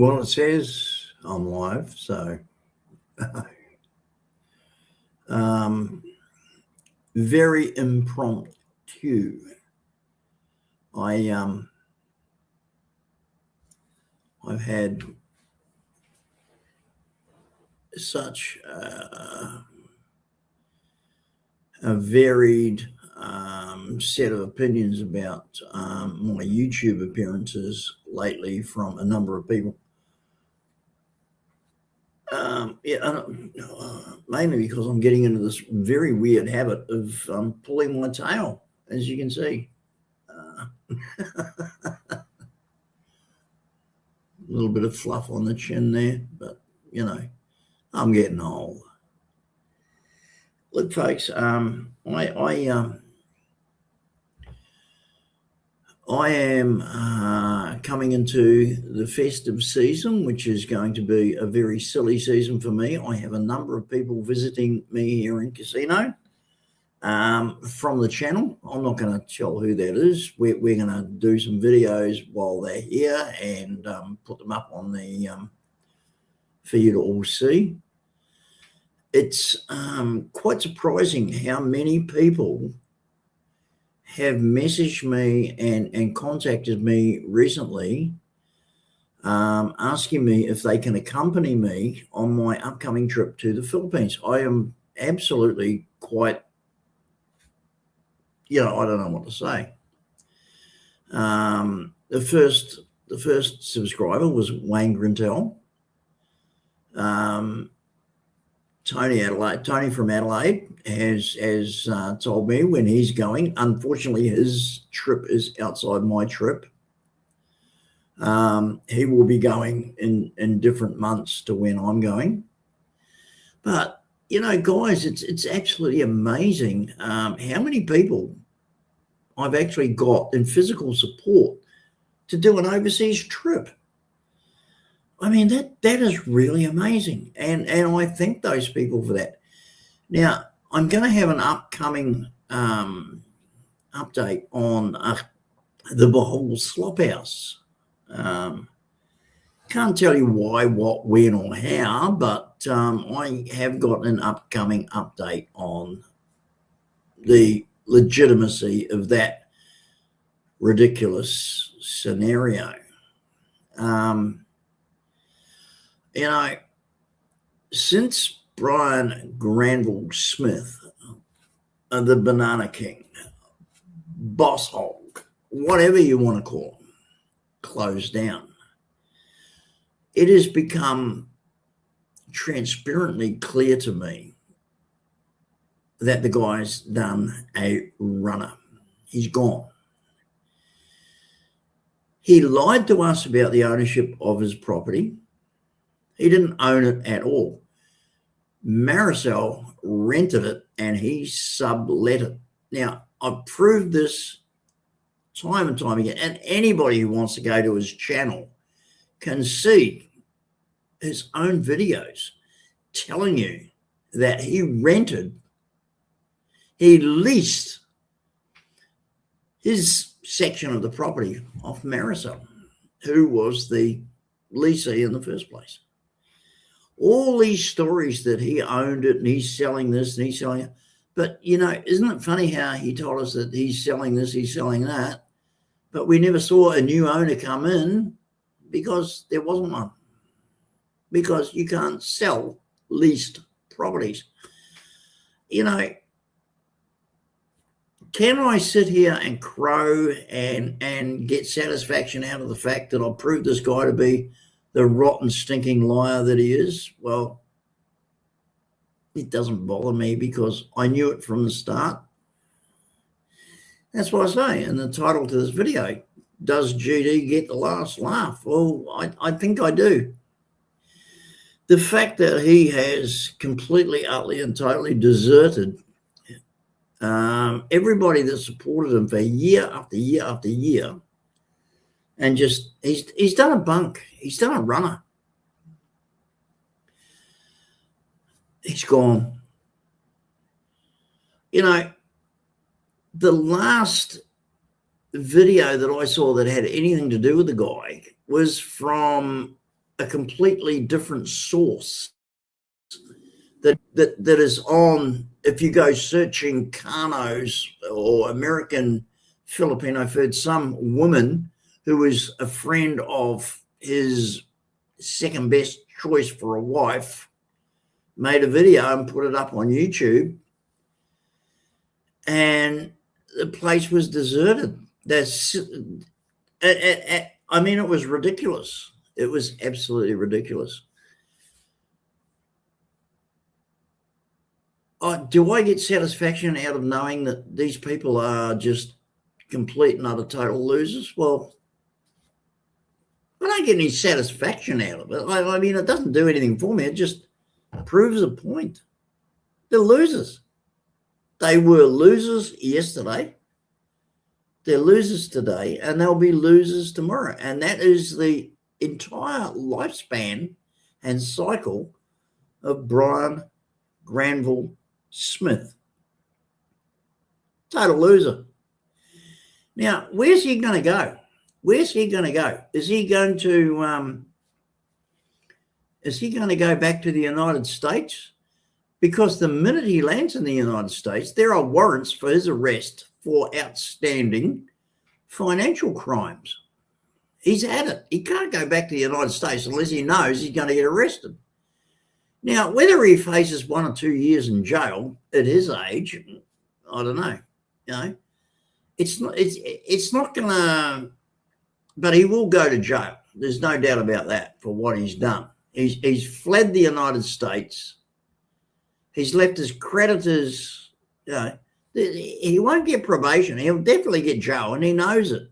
Well, it says I'm live, so very impromptu. I've had such a varied set of opinions about my YouTube appearances lately from a number of people. Mainly because I'm getting into this very weird habit of pulling my tail, as you can see. A little bit of fluff on the chin there, but I'm getting old. Look, folks, I am coming into the festive season, which is going to be a very silly season for me. I have a number of people visiting me here in Casino from the channel. I'm not going to tell who that is. We're going to do some videos while they're here and put them up on the for you to all see. It's quite surprising how many people have messaged me and contacted me recently asking me if they can accompany me on my upcoming trip to the Philippines. I am absolutely quite, I don't know what to say. The first subscriber was Wayne Grintel. Tony from Adelaide has told me when he's going. Unfortunately, his trip is outside my trip. He will be going in different months to when I'm going. But, guys, it's absolutely amazing how many people I've actually got in physical support to do an overseas trip. I mean, that is really amazing. And I thank those people for that. Now, I'm going to have an upcoming update on the Behold Slop House. Can't tell you why, what, when, or how, but I have got an upcoming update on the legitimacy of that ridiculous scenario. Since Brian Granville Smith, the Banana King, Boss Hog, whatever you want to call him, closed down, it has become transparently clear to me that the guy's done a runner. He's gone. He lied to us about the ownership of his property. He didn't own it at all. Marisol rented it and he sublet it. Now, I've proved this time and time again, and anybody who wants to go to his channel can see his own videos telling you that he leased his section of the property off Marisol, who was the leasee in the first place. All these stories that he owned it and he's selling this and he's selling it. But, isn't it funny how he told us that he's selling this, he's selling that, but we never saw a new owner come in because there wasn't one. Because you can't sell leased properties. Can I sit here and crow and get satisfaction out of the fact that I've proved this guy to be the rotten, stinking liar that he is? Well, it doesn't bother me because I knew it from the start. That's what I say in the title to this video. Does GD get the last laugh? Well, I think I do. The fact that he has completely, utterly, and totally deserted everybody that supported him for year after year after year, and just he's done a bunk. He's done a runner. He's gone. The last video that I saw that had anything to do with the guy was from a completely different source that is on, if you go searching Carnos or American Filipino food, some woman who was a friend of his second best choice for a wife made a video and put it up on YouTube, and the place was deserted. I mean, it was ridiculous. It was absolutely ridiculous. Do I get satisfaction out of knowing that these people are just complete and utter total losers? Well, I don't get any satisfaction out of it. I mean, it doesn't do anything for me. It just proves a point. They're losers. They were losers yesterday. They're losers today, and they'll be losers tomorrow. And that is the entire lifespan and cycle of Brian Granville Smith. Total loser. Now, where's he going to go? Where's he going to go? Is he going to go back to the United States? Because the minute he lands in the United States, there are warrants for his arrest for outstanding financial crimes. He's at it. He can't go back to the United States unless he knows he's going to get arrested. Now, whether he faces 1 or 2 years in jail at his age, I don't know. You know, it's not going to, but he will go to jail. There's no doubt about that for what he's done. He's fled the United States. He's left his creditors, you know, he won't get probation. He'll definitely get jail, and he knows it.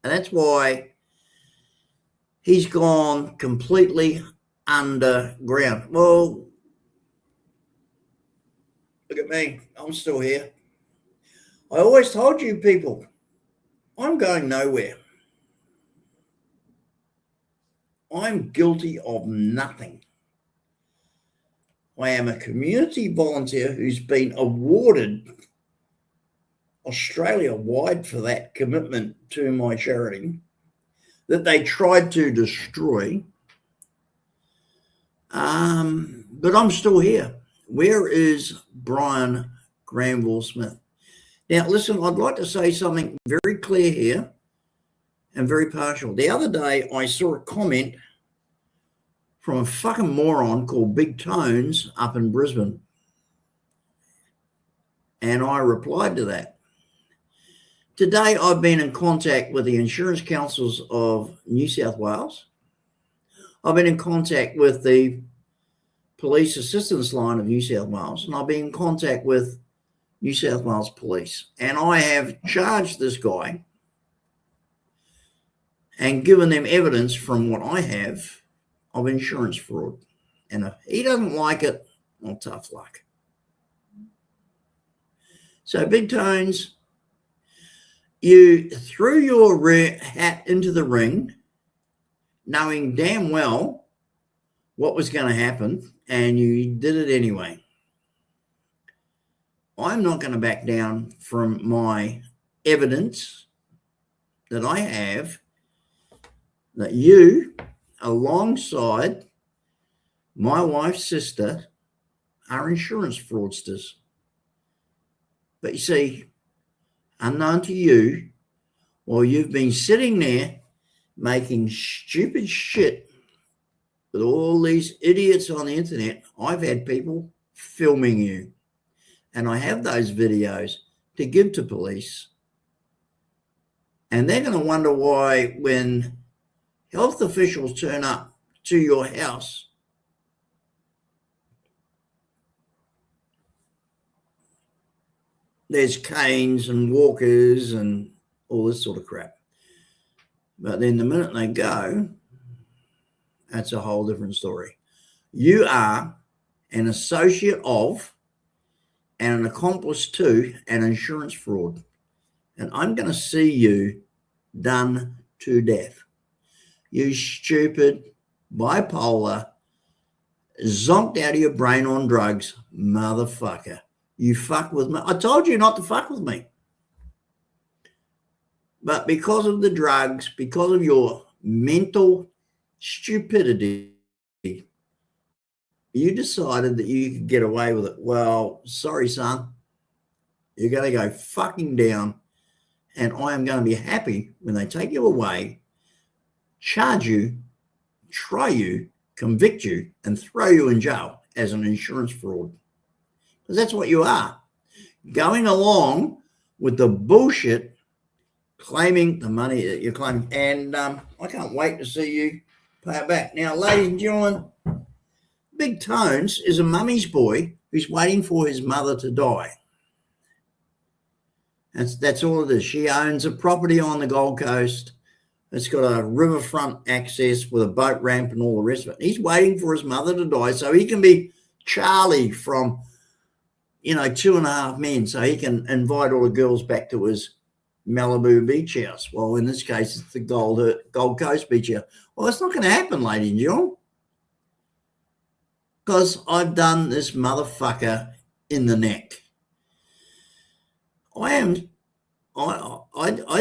And that's why he's gone completely underground. Well, look at me. I'm still here. I always told you people, I'm going nowhere. I'm guilty of nothing. I am a community volunteer who's been awarded Australia-wide for that commitment to my charity that they tried to destroy. But I'm still here. Where is Brian Granville Smith? Now, listen, I'd like to say something very clear here and very partial. The other day, I saw a comment from a fucking moron called Big Tones up in Brisbane. And I replied to that. Today, I've been in contact with the Insurance Councils of New South Wales. I've been in contact with the Police Assistance Line of New South Wales, and I've been in contact with New South Wales Police. And I have charged this guy and given them evidence from what I have of insurance fraud. And if he doesn't like it, well, tough luck. So, Big Tones, you threw your hat into the ring, knowing damn well what was going to happen, and you did it anyway. I'm not going to back down from my evidence that I have that you, alongside my wife's sister, are insurance fraudsters. But you see, unknown to you, while you've been sitting there making stupid shit with all these idiots on the internet, I've had people filming you. And I have those videos to give to police. And they're going to wonder why when health officials turn up to your house, there's canes and walkers and all this sort of crap. But then the minute they go, that's a whole different story. You are an associate of and an accomplice to an insurance fraud. And I'm going to see you done to death. You stupid, bipolar, zonked out of your brain on drugs, motherfucker. You fuck with me. I told you not to fuck with me. But because of the drugs, because of your mental stupidity. You decided that you could get away with it. Well, sorry, son. You're going to go fucking down, and I am going to be happy when they take you away, charge you, try you, convict you, and throw you in jail as an insurance fraud. Because that's what you are. Going along with the bullshit, claiming the money that you're claiming. And I can't wait to see you pay it back. Now, ladies and gentlemen, Big Tones is a mummy's boy who's waiting for his mother to die. That's all it is. She owns a property on the Gold Coast. It's got a riverfront access with a boat ramp and all the rest of it. He's waiting for his mother to die so he can be Charlie from, 2.5 Men, so he can invite all the girls back to his Malibu beach house. Well, in this case, it's the Gold Coast beach house. Well, it's not going to happen, ladies and gentlemen, because I've done this motherfucker in the neck. I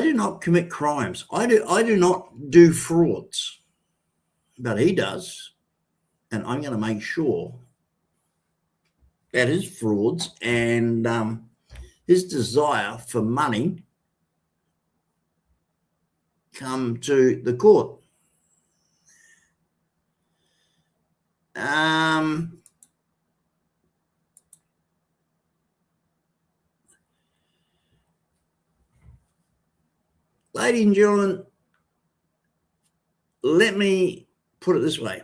do not commit crimes. I do not do frauds, but he does, and I'm going to make sure that his frauds and his desire for money come to the court. Ladies and gentlemen, let me put it this way.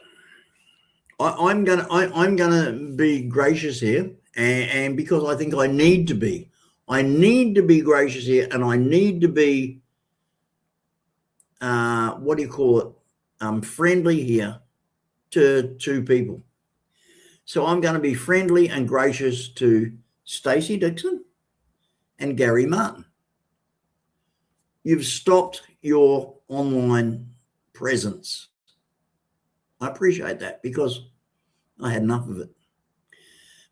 I'm gonna be gracious here, and because I think I need to be gracious here, and I need to be friendly here to two people. So I'm going to be friendly and gracious to Stacey Dixon and Gary Martin. You've stopped your online presence. I appreciate that because I had enough of it.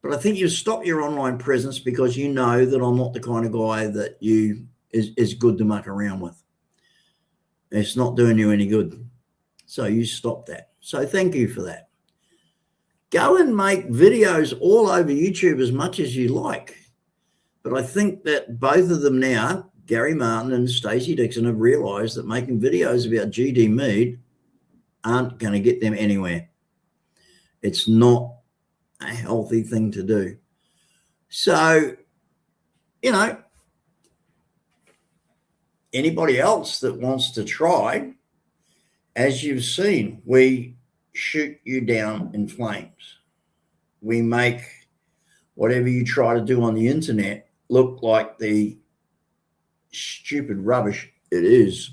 But I think you've stopped your online presence because you know that I'm not the kind of guy that is good to muck around with. It's not doing you any good. So you stop that. So thank you for that. Go and make videos all over YouTube as much as you like. But I think that both of them now, Gary Martin and Stacey Dixon, have realised that making videos about GD Mead aren't going to get them anywhere. It's not a healthy thing to do. So, anybody else that wants to try, as you've seen, we shoot you down in flames. We make whatever you try to do on the internet look like the stupid rubbish it is.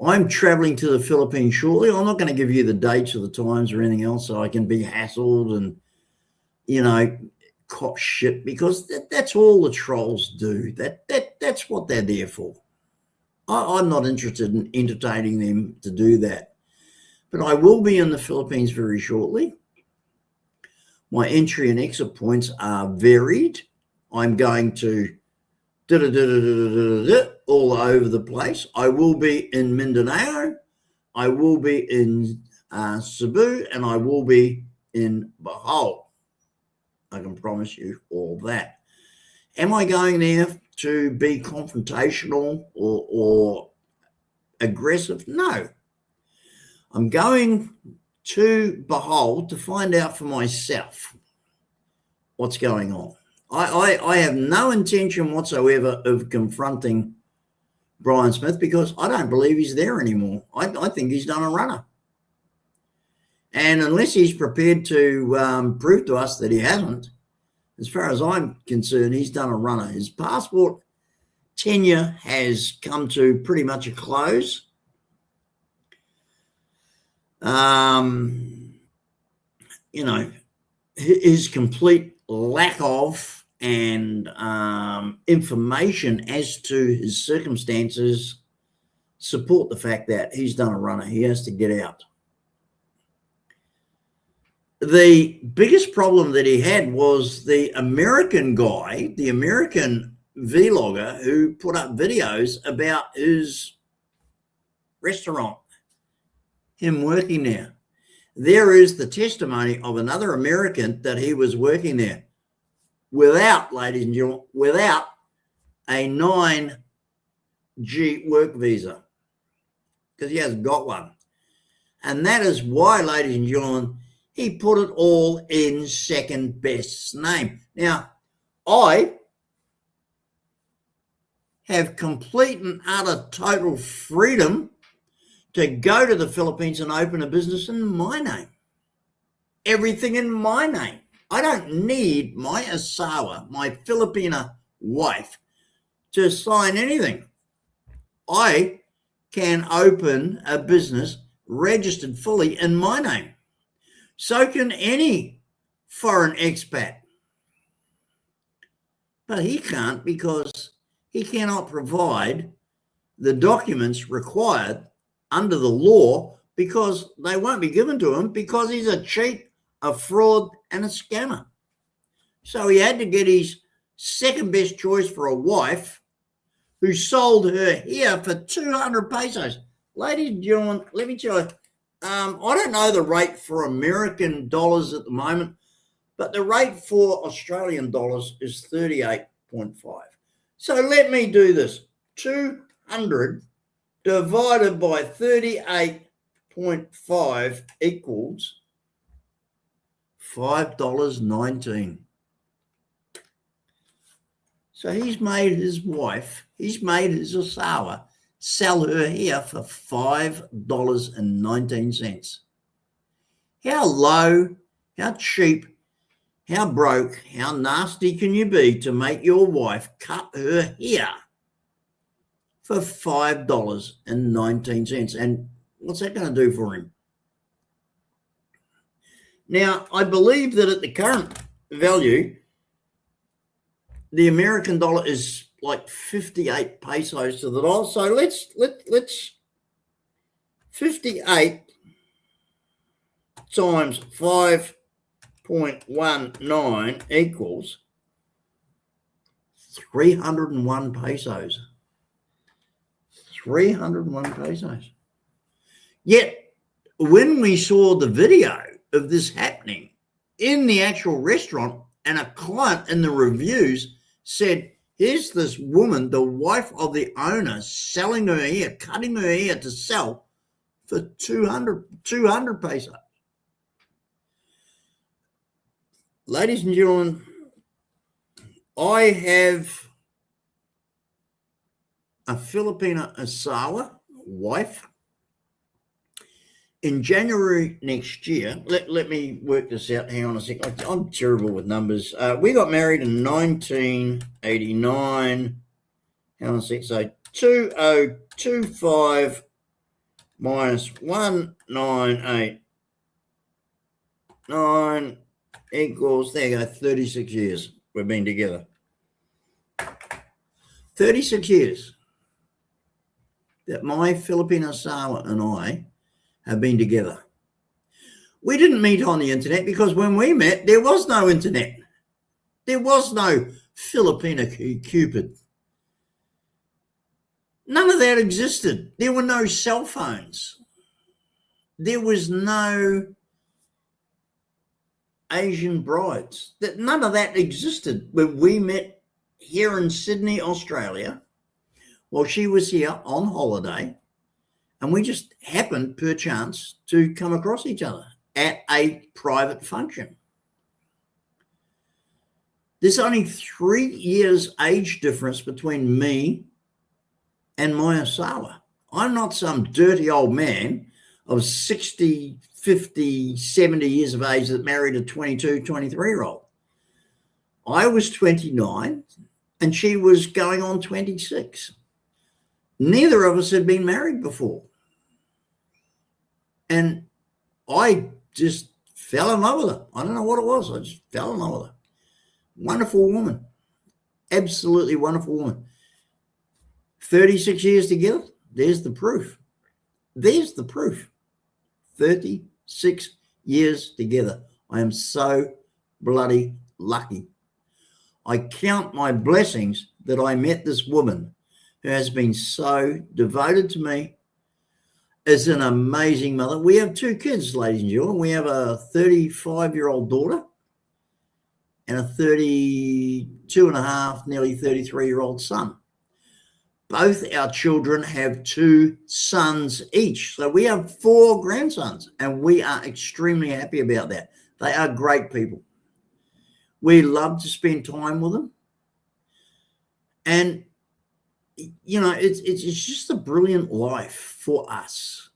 I'm traveling to the Philippines shortly. I'm not going to give you the dates or the times or anything else so I can be hassled and, cop shit, because that's all the trolls do. That's what they're there for. I'm not interested in entertaining them to do that. But I will be in the Philippines very shortly. My entry and exit points are varied. I'm going to all over the place. I will be in Mindanao. I will be in Cebu, and I will be in Bohol. I can promise you all that. Am I going there to be confrontational or aggressive? No. I'm going to Bohol to find out for myself what's going on. I have no intention whatsoever of confronting Brian Smith because I don't believe he's there anymore. I think he's done a runner. And unless he's prepared to prove to us that he hasn't, as far as I'm concerned, he's done a runner. His passport tenure has come to pretty much a close. His complete lack of and information as to his circumstances support the fact that he's done a runner. He has to get out. The biggest problem that he had was the American guy, the American vlogger who put up videos about his restaurant. him working there. There is the testimony of another American that he was working there without, ladies and gentlemen, without a 9G work visa, because he hasn't got one. And that is why, ladies and gentlemen, he put it all in second best's name. Now, I have complete and utter total freedom to go to the Philippines and open a business in my name. Everything in my name. I don't need my asawa, my Filipina wife, to sign anything. I can open a business registered fully in my name. So can any foreign expat. But he can't, because he cannot provide the documents required under the law, because they won't be given to him, because he's a cheat, a fraud, and a scammer. So he had to get his second best choice for a wife who sold her here for 200 pesos. Ladies and gentlemen, let me tell you, I don't know the rate for American dollars at the moment, but the rate for Australian dollars is 38.5. So let me do this. 200 divided by 38.5 equals $5.19. So he's made his wife, he's made his asawa sell her here for $5.19. How low, how cheap, how broke, how nasty can you be to make your wife cut her hair for $5.19? And what's that going to do for him? Now, I believe that at the current value, the American dollar is like 58 pesos to the dollar. So let's 58 times 5.19 equals 301 pesos. 301 pesos. Yet, when we saw the video of this happening in the actual restaurant, and a client in the reviews said, here's this woman, the wife of the owner, selling her hair, cutting her hair to sell for 200 pesos. Ladies and gentlemen, I have a Filipina asawa wife. In January next year, let me work this out. Hang on a second. I'm terrible with numbers. We got married in 1989. Hang on a second. So 2025 minus 1989 equals, there you go, 36 years we've been together. 36 years that my Filipina asawa and I have been together. We didn't meet on the internet, because when we met, there was no internet. There was no Filipina Cupid. None of that existed. There were no cell phones. There was no Asian brides. None of that existed when we met here in Sydney, Australia, while she was here on holiday. And we just happened, per chance, to come across each other at a private function. There's only 3 years age difference between me and my asawa. I'm not some dirty old man of 60, 50, 70 years of age that married a 22, 23-year-old. I was 29 and she was going on 26. Neither of us had been married before. And I just fell in love with her. I don't know what it was. I just fell in love with her. Wonderful woman. Absolutely wonderful woman. 36 years together. There's the proof. There's the proof. 36 years together. I am so bloody lucky. I count my blessings that I met this woman who has been so devoted to me, is an amazing mother. We have 2 kids, ladies and gentlemen. We have a 35-year-old daughter and a 32 and a half, nearly 33-year-old son. Both our children have 2 sons each. So we have 4 grandsons, and we are extremely happy about that. They are great people. We love to spend time with them. And, you know, it's just a brilliant life for us.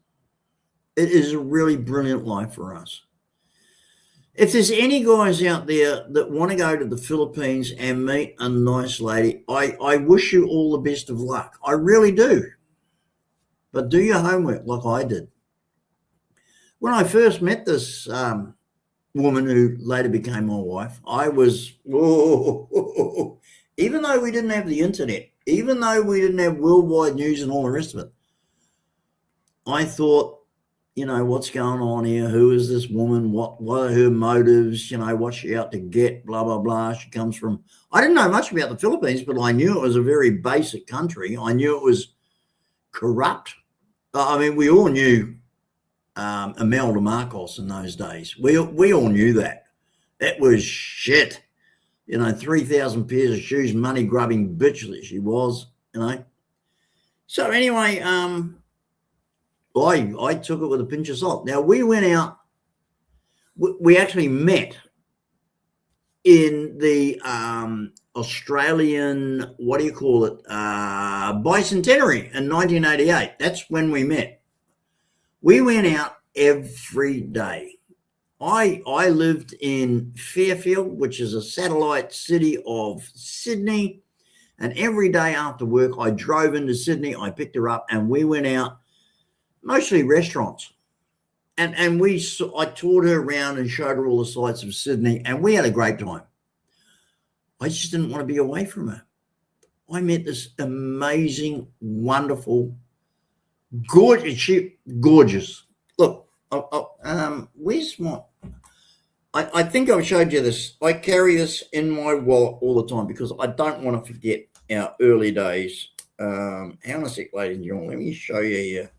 It is a really brilliant life for us. If there's any guys out there that want to go to the Philippines and meet a nice lady, I wish you all the best of luck. I really do. But do your homework like I did. When I first met this woman who later became my wife, I was, even though we didn't have the internet, even though we didn't have worldwide news and all the rest of it, I thought, you know, what's going on here? Who is this woman? What are her motives? You know, what's she out to get? Blah, blah, blah. She comes from, I didn't know much about the Philippines, but I knew it was a very basic country. I knew it was corrupt. I mean, we all knew Imelda Marcos in those days. We all knew that. That was shit. You know, 3,000 pairs of shoes, money-grubbing bitch that she was, you know. So anyway, I took it with a pinch of salt. Now, we went out, we actually met in the Australian, what do you call it, bicentenary in 1988. That's when we met. We went out every day. I lived in Fairfield, which is a satellite city of Sydney, and every day after work, I drove into Sydney, I picked her up, and we went out, mostly restaurants. And I toured her around and showed her all the sights of Sydney, and we had a great time. I just didn't want to be away from her. I met this amazing, wonderful, gorgeous. Look, where's my, I think I've showed you this. I carry this in my wallet all the time because I don't want to forget our early days. Hang on a sec, ladies and gentlemen. Let me show you here.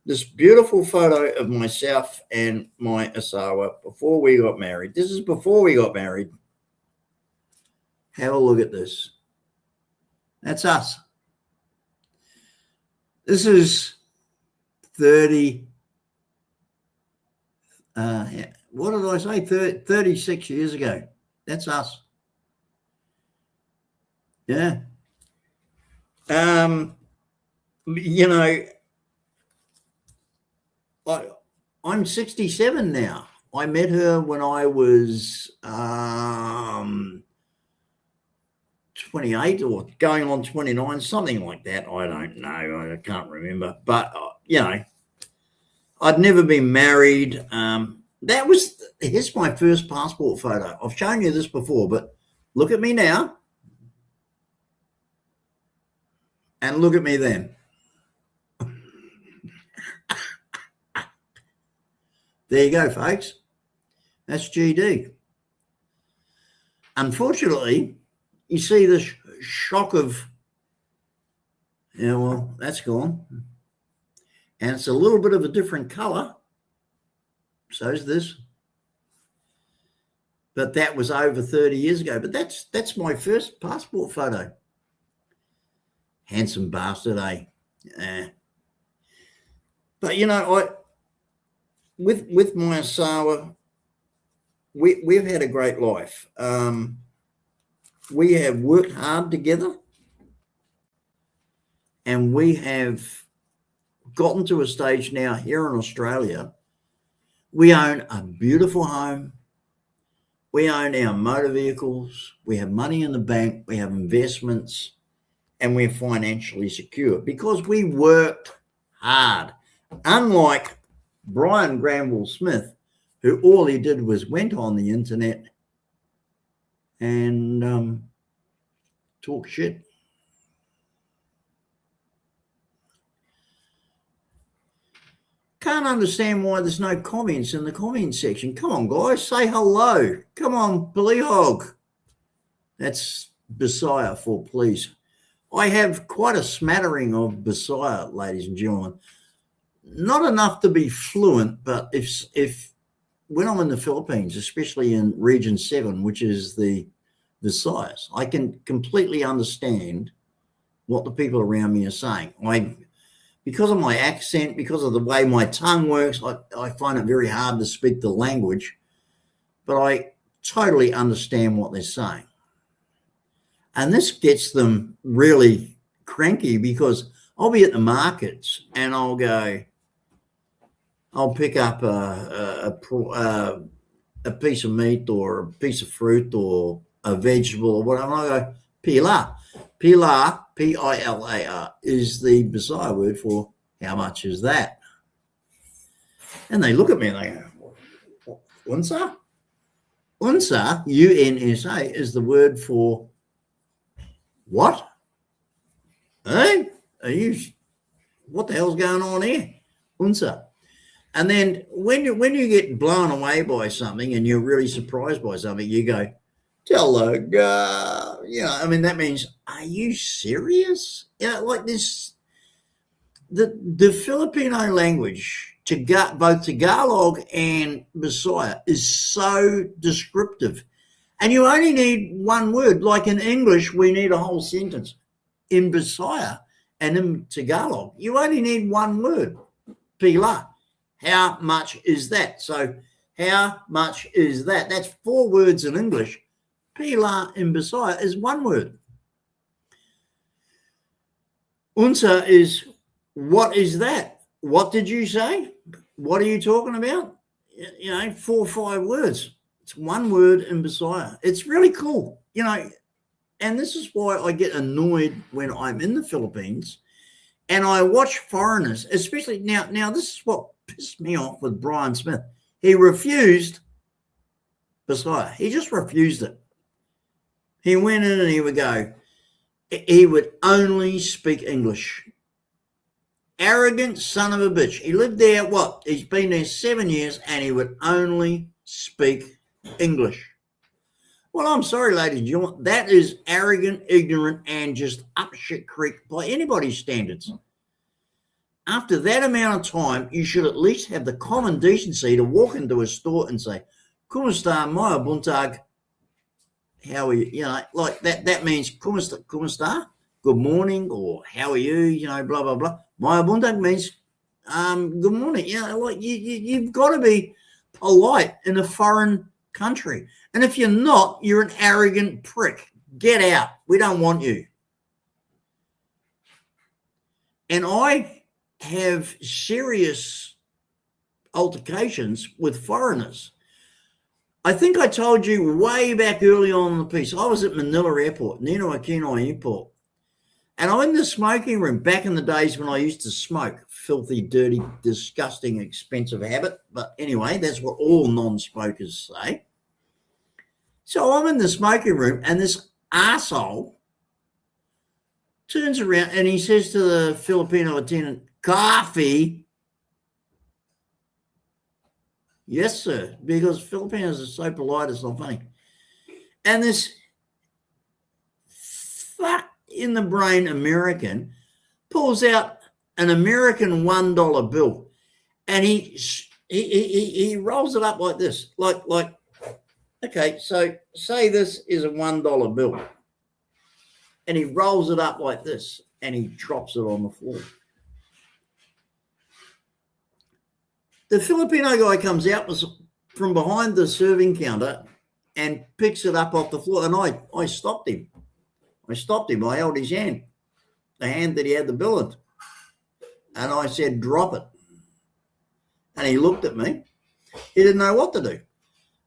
This beautiful photo of myself and my Asawa before we got married. This is before we got married. Have a look at this. That's us. This is 30, what did I say? 36 years ago. That's us. Yeah. You know, I'm 67 now. I met her when I was 28 or going on 29, something like that. I don't know. I can't remember. But, you know, I'd never been married. Here's my first passport photo. I've shown you this before, but look at me now. And look at me then. There you go, folks. That's GD. Unfortunately, you see the shock of, yeah, well, that's gone. And it's a little bit of a different color. So is this. But that was over 30 years ago. But that's my first passport photo. Handsome bastard, eh? But, you know, with my Asawa, we've had a great life. We have worked hard together, and we have gotten to a stage now here in Australia. We own a beautiful home. We own our motor vehicles. We have money in the bank. We have investments, and we're financially secure because we worked hard. Unlike Brian Granville Smith, who all he did was went on the internet and talk shit. Can't understand why there's no comments in the comments section. Come on, guys, say hello. Come on, Pleehog. That's Bisaya for please. I have quite a smattering of Bisaya, ladies and gentlemen. not enough to be fluent, but if when I'm in the Philippines, especially in Region 7, which is the Visayas, I can completely understand what the people around me are saying. Because of my accent, because of the way my tongue works, I find it very hard to speak the language, but I totally understand what they're saying. And this gets them really cranky because I'll be at the markets and I'll pick up a piece of meat or a piece of fruit or a vegetable or whatever. And I go, pila. Pila, P-I-L-A-R, is the Bisaya word for how much is that? And they look at me and they go, unsa? Unsa, U-N-S-A, is the word for what? Hey, what the hell's going on here? Unsa. And then when you get blown away by something and you're really surprised by something, you go, Talaga. I mean, that means, are you serious? Like this, the Filipino language, both Tagalog and Bisaya, is so descriptive. And you only need one word. Like in English, we need a whole sentence. In Bisaya and in Tagalog, you only need one word. Pila. How much is that? So how much is that? That's 4 words in English. Pila in Bisaya is 1 word. Unsa is, what is that? What did you say? What are you talking about? 4 or 5 words. It's 1 word in Bisaya. It's really cool, and this is why I get annoyed when I'm in the Philippines and I watch foreigners, especially now this is what pissed me off with Brian Smith. He refused Bisaya. He just refused it. He went in and he would only speak English. Arrogant son of a bitch. He lived there, he's been there 7 years and he would only speak English. Well, I'm sorry, ladies and gentlemen, that is arrogant, ignorant, and just up shit creek by anybody's standards. After that amount of time, you should at least have the common decency to walk into a store and say, Kumusta, maya buntag, how are you? Like that means kumusta, good morning, or how are you, blah, blah, blah. Maya buntag means good morning. You've got to be polite in a foreign country. And if you're not, you're an arrogant prick. Get out. We don't want you. And I have serious altercations with foreigners. I think I told you way back early on in the piece, I was at Manila Airport, Ninoy Aquino Airport, and I'm in the smoking room back in the days when I used to smoke. Filthy, dirty, disgusting, expensive habit. But anyway, that's what all non-smokers say. So I'm in the smoking room and this arsehole turns around and he says to the Filipino attendant, coffee? Yes, sir, because Filipinos are so polite, it's not funny. And this fuck in the brain American pulls out an American $1 bill and he rolls it up like this, like, okay, so say this is a $1 bill and he rolls it up like this and he drops it on the floor. The Filipino guy comes out from behind the serving counter and picks it up off the floor, and I stopped him. I held his hand, the hand that he had the bill in, and I said, drop it. And he looked at me. He didn't know what to do.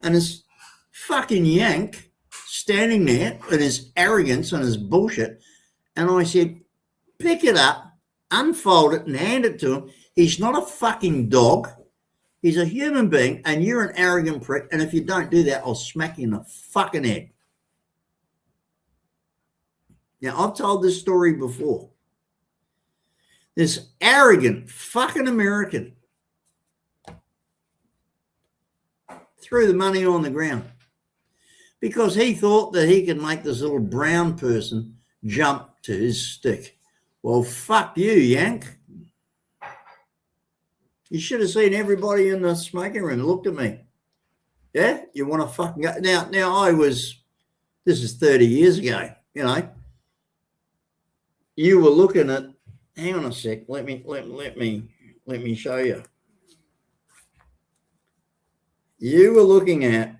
And this fucking yank standing there with his arrogance and his bullshit, and I said, pick it up, unfold it, and hand it to him. He's not a fucking dog. He's a human being, and you're an arrogant prick, and if you don't do that, I'll smack you in the fucking head. Now, I've told this story before. This arrogant fucking American threw the money on the ground because he thought that he could make this little brown person jump to his stick. Well, fuck you, Yank. You should have seen everybody in the smoking room looked at me. Yeah, you want to fucking go? Now this is 30 years ago, you know. You were looking at, hang on a sec, let me show you. You were looking at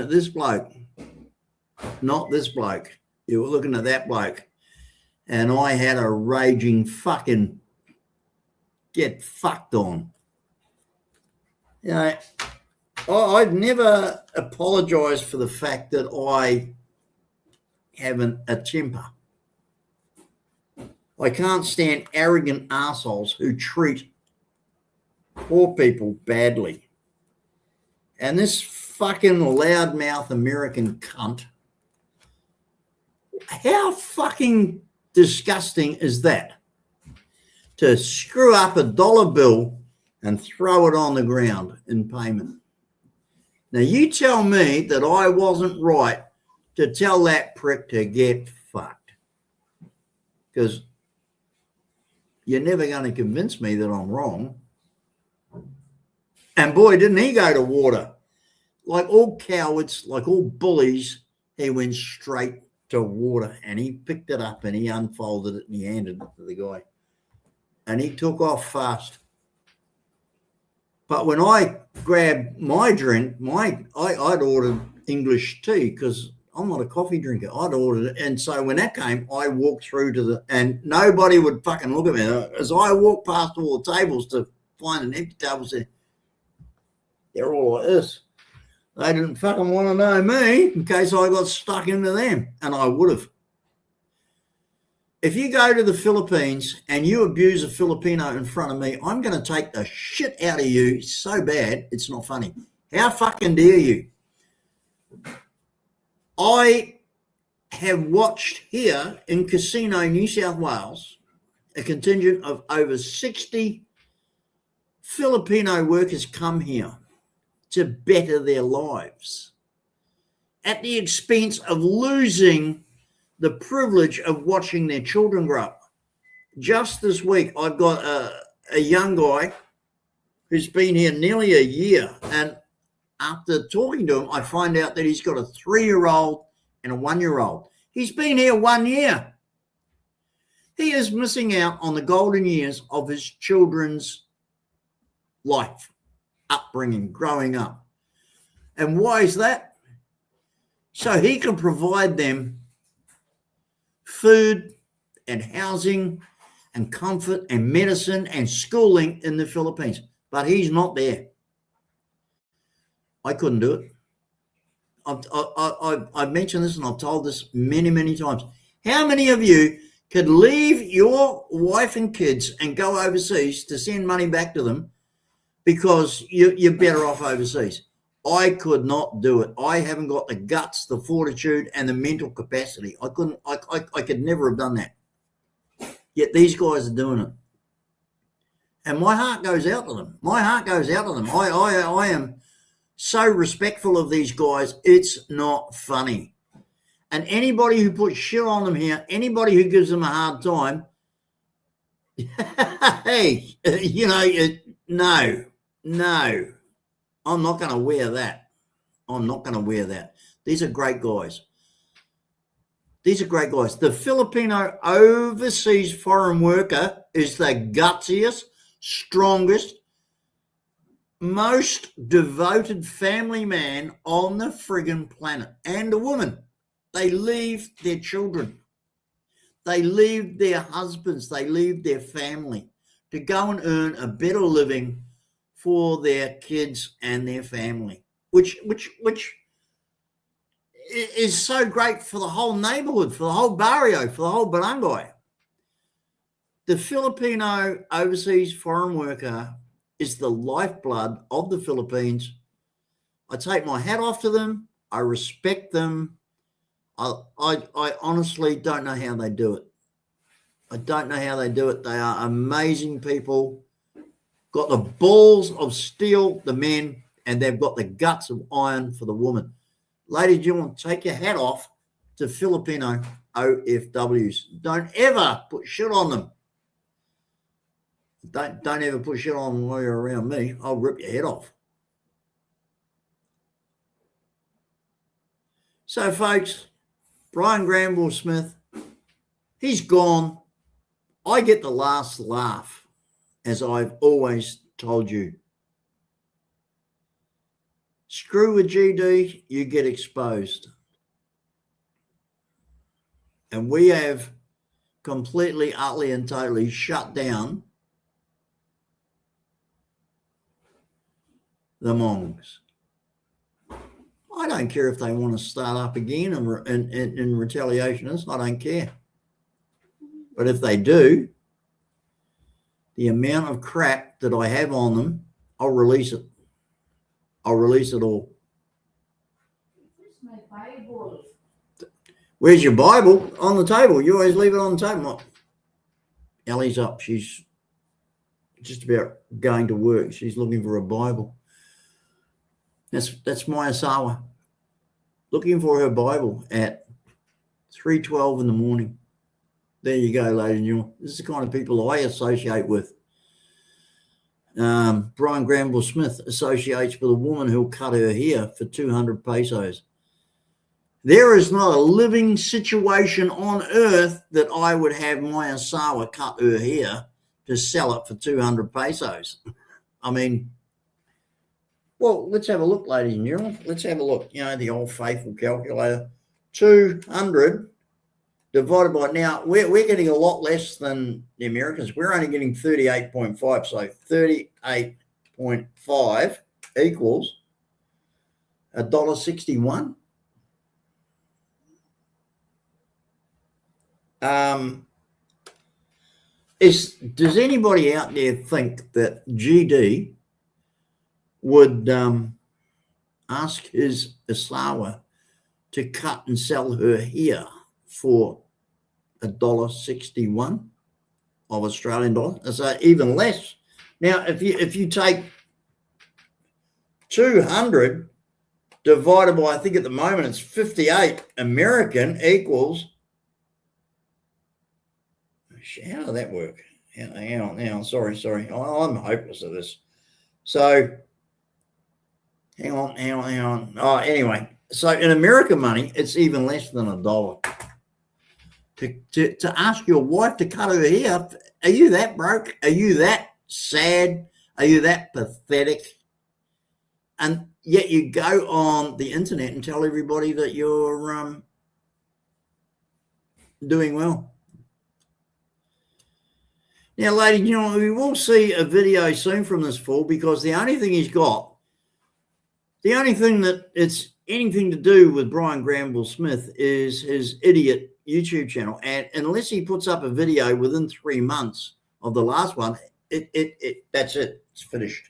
this bloke, not this bloke. You were looking at that bloke. And I had a raging fucking get fucked on. You know, I've never apologised for the fact that I haven't a temper. I can't stand arrogant assholes who treat poor people badly. And this fucking loudmouth American cunt, how fucking disgusting is that? To screw up a dollar bill and throw it on the ground in payment. Now you tell me that I wasn't right to tell that prick to get fucked, because you're never going to convince me that I'm wrong. And boy, didn't he go to water. Like all cowards, like all bullies, he went straight to water, and he picked it up and he unfolded it and he handed it to the guy. And he took off fast. But when I grabbed my drink, I'd ordered English tea because I'm not a coffee drinker. I'd ordered it. And so when that came, I walked through and nobody would fucking look at me. As I walked past all the tables to find an empty table, said, they're all like this. They didn't fucking want to know me in case I got stuck into them. And I would have. If you go to the Philippines and you abuse a Filipino in front of me, I'm going to take the shit out of you so bad, it's not funny. How fucking dare you? I have watched here in Casino, New South Wales, a contingent of over 60 Filipino workers come here to better their lives at the expense of losing the privilege of watching their children grow up. Just this week, I've got a young guy who's been here nearly a year, and after talking to him, I find out that he's got a 3-year-old and a 1-year-old. He's been here 1 year. He is missing out on the golden years of his children's life, upbringing, growing up. And why is that? So he can provide them food and housing and comfort and medicine and schooling in the Philippines. But he's not there. I couldn't do it. I've mentioned this and I've told this many, many times. How many of you could leave your wife and kids and go overseas to send money back to them because you're better off overseas? I could not do it. I haven't got the guts, the fortitude, and the mental capacity. I could never have done that. Yet these guys are doing it. And my heart goes out to them. My heart goes out to them. I am so respectful of these guys. It's not funny. And anybody who puts shit on them here, anybody who gives them a hard time, hey, you know, no. I'm not going to wear that. I'm not going to wear that. These are great guys. These are great guys. The Filipino overseas foreign worker is the gutsiest, strongest, most devoted family man on the friggin' planet. And a woman. They leave their children. They leave their husbands. They leave their family to go and earn a better living for their kids and their family, which is so great for the whole neighborhood, for the whole barrio, for the whole barangay. The Filipino overseas foreign worker is the lifeblood of the Philippines. I take my hat off to them. I respect them. I honestly don't know how they do it. I don't know how they do it. They are amazing people. Got the balls of steel, the men, and they've got the guts of iron for the woman. ladies and gentlemen, take your hat off to Filipino OFWs. Don't ever put shit on them. Don't ever put shit on while you're around me. I'll rip your head off. So, folks, Brian Granville Smith, he's gone. I get the last laugh, as I've always told you. Screw with GD, you get exposed. And we have completely, utterly, and totally shut down the Mongs. I don't care if they want to start up again in retaliation. I don't care. But if they do, the amount of crap that I have on them, I'll release it. I'll release it all. Where's my Bible? Where's your Bible? On the table. You always leave it on the table. Ellie's up. She's just about going to work. She's looking for a Bible. That's Maya Sawa. Looking for her Bible at 3:12 in the morning. There you go, ladies and gentlemen. This is the kind of people I associate with. Brian Granville Smith associates with a woman who'll cut her hair for 200 pesos. There is not a living situation on earth that I would have Maya Sawa cut her hair to sell it for 200 pesos. I mean, well, let's have a look, ladies and gentlemen. Let's have a look. You know, the old faithful calculator. 200 divided by, now, we're getting a lot less than the Americans. We're only getting 38.5. So 38.5 equals $1.61. Does anybody out there think that GD would ask his Asawa to cut and sell her hair for $1.61 of Australian dollars? So even less. Now, if you take 200 divided by, I think at the moment it's 58 American equals, how did that work? Hang on. Sorry. I'm hopeless at this. So, hang on. Oh, anyway. So in American money, it's even less than $1. To ask your wife to cut her hair, are you that broke? Are you that sad? Are you that pathetic? And yet you go on the internet and tell everybody that you're doing well. Now, ladies and gentlemen, we will see a video soon from this fool, because the only thing he's got, the only thing that it's anything to do with Brian Granville Smith is his idiot YouTube channel. And unless he puts up a video within 3 months of the last one, that's it. It's finished.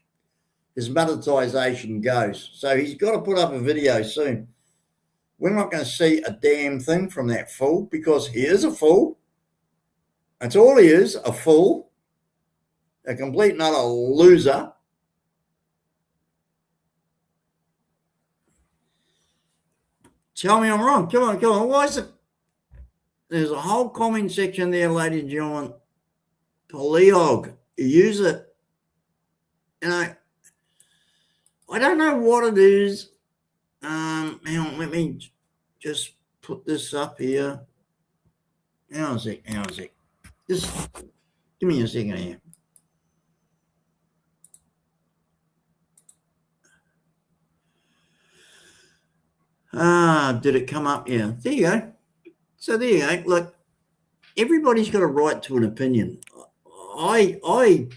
His monetization goes. So he's got to put up a video soon. We're not going to see a damn thing from that fool, because he is a fool. That's all he is, a fool, a complete and utter loser. Tell me I'm wrong. Come on. Why is it? There's a whole comment section there, ladies and gentlemen. Polyhog. Use it. You know, I don't know what it is. Hang on, let me just put this up here. Hang on a sec. Just give me a second here. Did it come up? Yeah, there you go. So there you go. Look, everybody's got a right to an opinion. I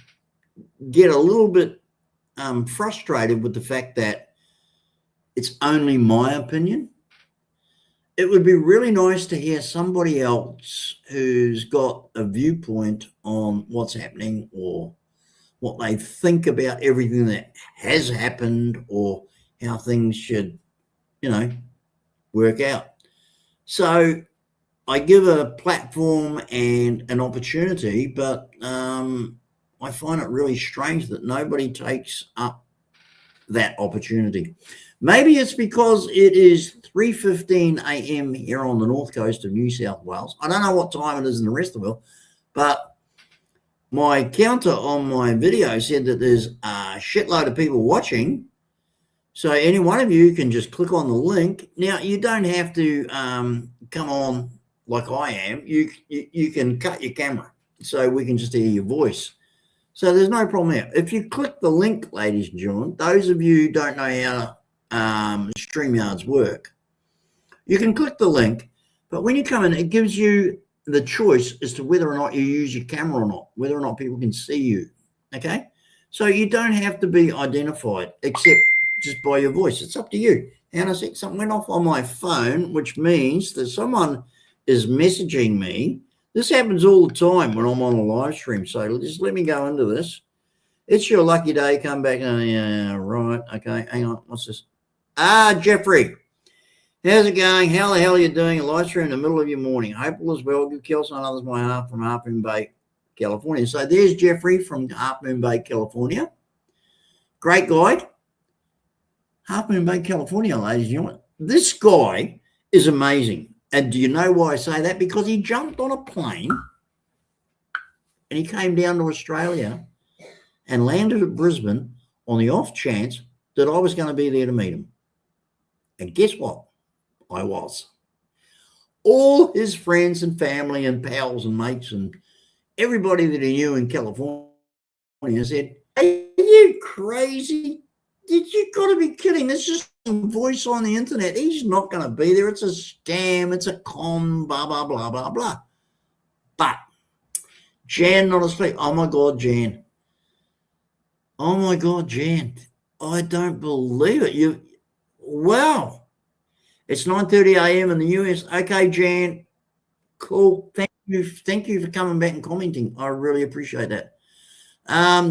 get a little bit frustrated with the fact that it's only my opinion. It would be really nice to hear somebody else who's got a viewpoint on what's happening, or what they think about everything that has happened, or how things should, work out. So I give a platform and an opportunity, but I find it really strange that nobody takes up that opportunity. Maybe it's because it is 3:15 a.m. here on the north coast of New South Wales. I don't know what time it is in the rest of the world, but my counter on my video said that there's a shitload of people watching. So any one of you can just click on the link. Now, you don't have to come on like I am. You can cut your camera so we can just hear your voice. So there's no problem here. If you click the link, ladies and gentlemen, those of you who don't know how StreamYards work, you can click the link, but when you come in, it gives you the choice as to whether or not you use your camera or not, whether or not people can see you, okay? So you don't have to be identified except just by your voice. It's up to you. And I said something went off on my phone, which means that someone is messaging me. This happens all the time when I'm on a live stream. So just let me go into this. It's your lucky day. Come back. Yeah, right. Okay. Hang on. What's this? Jeffrey. How's it going? How the hell are you doing? A live stream in the middle of your morning. Hope all is well. Give Kelso and others my heart from Half Moon Bay, California. So there's Jeffrey from Half Moon Bay, California. Great guy. Half Moon Bay, California, ladies and gentlemen. This guy is amazing. And do you know why I say that? Because he jumped on a plane and he came down to Australia and landed at Brisbane on the off chance that I was going to be there to meet him. And guess what? I was. All his friends and family and pals and mates and everybody that he knew in California said, "Hey, are you crazy? You got to be kidding. There's just some voice on the internet. He's not going to be there. It's a scam. It's a con, blah, blah, blah, blah, blah." But Jan, not asleep. Oh, my God, Jan. Oh, my God, Jan. I don't believe it. Wow. It's 9:30 a.m. in the US. Okay, Jan. Cool. Thank you for coming back and commenting. I really appreciate that.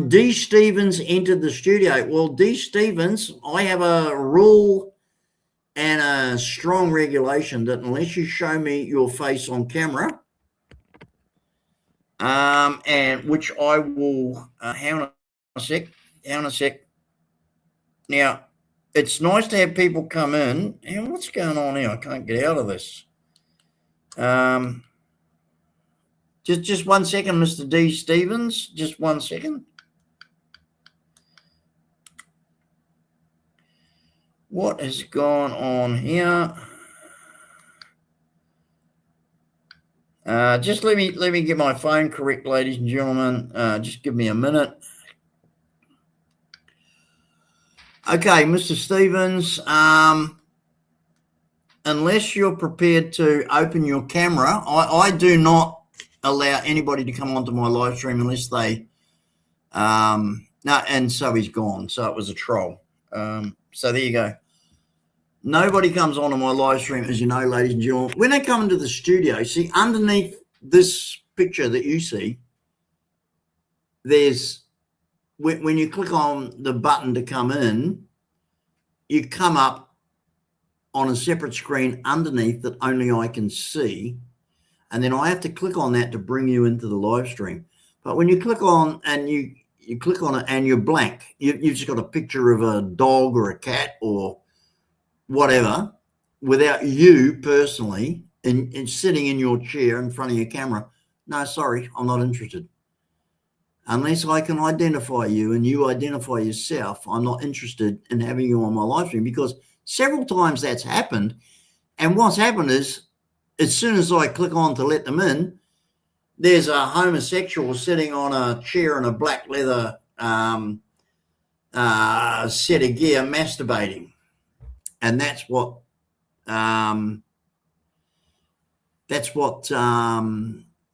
D. Stevens entered the studio. Well, D. Stevens, I have a rule and a strong regulation that unless you show me your face on camera, and which I will, hang on a sec. Now, it's nice to have people come in. And what's going on here? I can't get out of this. Just 1 second, Mr. D. Stevens. Just 1 second. What has gone on here? Just let me get my phone correct, ladies and gentlemen. Just give me a minute. Okay, Mr. Stevens. Unless you're prepared to open your camera, I do not allow anybody to come onto my live stream unless they no, and so he's gone. So it was a troll. So there you go. Nobody comes onto my live stream, as you know, ladies and gentlemen. When they come into the studio, see underneath this picture that you see, there's when you click on the button to come in, you come up on a separate screen underneath that only I can see. And then I have to click on that to bring you into the live stream. But when you click on and you click on it and you're blank, you've just got a picture of a dog or a cat or whatever without you personally and sitting in your chair in front of your camera. No, sorry, I'm not interested. Unless I can identify you and you identify yourself, I'm not interested in having you on my live stream, because several times that's happened. And what's happened is, as soon as I click on to let them in, there's a homosexual sitting on a chair in a black leather set of gear masturbating. And that's what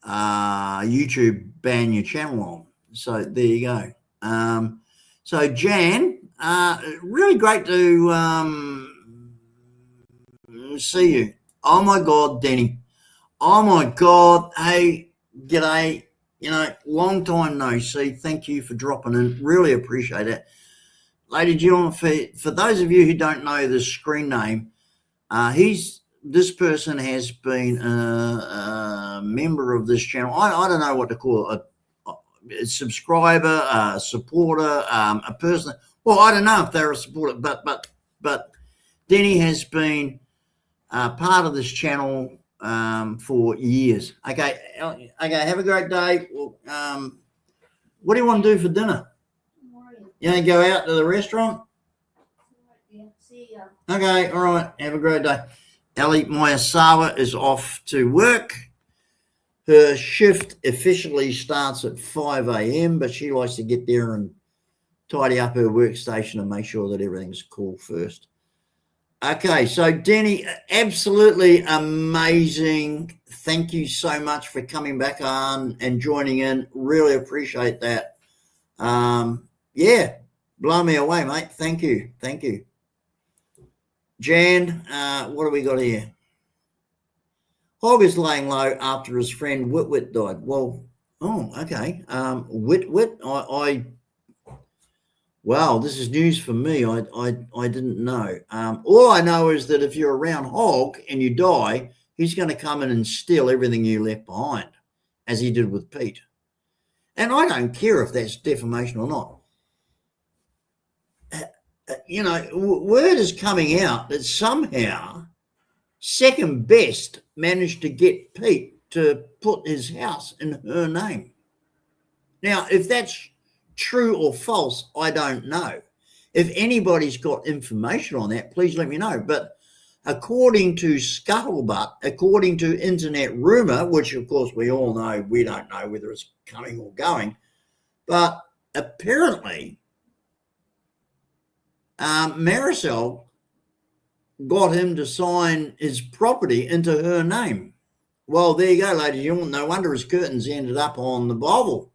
YouTube ban your channel on. So there you go. So Jan, really great to see you. Oh my God, Denny. Oh my God. Hey, g'day. You know, long time no see. Thank you for dropping in. Really appreciate it. Ladies and gentlemen, for those of you who don't know the screen name, this person has been a member of this channel. I don't know what to call it. A subscriber, a supporter, a person. Well, I don't know if they're a supporter, but Denny has been part of this channel for years. Okay, have a great day. Well, what do you want to do for dinner? You want to go out to the restaurant? See ya. Okay, all right. Have a great day. Ellie, my Asawa is off to work. Her shift officially starts at 5 a.m., but she likes to get there and tidy up her workstation and make sure that everything's cool first. Okay, so Denny, absolutely amazing. Thank you so much for coming back on and joining in. Really appreciate that. Yeah, blow me away, mate. Thank you. Thank you. Jan, what do we got here? Hog is laying low after his friend Wit died. Well, oh, okay. Wit, wow, this is news for me. I didn't know. All I know is that if you're around Hog and you die, he's going to come in and steal everything you left behind, as he did with Pete. And I don't care if that's defamation or not. You know, word is coming out that somehow Second Best managed to get Pete to put his house in her name. Now, if that's true or false, I don't know. If anybody's got information on that, please let me know. But according to Scuttlebutt, according to internet rumor, which of course we all know, we don't know whether it's coming or going, but apparently Marisol got him to sign his property into her name. Well, there you go, ladies and gentlemen. No wonder his curtains ended up on the Bible.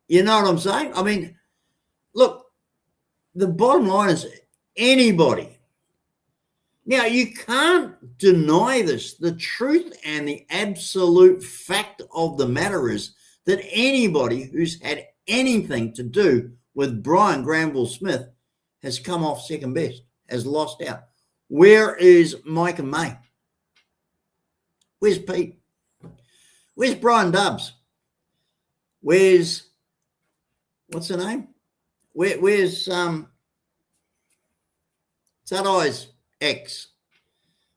You know what I'm saying? I mean, look, the bottom line is anybody. Now, you can't deny this. The truth and the absolute fact of the matter is that anybody who's had anything to do with Brian Granville Smith has come off second best, has lost out. Where is Mike and May? Where's Pete? Where's Brian Dubs? Where's, what's her name? Where's Sadai's ex?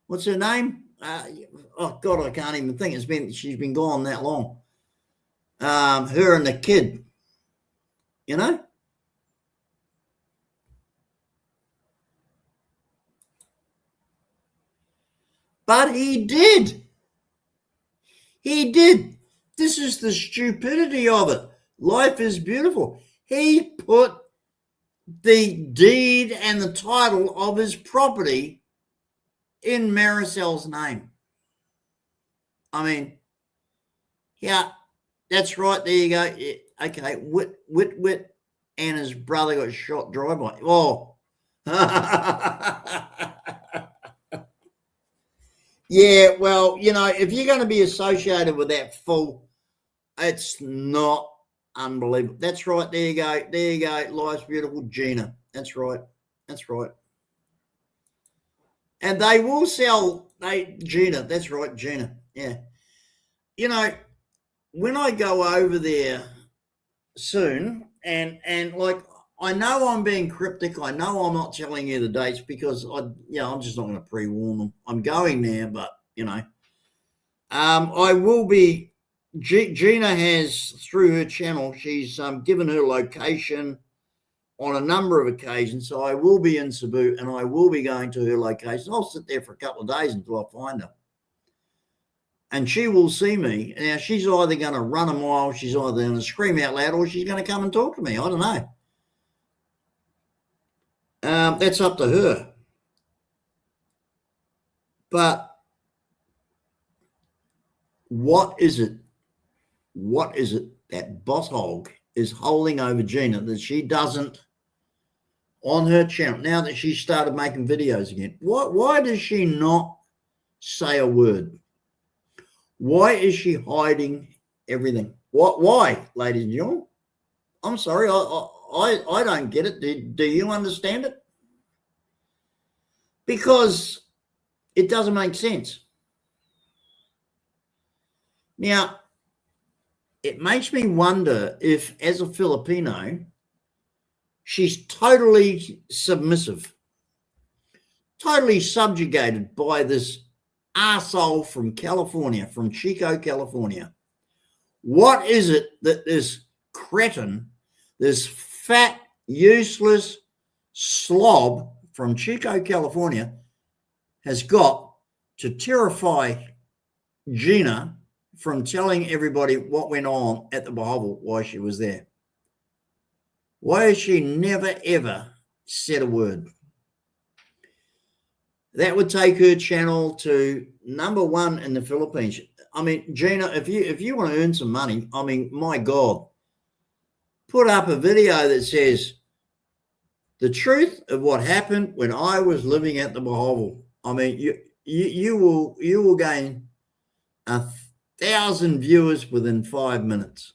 What's her name? Oh God, I can't even think. She's been gone that long. Her and the kid, you know? But he did. He did. This is the stupidity of it. Life is beautiful. He put the deed and the title of his property in Marisol's name. I mean, yeah, that's right. There you go. Okay, Wit and his brother got shot drive-by. Oh. Yeah, well, you know, if you're going to be associated with that fool, it's not unbelievable. That's right. There you go. There you go. Life's beautiful, Gina. That's right. That's right. And they will sell, Gina. That's right, Gina. Yeah. You know, when I go over there soon, and like, I know I'm being cryptic. I know I'm not telling you the dates because I'm just not going to pre-warn them. I'm going there, but you know, I will be. Gina has, through her channel, she's given her location on a number of occasions. So I will be in Cebu and I will be going to her location. I'll sit there for a couple of days until I find her. And she will see me. Now, she's either going to run a mile, she's either going to scream out loud, or she's going to come and talk to me. I don't know. That's up to her. But what is it? What is it that Boss Hog is holding over Gina that she doesn't on her channel now that she started making videos again? Why does she not say a word? Why is she hiding everything? Why, ladies and gentlemen? I'm sorry, I don't get it. Do you understand it? Because it doesn't make sense. Now, it makes me wonder if, as a Filipino, she's totally submissive, totally subjugated by this arsehole from California, from Chico, California. What is it that this cretin, this fat, useless slob from Chico, California, has got to terrify Gina from telling everybody what went on at the Bohovel while she was there? Why has she never, ever said a word? That would take her channel to #1 in the Philippines. I mean, Gina, if you want to earn some money, I mean, my God, put up a video that says the truth of what happened when I was living at the Bohovel. I mean, you will gain 1,000 viewers within 5 minutes.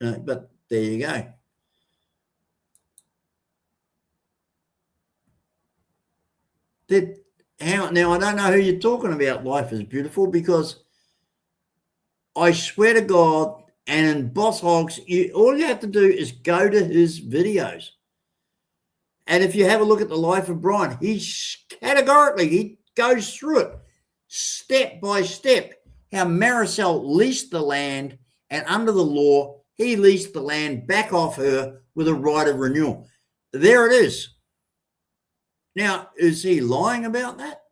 But there you go. Now, I don't know who you're talking about, Life is Beautiful, because I swear to God, and in Boss Hogs, all you have to do is go to his videos. And if you have a look at the life of Brian, he goes through it step by step, how Maricel leased the land, and under the law, he leased the land back off her with a right of renewal. There it is. Now, is he lying about that?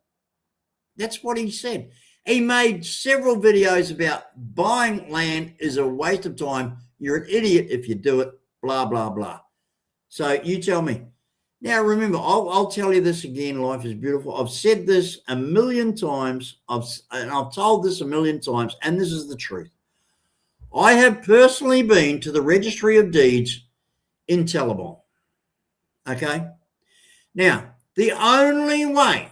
That's what he said. He made several videos about buying land is a waste of time. You're an idiot if you do it, blah, blah, blah. So you tell me. Now, remember, I'll tell you this again, Life is Beautiful. I've said this a million times. I've told this a million times, and this is the truth. I have personally been to the Registry of Deeds in Telebon. Okay? Now, the only way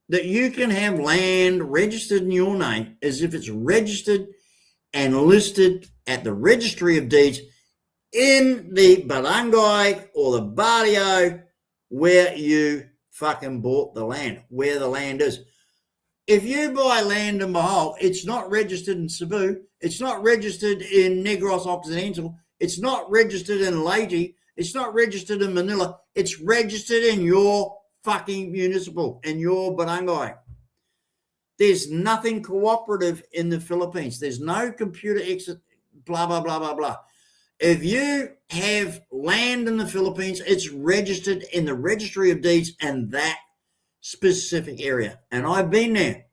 that you can have land registered in your name is if it's registered and listed at the Registry of Deeds in the barangay or the barrio where you fucking bought the land, where the land is. If you buy land in Bohol, it's not registered in Cebu, it's not registered in Negros Occidental, it's not registered in Leyte, it's not registered in Manila, it's registered in your fucking municipal, in your barangay. There's nothing cooperative in the Philippines. There's no computer exit, blah, blah, blah, blah, blah. If you have land in the Philippines, it's registered in the Registry of Deeds in that specific area. And I've been there.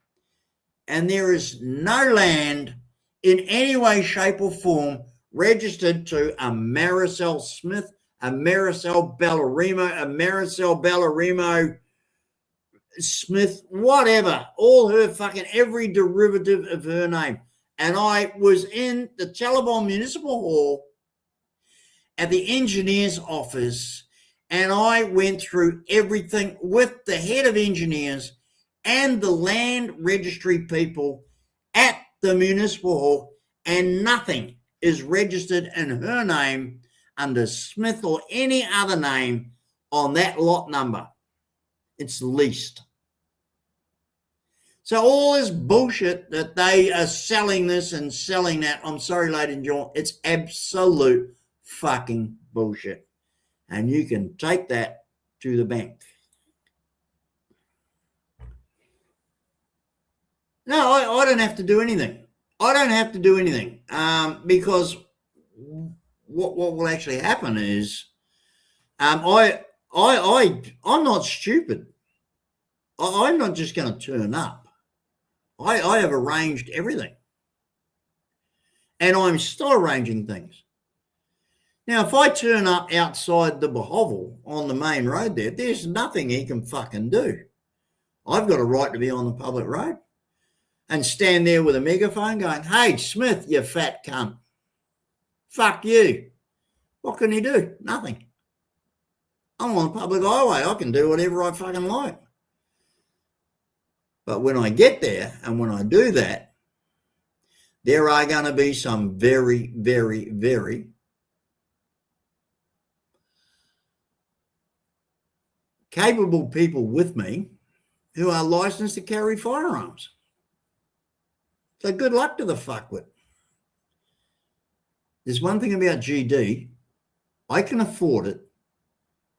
And there is no land in any way, shape, or form registered to a Maricel Smith, a Maricel Bellarimo, a Maricel Bellarimo Smith, whatever, all her fucking every derivative of her name. And I was in the Telebon Municipal Hall at the engineer's office, and I went through everything with the head of engineers and the land registry people at the municipal hall, and nothing is registered in her name under Smith or any other name on that lot number. It's leased. So all this bullshit that they are selling this and selling that, I'm sorry, ladies and gentlemen, it's absolute fucking bullshit. And you can take that to the bank. No, I don't have to do anything. I don't have to do anything because what will actually happen is I'm not stupid. I'm not just going to turn up. I have arranged everything. And I'm still arranging things. Now, if I turn up outside the Bohovel on the main road there's nothing he can fucking do. I've got a right to be on the public road and stand there with a megaphone going, hey, Smith, you fat cunt. Fuck you. What can he do? Nothing. I'm on the public highway. I can do whatever I fucking like. But when I get there and when I do that, there are going to be some very, very, very capable people with me who are licensed to carry firearms. So good luck to the fuckwit. There's one thing about GD, I can afford it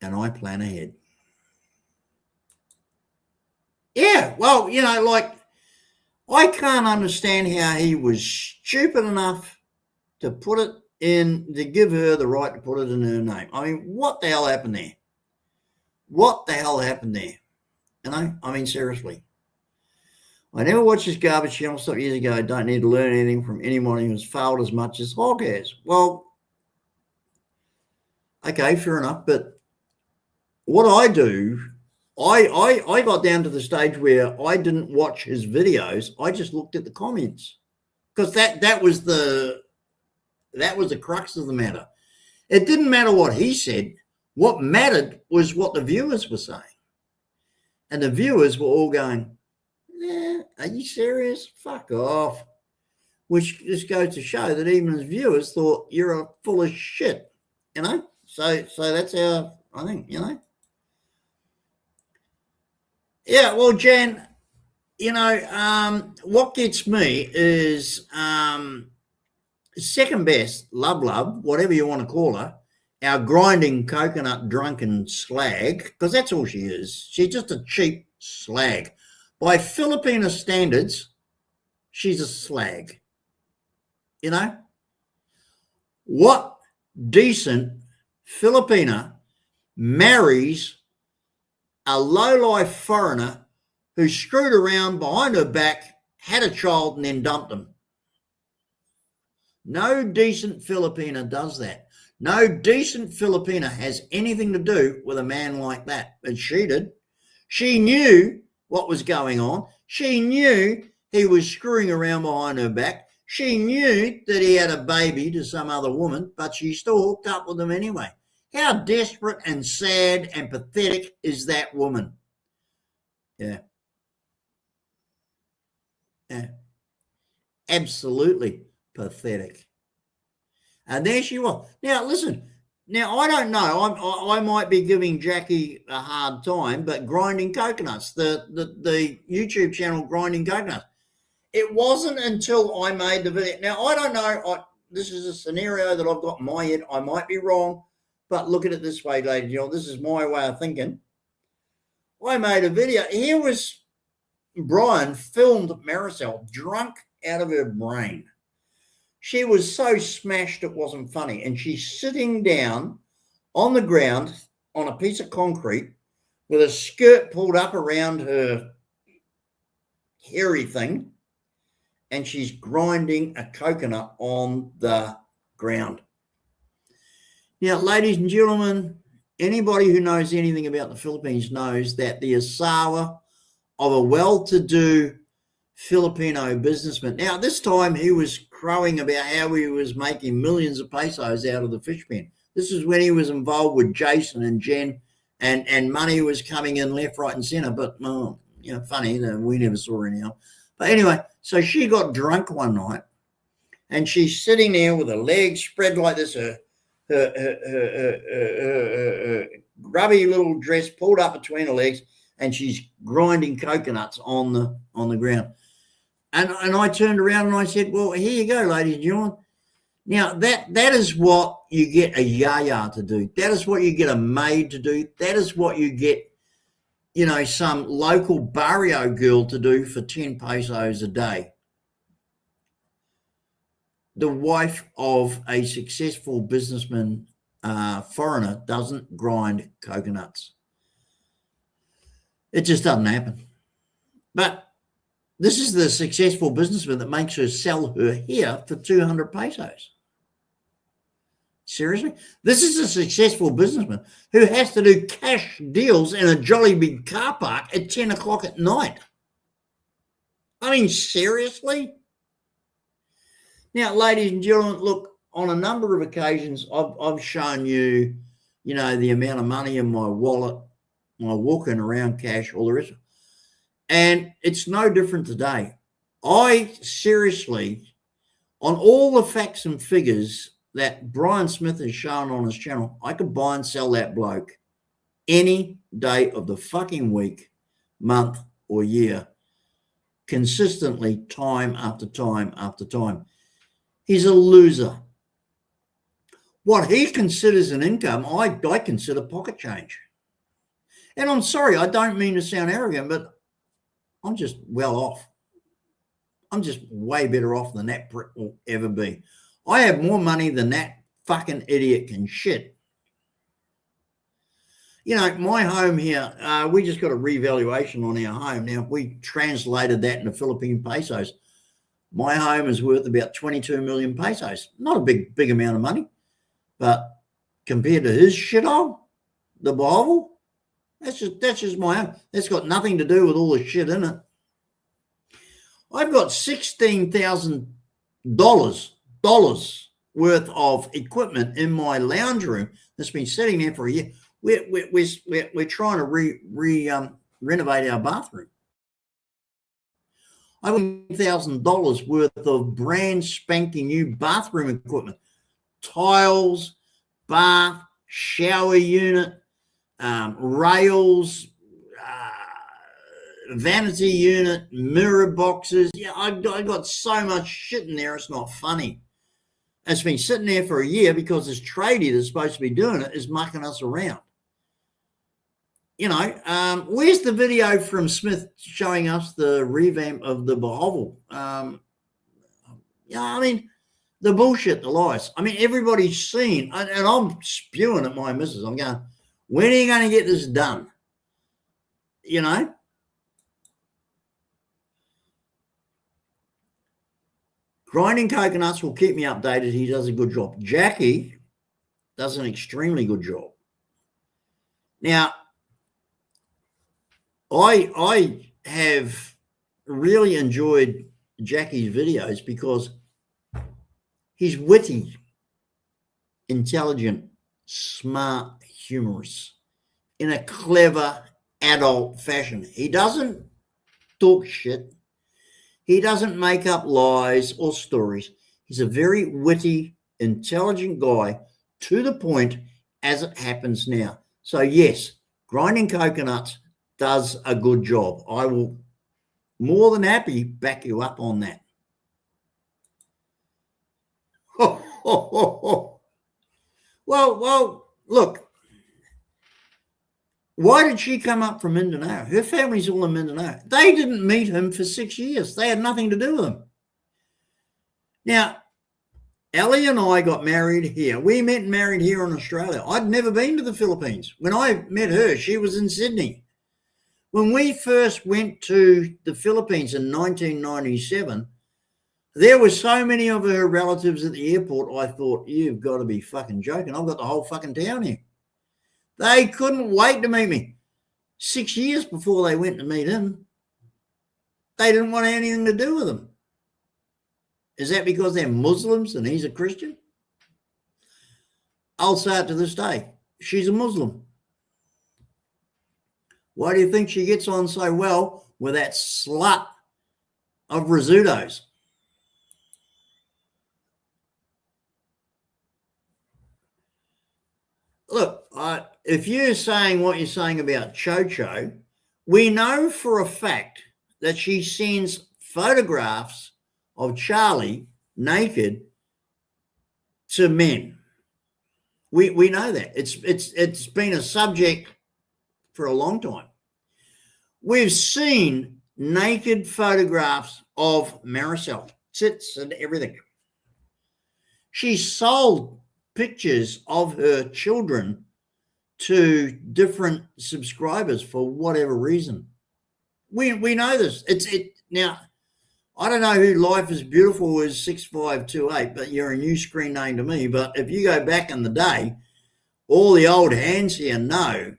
and I plan ahead. Yeah, well, like, I can't understand how he was stupid enough to give her the right to put it in her name. I mean, what the hell happened there? What the hell happened there? I mean, seriously. I never watched this garbage channel stuff years ago. I don't need to learn anything from anyone who has failed as much as Hog has. Well, okay, fair enough. But what I do, I got down to the stage where I didn't watch his videos. I just looked at the comments, because that was the crux of the matter. It didn't matter what he said. What mattered was what the viewers were saying. And the viewers were all going, are you serious? Fuck off. Which just goes to show that even his viewers thought you're a full of shit, So that's how I think, Yeah, well, Jan, what gets me is second best, Love, whatever you want to call her, our grinding coconut drunken slag, because that's all she is. She's just a cheap slag. By Filipina standards, she's a slag. What decent Filipina marries a low-life foreigner who screwed around behind her back, had a child, and then dumped him? No decent Filipina does that. No decent Filipina has anything to do with a man like that. But she did. She knew what was going on. She knew he was screwing around behind her back. She knew that he had a baby to some other woman, but she still hooked up with him anyway. How desperate and sad and pathetic is that woman? Yeah. Absolutely pathetic. And there she was. Now, listen. Now, I don't know. I might be giving Jackie a hard time, but Grinding Coconuts, the YouTube channel Grinding Coconuts, it wasn't until I made the video. Now, I don't know. This is a scenario that I've got in my head. I might be wrong, but look at it this way, ladies and gentlemen. This is my way of thinking. I made a video. Here was Brian filmed Marisol drunk out of her brain. She was so smashed it wasn't funny. And she's sitting down on the ground on a piece of concrete with a skirt pulled up around her hairy thing. And she's grinding a coconut on the ground. Now, ladies and gentlemen, anybody who knows anything about the Philippines knows that the asawa of a well-to-do Filipino businessman. Now, this time he was crowing about how he was making millions of pesos out of the fish pen. This is when he was involved with Jason and Jen, and money was coming in left, right, and center. But, funny, we never saw any help. But anyway, so she got drunk one night, and she's sitting there with her legs spread like this, her grubby little dress pulled up between her legs, and she's grinding coconuts on the ground. And I turned around and I said, well, here you go, ladies and gentlemen. Now, that is what you get a yaya to do. That is what you get a maid to do. That is what you get, some local barrio girl to do for 10 pesos a day. The wife of a successful businessman, foreigner, doesn't grind coconuts. It just doesn't happen. But this is the successful businessman that makes her sell her hair for 200 pesos. Seriously? This is a successful businessman who has to do cash deals in a jolly big car park at 10 o'clock at night. I mean, seriously? Now, ladies and gentlemen, look, on a number of occasions, I've shown you, the amount of money in my wallet, my walking around cash, all the rest of it. And it's no different today. I seriously, on all the facts and figures that Brian Smith has shown on his channel, I could buy and sell that bloke any day of the fucking week, month, or year, consistently, time after time after time. He's a loser. What he considers an income, I consider pocket change. And I'm sorry, I don't mean to sound arrogant, but I'm just well off. I'm just way better off than that prick will ever be. I have more money than that fucking idiot can shit. You know, my home here, we just got a revaluation on our home. Now, if we translated that into Philippine pesos, my home is worth about 22 million pesos. Not a big amount of money, but compared to his shithole, the Bible, that's just my own. That's got nothing to do with all the shit in it. I've got $16,000 worth of equipment in my lounge room that's been sitting there for a year. We're trying to renovate our bathroom. I've got $1,000 worth of brand spanking new bathroom equipment, tiles, bath, shower unit, rails, vanity unit, mirror boxes. Yeah, I got so much shit in there, it's not funny. It's been sitting there for a year because this tradie that's supposed to be doing it is mucking us around. You know, where's the video from Smith showing us the revamp of the Bahovel? Yeah, I mean, the bullshit, the lies. I mean, everybody's seen, and I'm spewing at my missus. I'm going, when are you going to get this done? You know? Grinding coconuts will keep me updated. He does a good job. Jackie does an extremely good job. Now, I have really enjoyed Jackie's videos because he's witty, intelligent, smart, humorous, in a clever adult fashion. He doesn't talk shit. He doesn't make up lies or stories. He's a very witty, intelligent guy, to the point as it happens now. So yes, Grinding Coconuts does a good job. I will more than happy back you up on that. Well, look, why did she come up from Mindanao? Her family's all in Mindanao. They didn't meet him for 6 years. They had nothing to do with him. Now, Ellie and I got married here. We met and married here in Australia. I'd never been to the Philippines. When I met her, she was in Sydney. When we first went to the Philippines in 1997, there were so many of her relatives at the airport, I thought, you've got to be fucking joking. I've got the whole fucking town here. They couldn't wait to meet me. 6 years before they went to meet him, they didn't want anything to do with him. Is that because they're Muslims and he's a Christian? I'll say it to this day. She's a Muslim. Why do you think she gets on so well with that slut of Rizzuto's? Look, if you're saying what you're saying about Cho, we know for a fact that she sends photographs of Charlie naked to men. We know that. It's been a subject for a long time. We've seen naked photographs of Maricel, tits and everything. She sold pictures of her children to different subscribers for whatever reason. We know this. Now, I don't know who Life is Beautiful is 6528, but you're a new screen name to me. But if you go back in the day, all the old hands here know,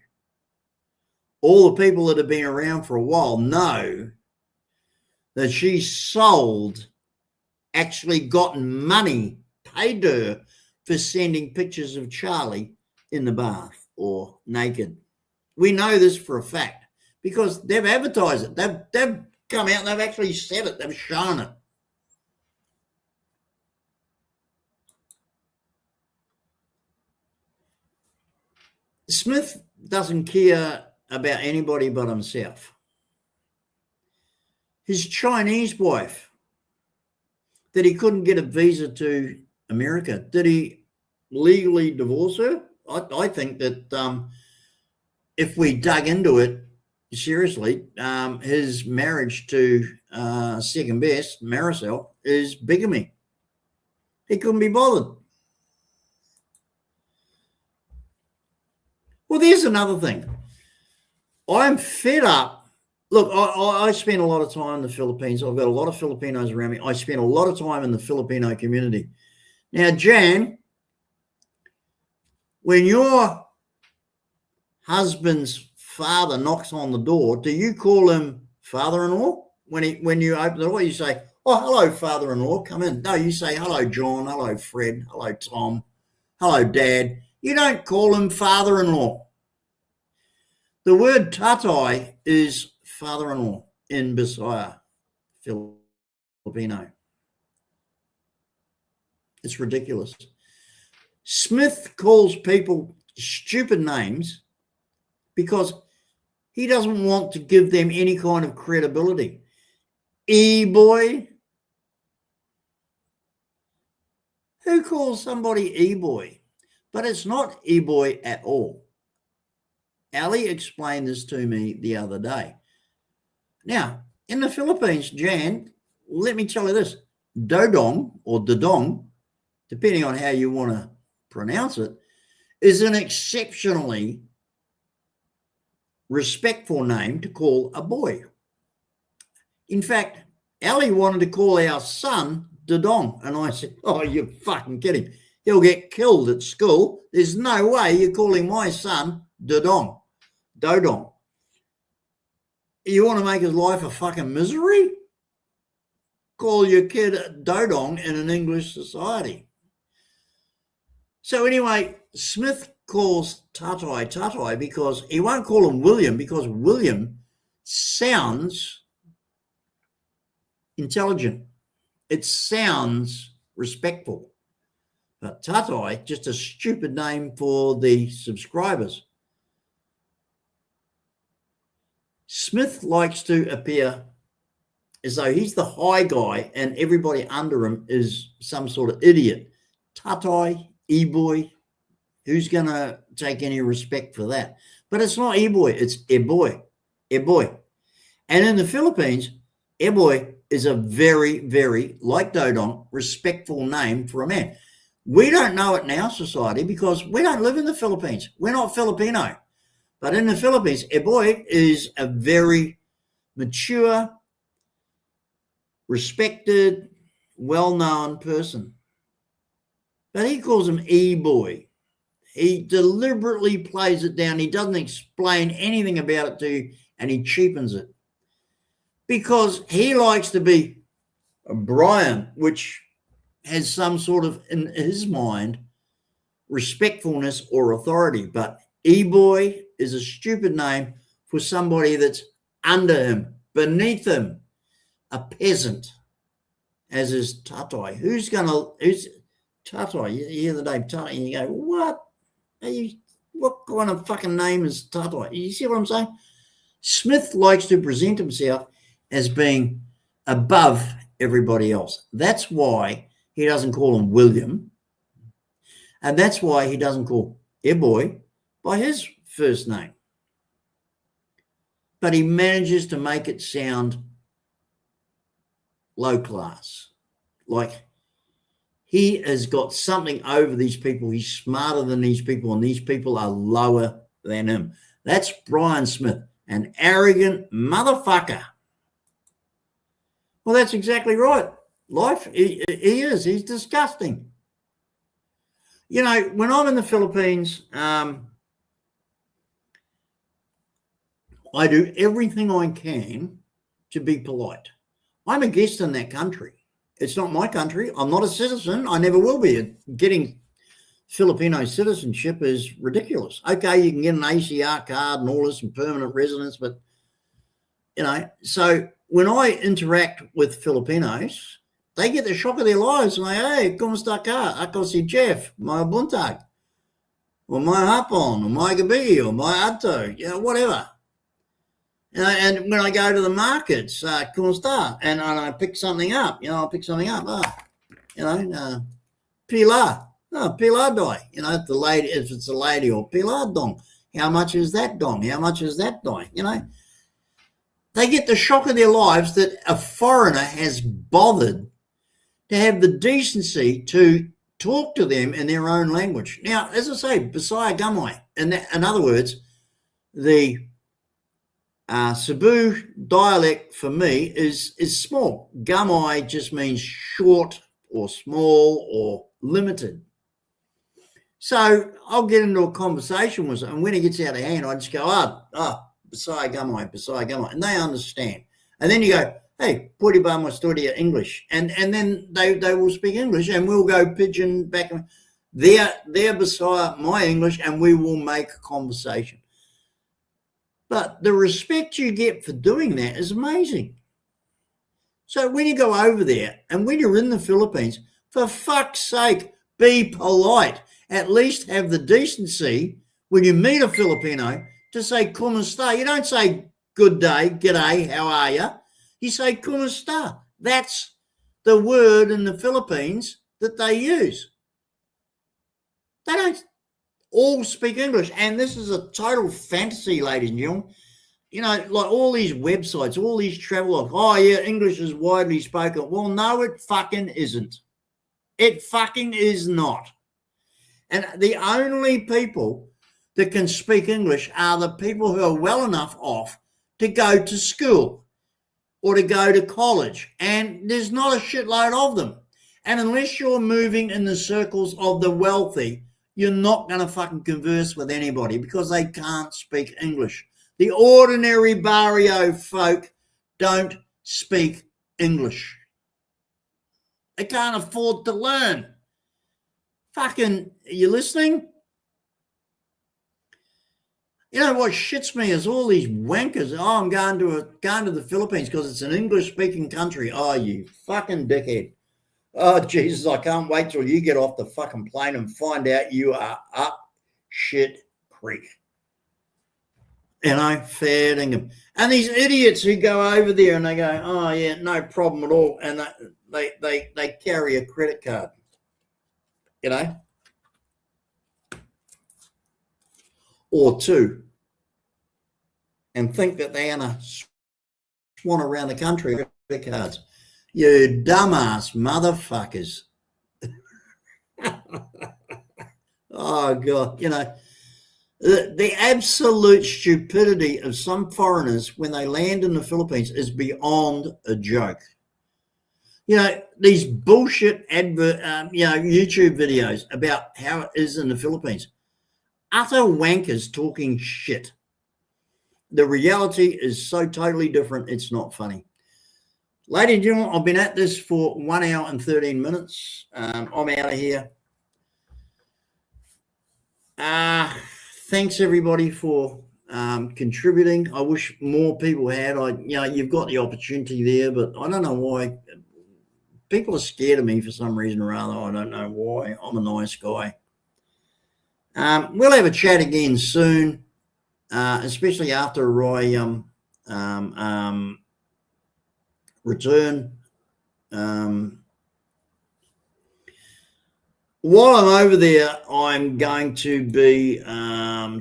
all the people that have been around for a while know that she sold, actually gotten money paid to her for sending pictures of Charlie in the bath or naked. We know this for a fact because they've advertised it. They've come out and they've actually said it. They've shown it. Smith doesn't care about anybody but himself. His Chinese wife, that he couldn't get a visa to America, did he legally divorce her? I think that if we dug into it, seriously, his marriage to second best, Marisol, is bigamy. He couldn't be bothered. Well, there's another thing. I'm fed up. Look, I spend a lot of time in the Philippines. I've got a lot of Filipinos around me. I spend a lot of time in the Filipino community. Now, Jan, when your husband's father knocks on the door, do you call him father-in-law? When you open the door, you say, "Oh, hello, father-in-law, come in." No, you say, "Hello, John. Hello, Fred. Hello, Tom. Hello, Dad." You don't call him father-in-law. The word tatai is father-in-law in Bisaya, Filipino. It's ridiculous. Smith calls people stupid names because he doesn't want to give them any kind of credibility. E-boy? Who calls somebody E-boy? But it's not E-boy at all. Ali explained this to me the other day. Now, in the Philippines, Jan, let me tell you this. Dodong or Dodong, depending on how you want to pronounce it, is an exceptionally respectful name to call a boy. In fact, Ali wanted to call our son Dodong, and I said, "Oh, you're fucking kidding. He'll get killed at school. There's no way you're calling my son Dodong. You want to make his life a fucking misery? Call your kid Dodong in an English society." So anyway, Smith calls Tatai because he won't call him William, because William sounds intelligent. It sounds respectful. But Tatai, just a stupid name for the subscribers. Smith likes to appear as though he's the high guy and everybody under him is some sort of idiot. Tatai, E-boy, who's going to take any respect for that? But it's not E-boy, it's E-boy. And in the Philippines, E-boy is a very, very, like Dodong, respectful name for a man. We don't know it in our society because we don't live in the Philippines. We're not Filipino. But in the Philippines, E-boy is a very mature, respected, well-known person. But he calls him E-boy. He deliberately plays it down. He doesn't explain anything about it to you, and he cheapens it. Because he likes to be Brian, which has some sort of, in his mind, respectfulness or authority. But E-boy is a stupid name for somebody that's under him, beneath him, a peasant, as is Tatai. Who's Tatai? You hear the name Tatai and you go, what kind of fucking name is Tatai? You see what I'm saying? Smith likes to present himself as being above everybody else. That's why he doesn't call him William. And that's why he doesn't call E-boy by his first name. But he manages to make it sound low class. Like he has got something over these people. He's smarter than these people, and these people are lower than him. That's Brian Smith, an arrogant motherfucker. Well, that's exactly right. He is. He's disgusting. You know, when I'm in the Philippines, I do everything I can to be polite. I'm a guest in that country. It's not my country. I'm not a citizen. I never will be. Getting Filipino citizenship is ridiculous. Okay, you can get an ACR card and all this and permanent residence, but, you know, so when I interact with Filipinos, they get the shock of their lives and they, hey, kumusta ka? Ako si Jeff, my buntag, or my hapon, or my gabi, or my ato, you know, whatever. You know, and when I go to the markets, kumusta, and I pick something up, you know, pila, pila doi, you know, if it's a lady, or pila dong, how much is that dong? How much is that dong? You know, they get the shock of their lives that a foreigner has bothered to have the decency to talk to them in their own language. Now, as I say, Bisaya Gamai, in other words, the Cebu dialect for me is small. Gamai just means short or small or limited. So I'll get into a conversation with them, and when it gets out of hand, I just go, Bisaya Gamai, and they understand. And then you go, hey, Puribama Studia English, and then they will speak English, and we'll go pidgin back. Their Bisaya, my English, and we will make a conversation. But the respect you get for doing that is amazing. So when you go over there and when you're in the Philippines, for fuck's sake, be polite. At least have the decency when you meet a Filipino to say kumusta. You don't say good day, g'day, how are you? You say kumusta. That's the word in the Philippines that they use. They don't all speak English, and this is a total fantasy, ladies and gentlemen. You know, like all these websites, all these travel logs, oh yeah, English is widely spoken. Well, no, it fucking isn't. It fucking is not. And the only people that can speak English are the people who are well enough off to go to school or to go to college, and there's not a shitload of them. And unless you're moving in the circles of the wealthy, you're not going to fucking converse with anybody because they can't speak English. The ordinary barrio folk don't speak English. They can't afford to learn. Fucking, are you listening? You know what shits me is all these wankers. Oh, I'm going to the Philippines because it's an English-speaking country. Oh, you fucking dickhead. Oh, Jesus, I can't wait till you get off the fucking plane and find out you are up shit creek. You know, fair dinkum. And these idiots who go over there and they go, oh, yeah, no problem at all. And they carry a credit card, you know, or two, and think that they're going to swan around the country with credit cards. You dumbass motherfuckers. Oh, God. You know, the absolute stupidity of some foreigners when they land in the Philippines is beyond a joke. You know, these bullshit YouTube videos about how it is in the Philippines. Utter wankers talking shit. The reality is so totally different, it's not funny. Ladies and gentlemen, I've been at this for 1 hour and 13 minutes. I'm out of here. Thanks everybody for contributing. I wish more people had. You've got the opportunity there, but I don't know why. People are scared of me for some reason or other. I don't know why. I'm a nice guy. We'll have a chat again soon, especially after I return. While I'm over there, I'm going to be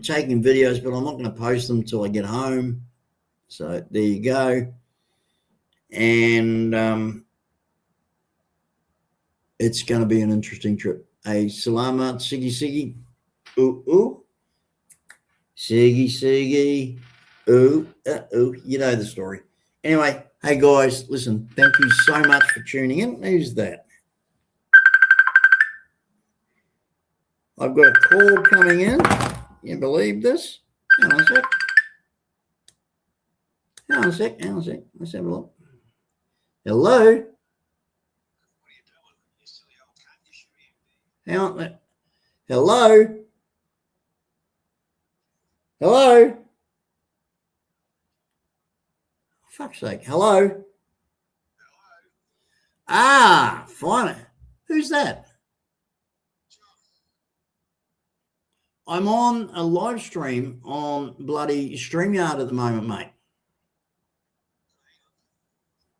taking videos, but I'm not going to post them until I get home. So there you go. And it's going to be an interesting trip. Hey, salamat, sige, sige. Ooh, ooh. Sige, sige. Ooh, ooh. You know the story. Anyway, hey guys, listen, thank you so much for tuning in. Who's that? I've got a call coming in. You believe this? Hang on a sec. Hang on a sec. Hang on a sec. Let's have a look. Hello? What are you doing? You silly old cunt. You should be. Hang on. Hello? Hello? For fuck's sake. Hello? Hello? Ah, fine. Who's that? I'm on a live stream on bloody StreamYard at the moment, mate.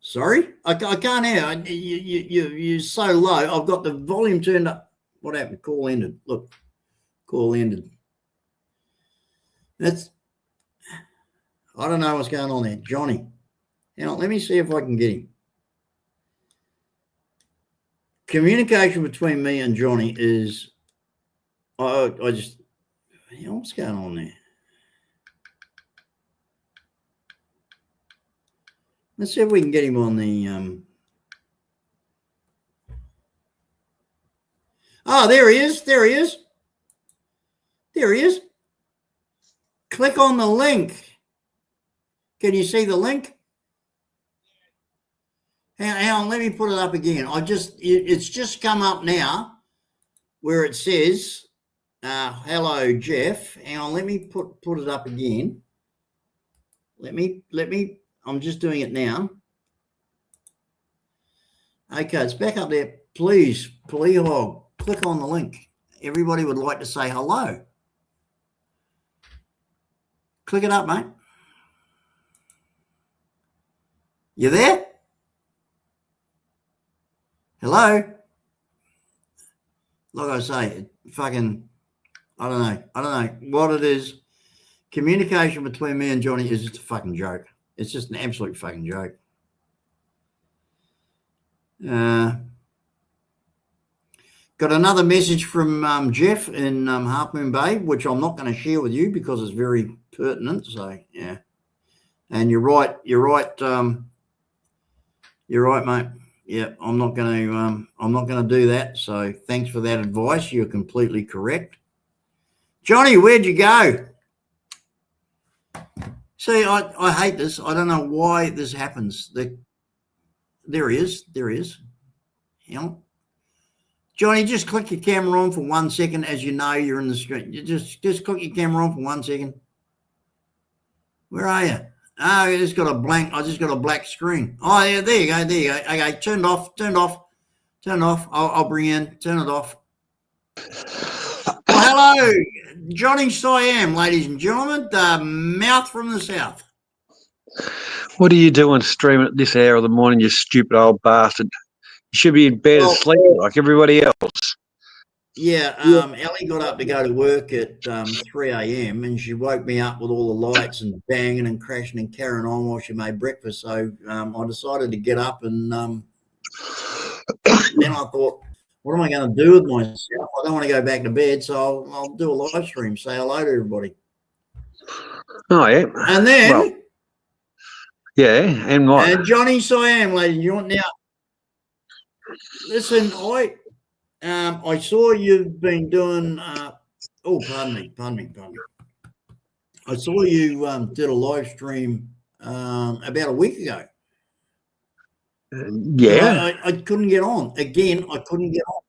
Sorry? I can't hear. You're so low. I've got the volume turned up. What happened? Call ended. Look, call ended. I don't know what's going on there. Johnny. Now, let me see if I can get him. Communication between me and Johnny is, I just, what's going on there? Let's see if we can get him on the, oh, there he is. There he is. There he is. Click on the link. Can you see the link? Hang on, let me put it up again. It's just come up now where it says, hello, Jeff. Hang on, let me put it up again. Let me, I'm just doing it now. Okay, it's back up there. Please, click on the link. Everybody would like to say hello. Click it up, mate. You there? Hello? Like I say, fucking, I don't know what it is. Communication between me and Johnny is just a fucking joke. It's just an absolute fucking joke. Got another message from Jeff in Half Moon Bay, which I'm not going to share with you because it's very pertinent. So yeah, and you're right, mate. Yeah, I'm not going to do that. So thanks for that advice. You're completely correct. Johnny, where'd you go? See, I hate this. I don't know why this happens. There he is. Hang on. Johnny, just click your camera on for 1 second as you know you're in the screen. You just click your camera on for 1 second. Where are you? Oh, I just got a black screen. Oh, yeah, there you go. Okay, turned off. I'll bring in, turn it off. Well, hello, Johnny Siam, ladies and gentlemen, the mouth from the south. What are you doing streaming at this hour of the morning, you stupid old bastard? You should be in bed asleep like everybody else. Yeah, Ellie got up to go to work at 3 a.m. and she woke me up with all the lights and banging and crashing and carrying on while she made breakfast. So I decided to get up and then I thought, what am I going to do with myself? I don't want to go back to bed, so I'll do a live stream, say hello to everybody. Oh, yeah. And then... Well, yeah, and what? And Johnny Siam, ladies and gentlemen. Now, listen, I saw you've been doing. Pardon me. I saw you did a live stream about a week ago. Yeah. I couldn't get on. Again, I couldn't get on.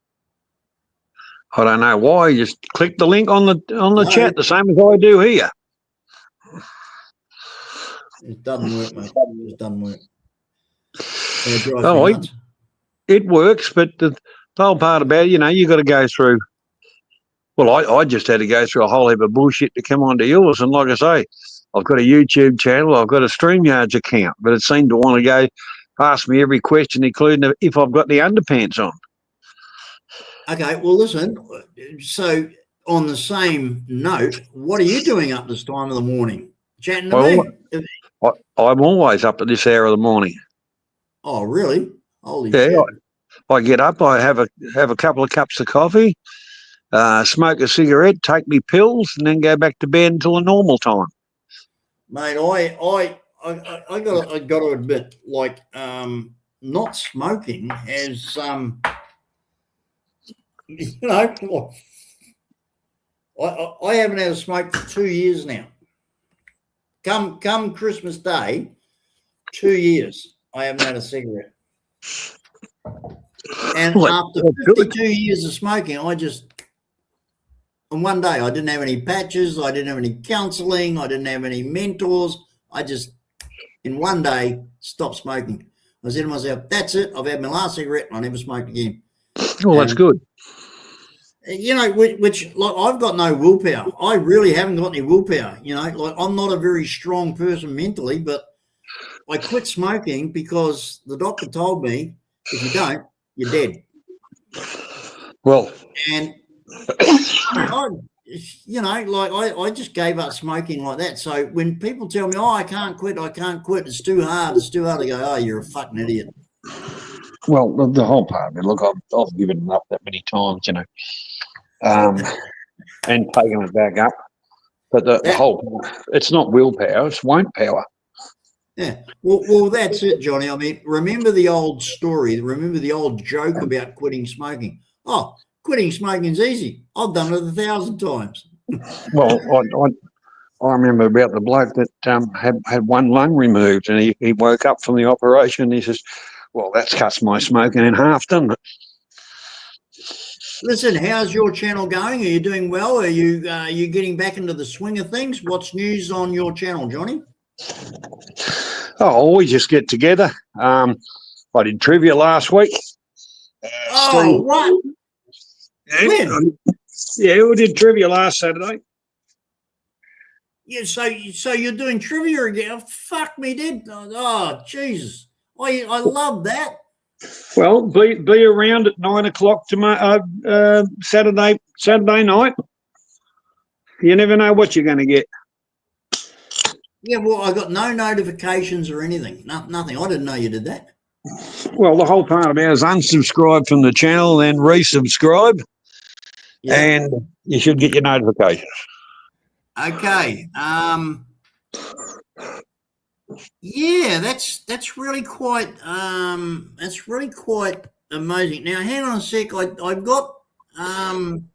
I don't know why. You just click the link on the chat, the same as I do here. It doesn't work, mate. It doesn't work. It works, but the whole part about it, you got to go through. Well, I just had to go through a whole heap of bullshit to come onto yours. And like I say, I've got a YouTube channel, I've got a StreamYards account, but it seemed to want to go ask me every question, including if I've got the underpants on. Okay, well, listen, so on the same note, what are you doing up this time of the morning? Chatting to me? I'm always up at this hour of the morning. Oh, really? Holy shit. I get up, I have a couple of cups of coffee, smoke a cigarette, take me pills, and then go back to bed until the normal time. Mate, I got to admit, like, not smoking has I haven't had a smoke for 2 years now. Come Christmas Day, 2 years I haven't had a cigarette. And after 52 years of smoking, on one day, I didn't have any patches, I didn't have any counselling, I didn't have any mentors. I just, in one day, stopped smoking. I said to myself, that's it, I've had my last cigarette and I never smoked again. Well, that's good. Which like, I've got no willpower. I really haven't got any willpower. Like, I'm not a very strong person mentally, but I quit smoking because the doctor told me, if you don't, you're dead. Well, and you know, like I just gave up smoking like that. So when people tell me, "Oh, I can't quit, it's too hard, I go, "Oh, you're a fucking idiot." Well, the whole part of it. Look, I've given it up that many times, and taken it back up. But the whole, it's not willpower; it's won't power. Yeah. Well, that's it, Johnny. I mean, remember the old story. Remember the old joke about quitting smoking. Oh, quitting smoking's easy. I've done it 1,000 times. Well, I remember about the bloke that had one lung removed, and he woke up from the operation. And he says, "Well, that's cuts my smoking in half, doesn't it?" Listen, how's your channel going? Are you doing well? Are you getting back into the swing of things? What's news on your channel, Johnny? Oh, we just get together. I did trivia last week. Oh, what? When? Yeah, we did trivia last Saturday. Yeah, so you're doing trivia again? Oh, fuck me, dead. Oh, Jesus. I love that. Well, be around at 9 o'clock tomorrow, Saturday night. You never know what you're going to get. Yeah, well, I got no notifications or anything. Nothing. I didn't know you did that. Well, the whole part about is unsubscribe from the channel, then resubscribe, and you should get your notifications. Okay. Yeah, that's really quite amazing. Now, hang on a sec. I've got an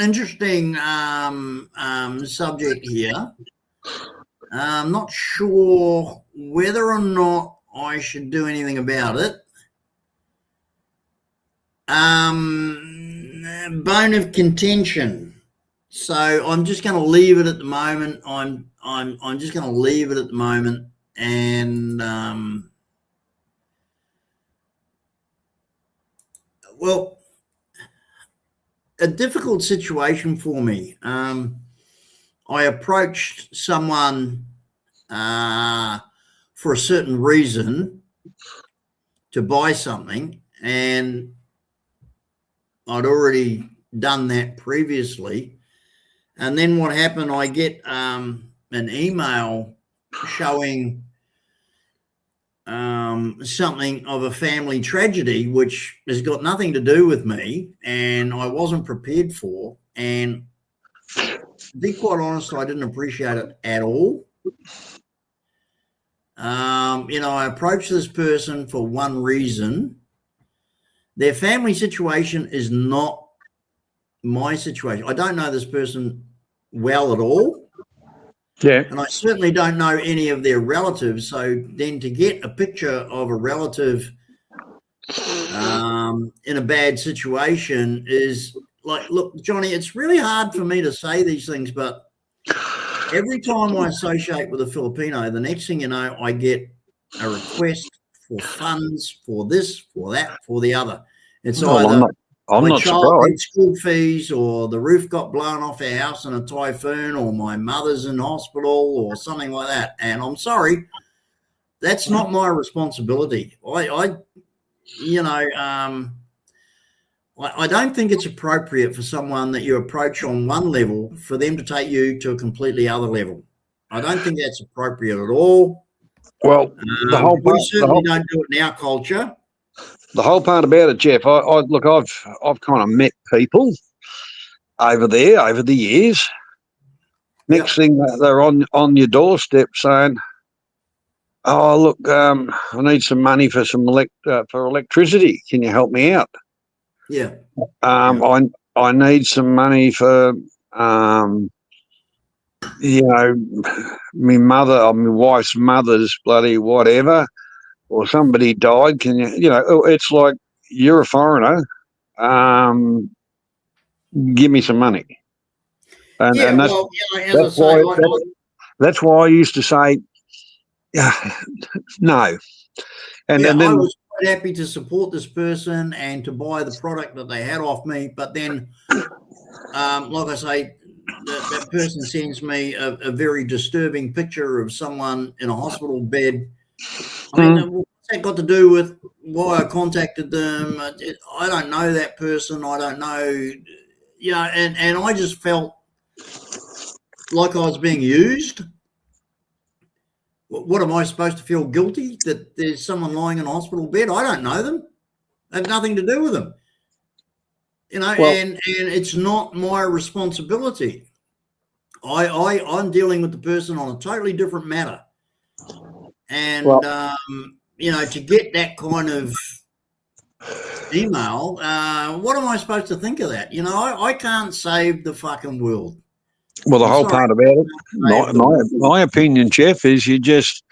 interesting subject here. I'm not sure whether or not I should do anything about it. Bone of contention. So I'm just going to leave it at the moment. I'm just going to leave it at the moment, and well, a difficult situation for me. I approached someone for a certain reason to buy something, and I'd already done that previously. And then what happened, I get an email showing something of a family tragedy, which has got nothing to do with me, and I wasn't prepared for. And to be quite honest, I didn't appreciate it at all. I approached this person for one reason. Their family situation is not my situation. I don't know this person well at all. Yeah. And I certainly don't know any of their relatives. So then to get a picture of a relative in a bad situation is like, look, Johnny, it's really hard for me to say these things, but every time I associate with a Filipino, the next thing you know, I get a request for funds for this, for that, for the other. It's either I'm my not child surprised. needs school fees, or the roof got blown off our house in a typhoon, or my mother's in hospital, or something like that. And I'm sorry, that's not my responsibility. I don't think it's appropriate for someone that you approach on one level for them to take you to a completely other level. I don't think that's appropriate at all. Well, we certainly don't do it in our culture. The whole part about it, Jeff, I've kind of met people over there over the years. Next thing they're on your doorstep saying, "Oh, look, I need some money for for electricity. Can you help me out?" Yeah. I need some money for my wife's mother's bloody whatever, or somebody died. Can you, it's like, you're a foreigner. Give me some money. And that's why I used to say, no. And then I was quite happy to support this person and to buy the product that they had off me. But then, like I say, that person sends me a very disturbing picture of someone in a hospital bed. I mean, what's that got to do with why I contacted them? I don't know that person. I don't know. and I just felt like I was being used. What am I supposed to feel guilty that there's someone lying in a hospital bed? I don't know them. I have nothing to do with them. And it's not my responsibility. I'm dealing with the person on a totally different matter. And, to get that kind of email, what am I supposed to think of that? I can't save the fucking world. Well, the whole part about it, my opinion, Jeff, is you just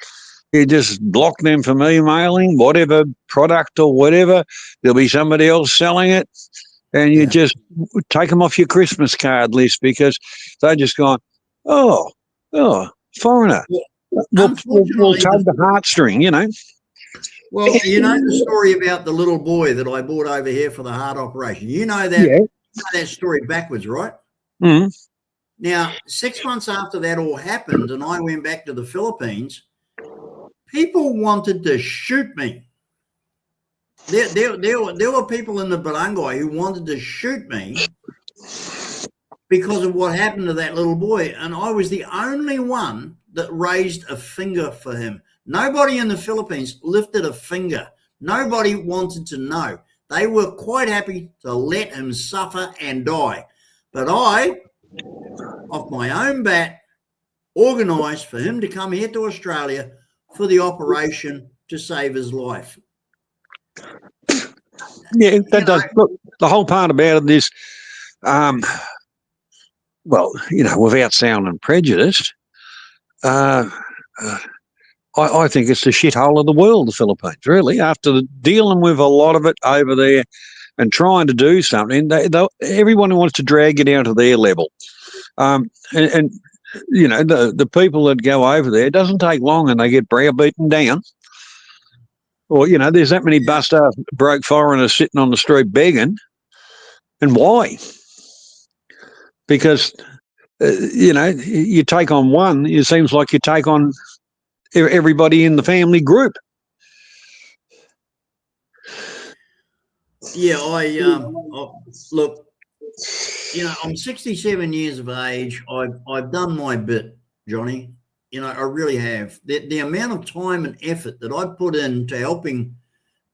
block them from emailing whatever product or whatever. There'll be somebody else selling it, and you just take them off your Christmas card list because they're just going, oh, foreigner. We'll tug the heartstring, Well, the story about the little boy that I brought over here for the heart operation. You know that story backwards, right? Mm-hmm. Now, 6 months after that all happened and I went back to the Philippines, people wanted to shoot me. There were people in the barangay who wanted to shoot me because of what happened to that little boy. And I was the only one that raised a finger for him. Nobody in the Philippines lifted a finger. Nobody wanted to know. They were quite happy to let him suffer and die. But I, off my own bat, organised for him to come here to Australia for the operation to save his life. Yeah, that does. Look, the whole part about it is, without sounding prejudiced, I think it's the shithole of the world, the Philippines, really. After dealing with a lot of it over there and trying to do something, everyone wants to drag it down to their level. The people that go over there, it doesn't take long and they get browbeaten down. Or, there's that many bust-ass broke foreigners sitting on the street begging. And why? Because, you take on one, it seems like you take on everybody in the family group. Yeah, look, I'm 67 years of age. I've done my bit, Johnny. I really have. The amount of time and effort that I put into helping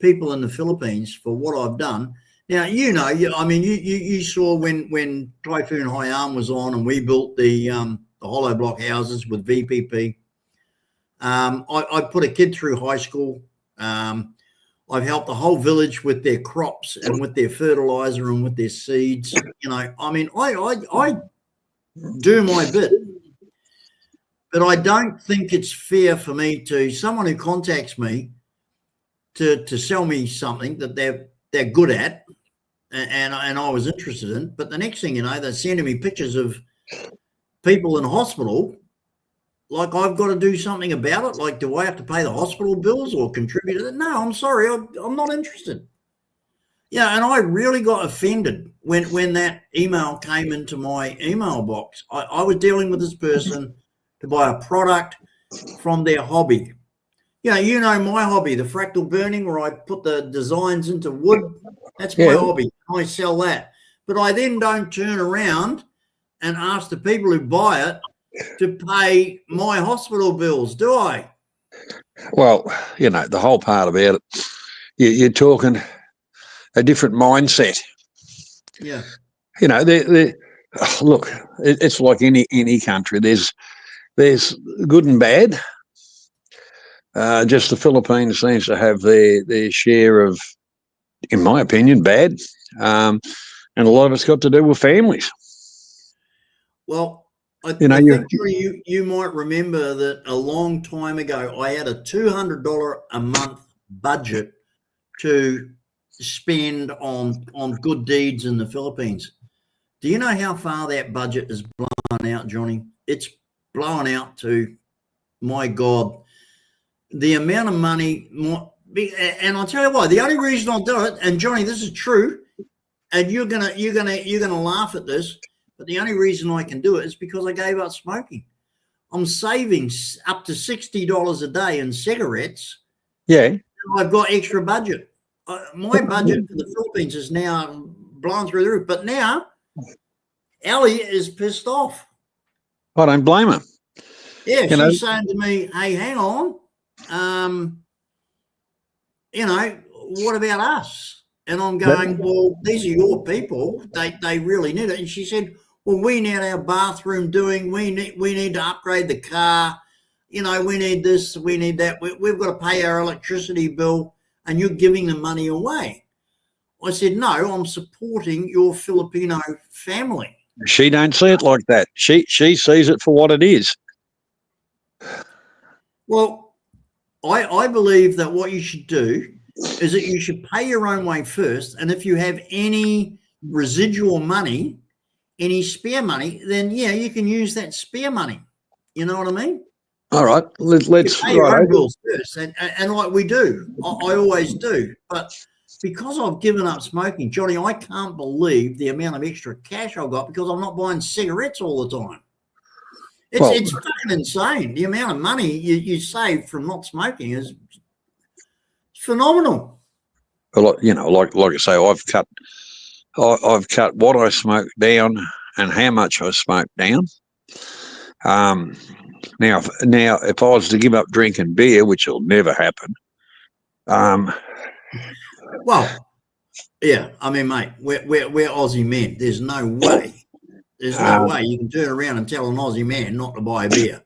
people in the Philippines for what I've done. Now, you saw when Typhoon Haiyan was on and we built the hollow block houses with VPP. I put a kid through high school. I've helped the whole village with their crops and with their fertilizer and with their seeds. I do my bit. But I don't think it's fair for me someone who contacts me to sell me something that they're good at and I was interested in. But the next thing you know, they're sending me pictures of people in hospital. Like I've got to do something about it. Like, do I have to pay the hospital bills or contribute to it? No, I'm sorry. I'm not interested. Yeah, and I really got offended when that email came into my email box. I was dealing with this person to buy a product from their hobby. You know my hobby, the fractal burning, where I put the designs into wood. That's my hobby. I sell that. But I then don't turn around and ask the people who buy it to pay my hospital bills, do I? Well, the whole part about it, you're talking a different mindset. Yeah. Look, it's like any country. There's good and bad. Just the Philippines seems to have their share of, in my opinion, bad. And a lot of it's got to do with families. Well, I think you might remember that a long time ago, I had a $200 a month budget to spend on good deeds in the Philippines. Do you know how far that budget is blown out, Johnny? It's blown out to, my God, the amount of money. And I'll tell you why. The only reason I'll do it, and Johnny, this is true, and you're gonna laugh at this, but the only reason I can do it is because I gave up smoking. I'm saving up to $60 a day in cigarettes. Yeah, I've got extra budget. My budget for the Philippines is now blown through the roof. But now Ellie is pissed off. I don't blame her. Yeah, You know- she's saying to me, hey, hang on. What about us? And I'm going, well, these are your people. They really need it. And she said, well, we need our bathroom doing. We need to upgrade the car. We need this. We need that. We've got to pay our electricity bill, and you're giving the money away. I said, no, I'm supporting your Filipino family. She don't see it like that. She sees it for what it is. Well, I believe that what you should do is that you should pay your own way first. And if you have any residual money, any spare money, then, yeah, you can use that spare money. You know what I mean? All right, let's You pay your right. own bills first. And like we do, I always do. But because I've given up smoking, Johnny, I can't believe the amount of extra cash I got because I'm not buying cigarettes all the time. It's fucking insane. The amount of money you save from not smoking is phenomenal. Well, like I say, I've cut what I smoke down and how much I smoke down. Now, if I was to give up drinking beer, which will never happen. Well, yeah, I mean, mate, we're Aussie men. There's no way. There's no way you can turn around and tell an Aussie man not to buy a beer.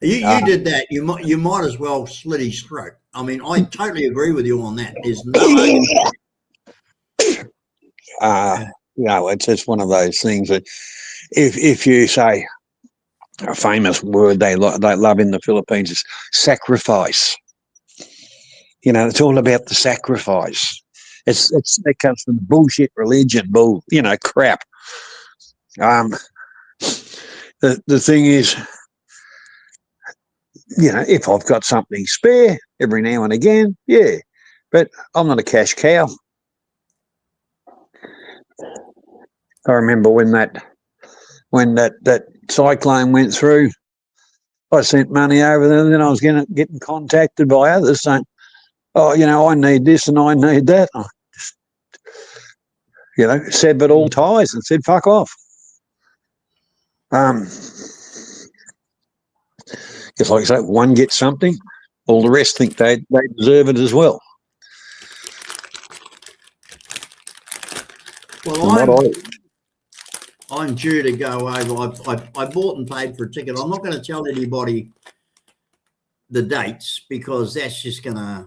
You did that. You might as well slit his throat. I mean, I totally agree with you on that. There's no it's just one of those things that if you say a famous word they love in the Philippines is sacrifice. It's all about the sacrifice. It comes from bullshit religion, crap. The thing is, if I've got something spare every now and again, yeah, but I'm not a cash cow. I remember when that cyclone went through, I sent money over there, and then I was getting contacted by others saying, oh, I need this and I need that. I just, severed all ties and said, fuck off. Because like I say, one gets something, all the rest think they deserve it as well. Well, I'm due to go over. I bought and paid for a ticket. I'm not going to tell anybody the dates because that's just going to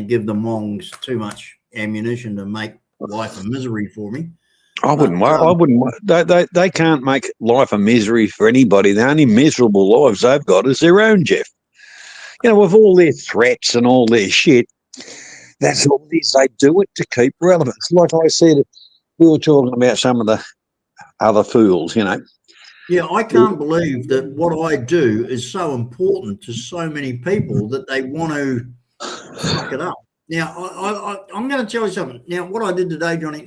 give the Mongs too much ammunition to make life a misery for me. I wouldn't worry. They can't make life a misery for anybody. The only miserable lives they've got is their own, Jeff. With all their threats and all their shit, that's all it is. They do it to keep relevance. Like I said, we were talking about some of the other fools, Yeah, I can't believe that what I do is so important to so many people that they want to fuck it up. Now, I'm going to tell you something. Now, what I did today, Johnny,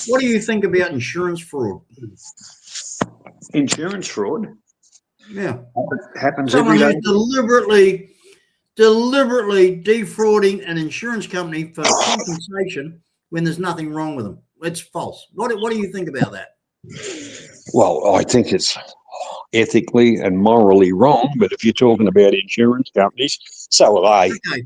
what do you think about insurance fraud? Insurance fraud? Yeah. It happens Someone every day. who's deliberately defrauding an insurance company for compensation when there's nothing wrong with them. It's false. What do you think about that? Well, I think it's ethically and morally wrong, but if you're talking about insurance companies, so are they. Okay.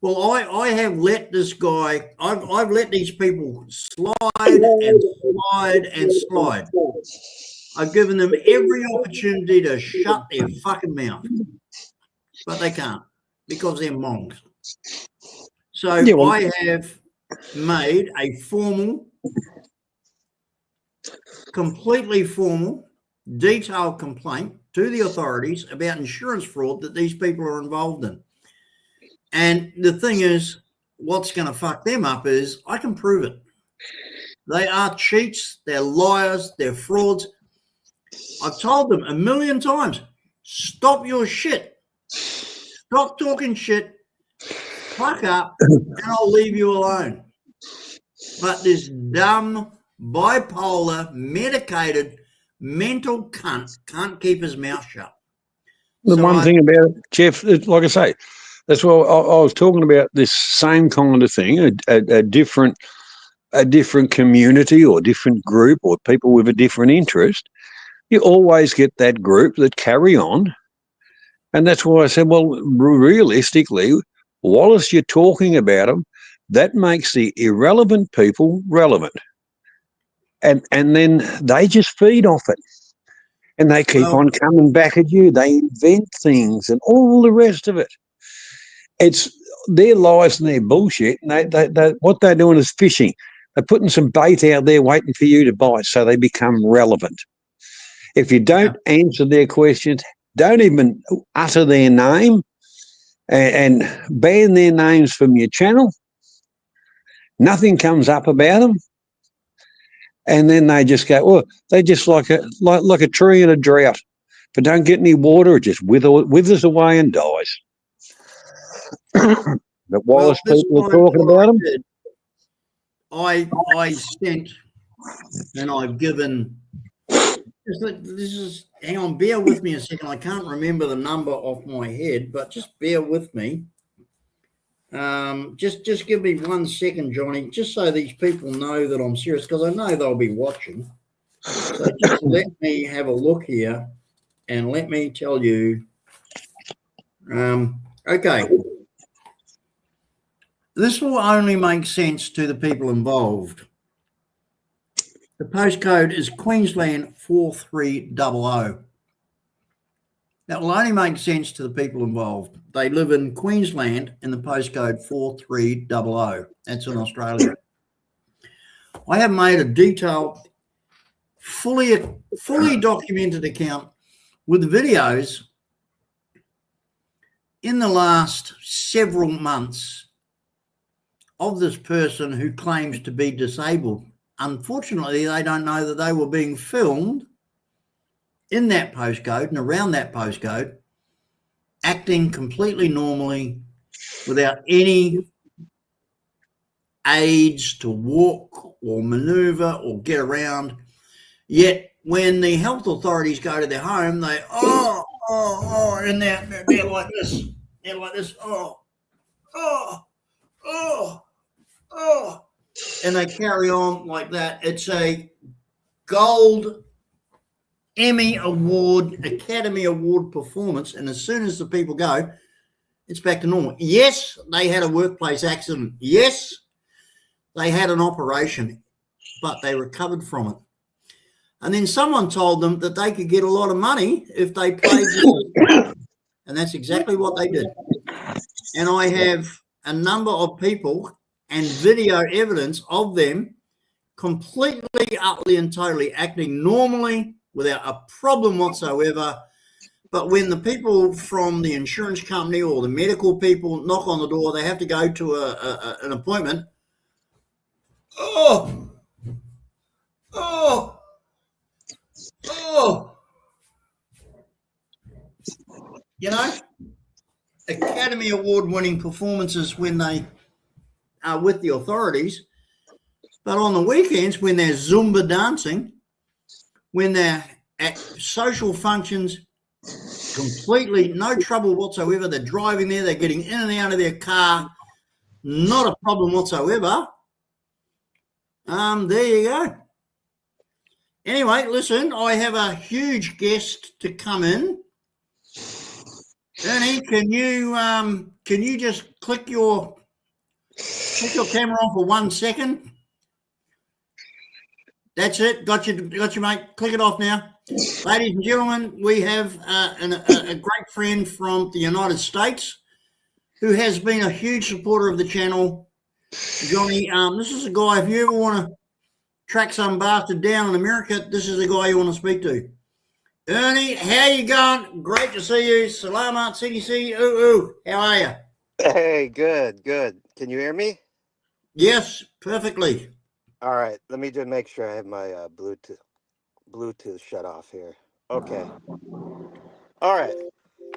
Well, I have let this guy, I've let these people slide and slide and slide. I've given them every opportunity to shut their fucking mouth, but they can't because they're Mongs. So I have made a completely formal, detailed complaint to the authorities about insurance fraud that these people are involved in. And the thing is, what's going to fuck them up is I can prove it. They are cheats, they're liars, they're frauds. I've told them 1 million times, stop your shit. Stop talking shit. Fuck up, and I'll leave you alone. But this dumb, bipolar, medicated, mental cunt can't keep his mouth shut. The one thing about it, Jeff, like I say, that's why I was talking about this same kind of thing, a different a different community or different group or people with a different interest, you always get that group that carry on. And that's why I said, well, realistically, whilst you're talking about them, that makes the irrelevant people relevant. And then they just feed off it. And they keep on coming back at you. They invent things and all the rest of it. It's their lies and their bullshit. And they what they're doing is fishing. They're putting some bait out there waiting for you to bite so they become relevant. If you don't answer their questions, don't even utter their name and ban their names from your channel, nothing comes up about them. And then they just go, oh, they're just like a tree in a drought. If it don't get any water, it just withers away and dies. But whilst people are talking about them, I sent and I've given. This is. Hang on, bear with me a second. I can't remember the number off my head, but just bear with me. Just give me 1 second, Johnny, just so these people know that I'm serious, because I know they'll be watching. So just let me have a look here and let me tell you. Okay. This will only make sense to the people involved. The postcode is Queensland 4300. That will only make sense to the people involved. They live in Queensland in the postcode 4300. That's in Australia. I have made a detailed, fully documented account with videos in the last several months of this person who claims to be disabled. Unfortunately, they don't know that they were being filmed in that postcode and around that postcode, acting completely normally without any aids to walk or maneuver or get around. Yet when the health authorities go to their home, they, and they're like this. They're like this, and they carry on like that. It's a gold Emmy Award, Academy Award performance, and as soon as the people go, it's back to normal. Yes, they had a workplace accident. Yes, they had an operation, but they recovered from it. And then someone told them that they could get a lot of money if they played this. And that's exactly what they did. And I have a number of people and video evidence of them completely, utterly, and totally acting normally without a problem whatsoever. But when the people from the insurance company or the medical people knock on the door, they have to go to an appointment. You know, Academy Award winning performances when they are with the authorities. But on the weekends, when they're Zumba dancing, when they're at social functions, completely no trouble whatsoever. They're driving there, they're getting in and out of their car, not a problem whatsoever. There you go. Anyway, listen, I have a huge guest to come in. Ernie, can you just click your camera on for 1 second? That's it. Got you, mate. Click it off now. Ladies and gentlemen, we have a great friend from the United States who has been a huge supporter of the channel. Johnny, this is a guy, if you ever want to track some bastard down in America, this is the guy you want to speak to. Ernie, how you going? Great to see you. Salamat, CDC. Ooh. How are you? Hey, good. Can you hear me? Yes, perfectly. All right. Let me just make sure I have my Bluetooth shut off here. Okay. All right.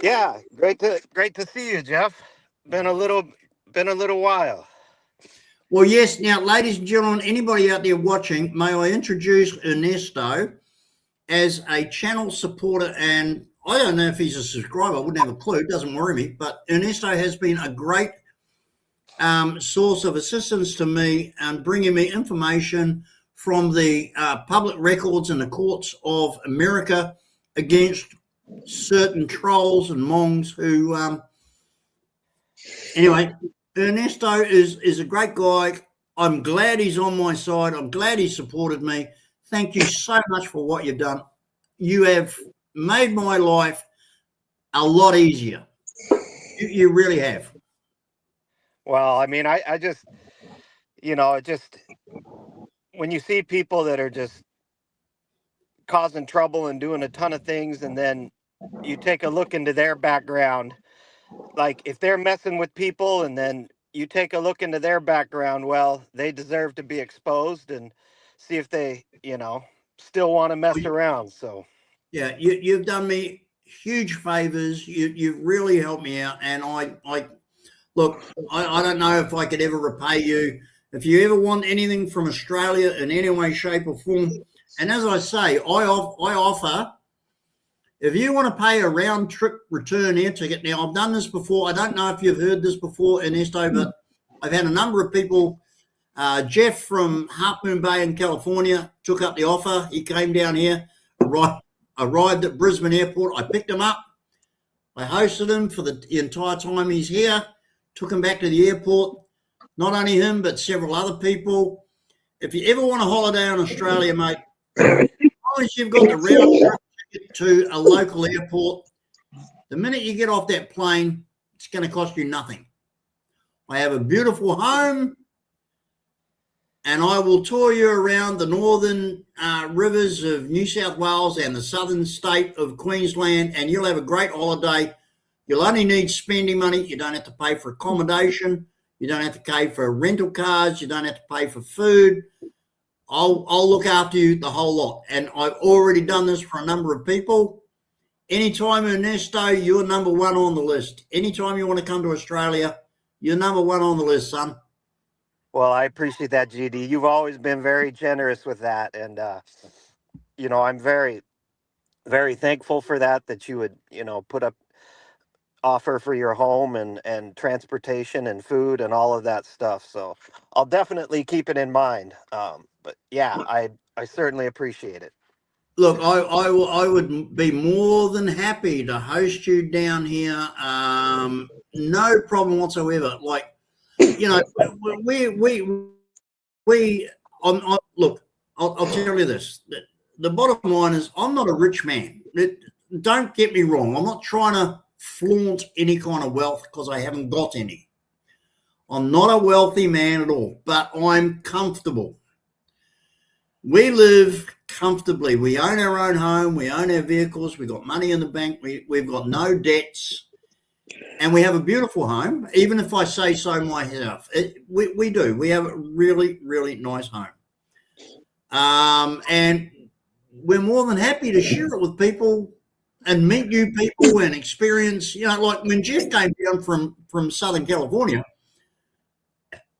Yeah. Great to see you, Jeff. Been a little while. Well, yes. Now, ladies and gentlemen, anybody out there watching, may I introduce Ernesto as a channel supporter, and I don't know if he's a subscriber. I wouldn't have a clue. It doesn't worry me. But Ernesto has been a great source of assistance to me and bringing me information from the public records and the courts of America against certain trolls and mongs who, anyway, Ernesto is a great guy. I'm glad he's on my side. I'm glad he supported me. Thank you so much for what you've done. You have made my life a lot easier. You really have. Well, I mean, I just, it just, when you see people that are just causing trouble and doing a ton of things, and then you take a look into their background, like if they're messing with people and then you take a look into their background, well, they deserve to be exposed and see if they, still want to mess around. So, yeah, you've done me huge favors. You've really helped me out. And I look, I don't know if I could ever repay you. If you ever want anything from Australia in any way, shape, or form, and as I say, I offer, if you want to pay a round trip return air ticket. Now, I've done this before. I don't know if you've heard this before, Ernesto, but I've had a number of people. Jeff from Half Moon Bay in California took up the offer. He came down here, arrived at Brisbane Airport. I picked him up. I hosted him for the entire time he's here, took him back to the airport. Not only him, but several other people. If you ever want a holiday in Australia, mate, as long as you've got the round trip ticket to a local airport, the minute you get off that plane, it's going to cost you nothing. I have a beautiful home, and I will tour you around the northern rivers of New South Wales and the southern state of Queensland, and you'll have a great holiday. You'll only need spending money. You don't have to pay for accommodation. You don't have to pay for rental cars. You don't have to pay for food. I'll look after you the whole lot. And I've already done this for a number of people. Anytime, Ernesto, you're number one on the list. Anytime you want to come to Australia, you're number one on the list, son. well, I appreciate that, GD. You've always been very generous with that. And, I'm very, very thankful for that you would, put up offer for your home and transportation and food and all of that stuff. So I'll definitely keep it in mind. But yeah, I certainly appreciate it. Look, I would be more than happy to host you down here. No problem whatsoever. Like, look, I'll tell you this. The bottom line is I'm not a rich man. Don't get me wrong. I'm not trying to flaunt any kind of wealth because I haven't got any. I'm not a wealthy man at all, but I'm comfortable. We live comfortably. We own our own home. We own our vehicles. We've got money in the bank. We've got no debts. And we have a beautiful home, even if I say so myself. We do. We have a really, really nice home. And we're more than happy to share it with people and meet new people and experience, like when Jeff came down from Southern California,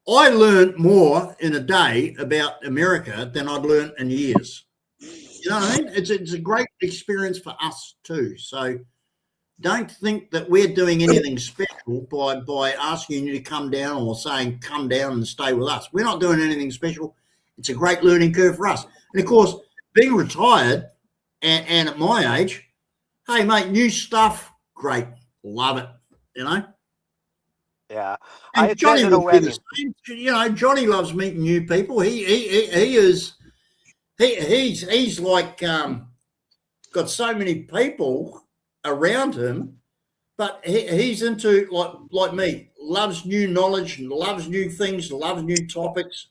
I learned more in a day about America than I'd learned in years. You know what I mean? It's a great experience for us too. So don't think that we're doing anything special by asking you to come down or saying come down and stay with us. We're not doing anything special. It's a great learning curve for us. And of course, being retired and at my age, hey, mate, new stuff, great, love it, Yeah, And I Johnny attended a would be wedding. the same. Johnny loves meeting new people. He's like got so many people around him, but he's into like me, loves new knowledge, loves new things, loves new topics.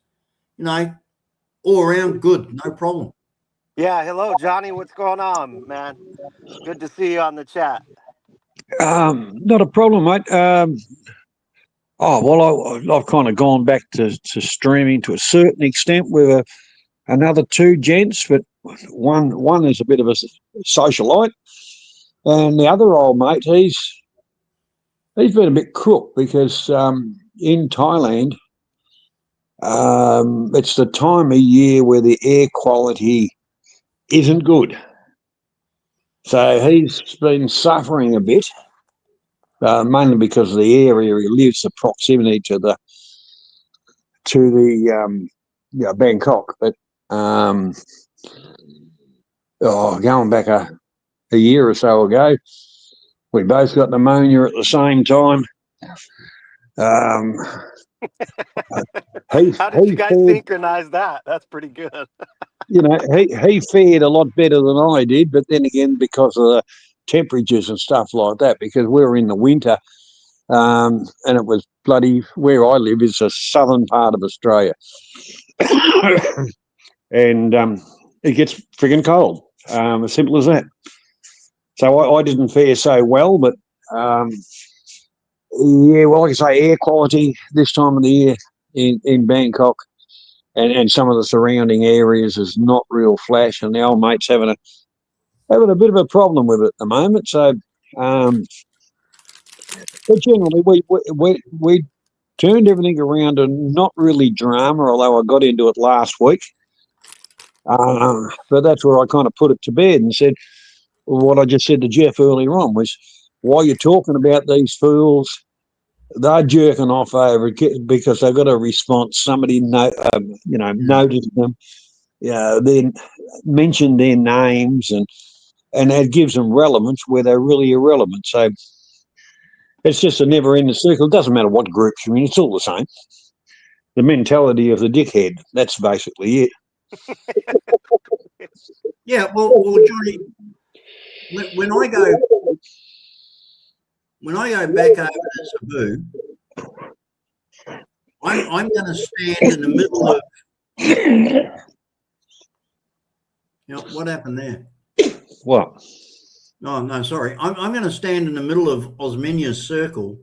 All around good, no problem. Yeah, hello, Johnny. What's going on, man? Good to see you on the chat. Not a problem, mate. I've kind of gone back to streaming to a certain extent with another two gents, but one is a bit of a socialite, and the other old mate, he's been a bit crook because in Thailand, it's the time of year where the air quality isn't good. So he's been suffering a bit, mainly because of the area he lives, the proximity to the to the Bangkok, but going back a year or so ago, we both got pneumonia at the same time. How did you guys synchronize that? That's pretty good. He fared a lot better than I did, but then again, because of the temperatures and stuff like that, because we were in the winter, and it was bloody, where I live is the southern part of Australia. And it gets friggin' cold, as simple as that. So I didn't fare so well, but like I say, air quality this time of the year in Bangkok and some of the surrounding areas is not real flash, and the old mate's having a bit of a problem with it at the moment. So, but generally we turned everything around, and not really drama, although I got into it last week. But that's where I kind of put it to bed and said, what I just said to Jeff earlier on was, while you're talking about these fools, they're jerking off over it because they've got a response. Somebody noted them, then mentioned their names, and that gives them relevance where they're really irrelevant. So it's just a never-ending circle. It doesn't matter what groups you're in; it's all the same. The mentality of the dickhead. That's basically it. Yeah, well, Johnny, when I go back over to Cebu, I'm going to stand in the middle of. What happened there? What? No, sorry. I'm going to stand in the middle of Osminia's Circle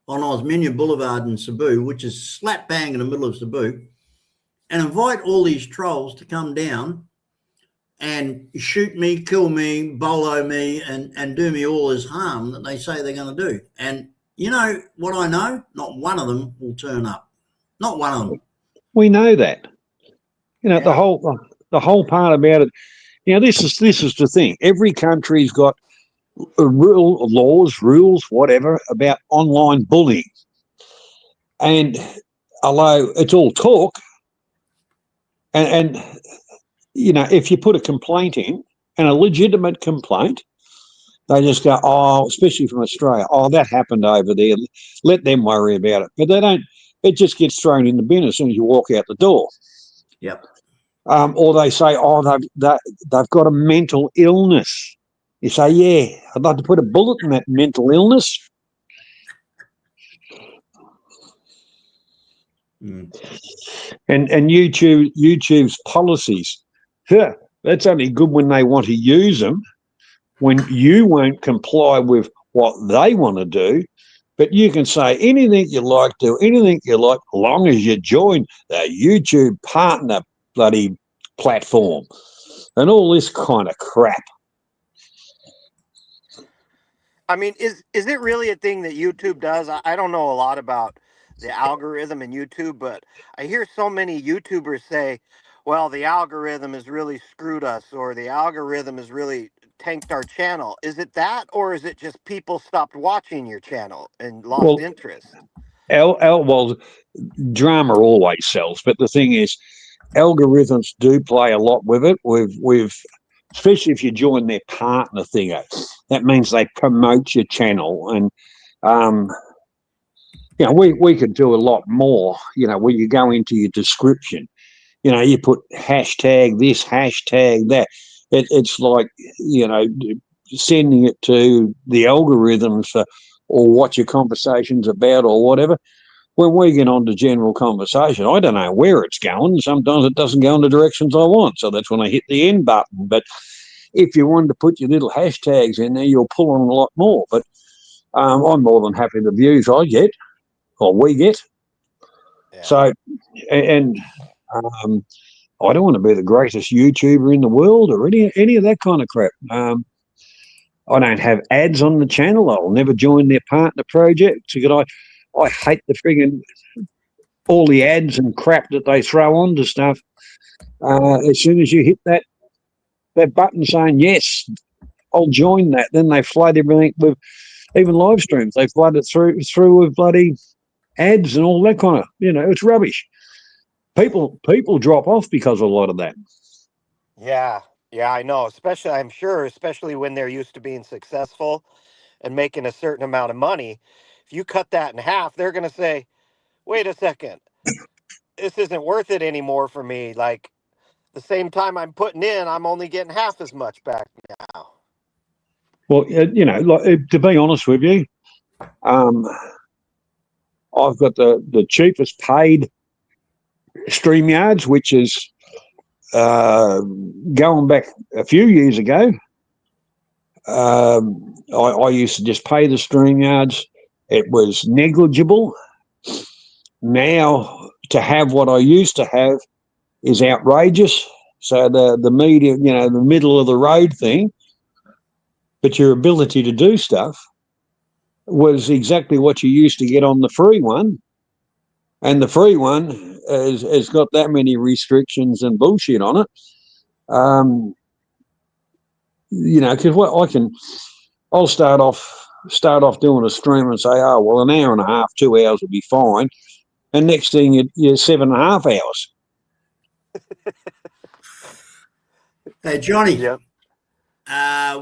on Osminia Boulevard in Cebu, which is slap bang in the middle of Cebu, and invite all these trolls to come down and shoot me, kill me, bolo me, and do me all this harm that they say they're going to do. And you know what I know? Not one of them will turn up. Not one of them. We know that. The whole part about it. This is the thing. Every country's got rules, whatever, about online bullying. And although it's all talk, and if you put a complaint in, and a legitimate complaint, they just go, especially from Australia, that happened over there. Let them worry about it. But they don't. It just gets thrown in the bin as soon as you walk out the door. Yep. Or they say, they've got a mental illness. You say, yeah, I'd like to put a bullet in that mental illness. And YouTube's policies, that's only good when they want to use them, when you won't comply with what they want to do. But you can say anything you like, do anything you like, as long as you join the YouTube partner bloody platform and all this kind of crap. I mean, is it really a thing that YouTube does? I don't know a lot about the algorithm in YouTube, but I hear so many YouTubers say, well, the algorithm has really screwed us, or the algorithm has really tanked our channel. Is it that, or is it just people stopped watching your channel and lost interest? Well, drama always sells, but the thing is, algorithms do play a lot with it. We've especially if you join their partner thing, that means they promote your channel, and we could do a lot more. When you go into your description, you put hashtag this, hashtag that. It's like sending it to the algorithms or what your conversation's about or whatever. When we get on to general conversation, I don't know where it's going. Sometimes it doesn't go in the directions I want. So that's when I hit the end button. But if you wanted to put your little hashtags in there, you'll pull on a lot more. But I'm more than happy with the views I get, or we get. Yeah. So, and I don't want to be the greatest YouTuber in the world or any of that kind of crap. I don't have ads on the channel. I'll never join their partner project. I hate the friggin' all the ads and crap that they throw onto stuff. As soon as you hit that button saying, yes, I'll join that, then they flood everything with, even live streams, they flood it through with bloody ads and all that kind of, it's rubbish. People drop off because of a lot of that. Yeah, yeah, I know. Especially when they're used to being successful and making a certain amount of money. If you cut that in half, they're going to say, wait a second, this isn't worth it anymore for me. Like, the same time I'm putting in, I'm only getting half as much back now. Well, to be honest with you, I've got the cheapest paid StreamYards, which is going back a few years ago. I used to just pay the StreamYards. It was negligible. Now, to have what I used to have is outrageous. So the media, the middle of the road thing, but your ability to do stuff was exactly what you used to get on the free one. And the free one has got that many restrictions and bullshit on it. Because I'll start off doing a stream and say, oh, well, an hour and a half, 2 hours will be fine. And next thing you're 7.5 hours. Hey, Johnny. Yep.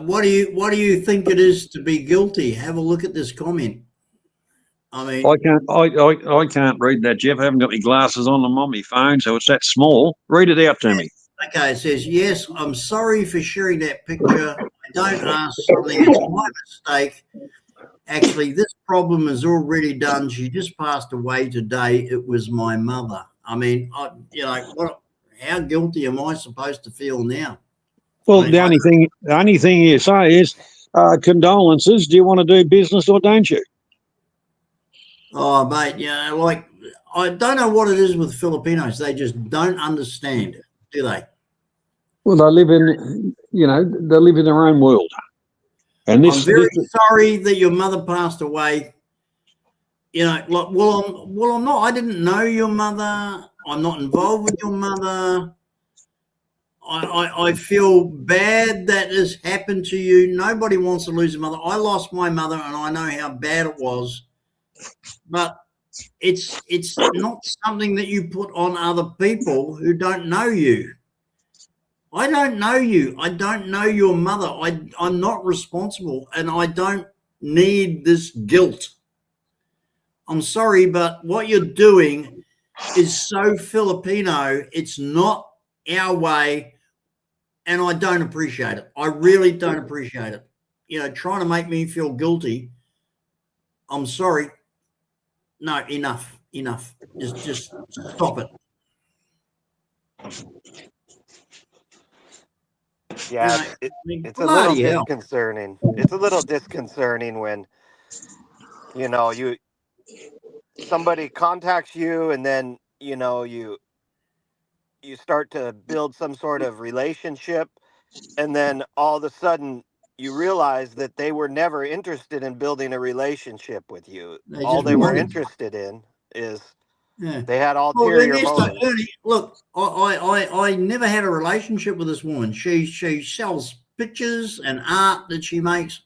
What do you think it is to be guilty? Have a look at this comment. I mean, I can't read that, Jeff. I haven't got my glasses on. I'm on my phone, so it's that small. Read it out to me. Okay, it says, yes, I'm sorry for sharing that picture. I don't ask something. It's my mistake. Actually, this problem is already done. She just passed away today. It was my mother. I mean, how guilty am I supposed to feel now? Well, the only thing you say is condolences. Do you want to do business or don't you? Oh, mate, I don't know what it is with Filipinos. They just don't understand it, do they? Well, they live in their own world. And I'm very sorry that your mother passed away. I'm not. I didn't know your mother. I'm not involved with your mother. I feel bad that has happened to you. Nobody wants to lose a mother. I lost my mother, and I know how bad it was. But it's not something that you put on other people who don't know you. I don't know you. I don't know your mother. I'm not responsible, and I don't need this guilt. I'm sorry, but what you're doing is so Filipino. It's not our way, and I don't appreciate it. I really don't appreciate it. Trying to make me feel guilty. I'm sorry. No, enough. Just stop it. Yeah, it's a little disconcerting. It's a little disconcerting when, somebody contacts you and then, you start to build some sort of relationship, and then all of a sudden you realize that they were never interested in building a relationship with you. All they were interested in is they had ulterior motives. Look, I never had a relationship with this woman. She sells pictures and art that she makes,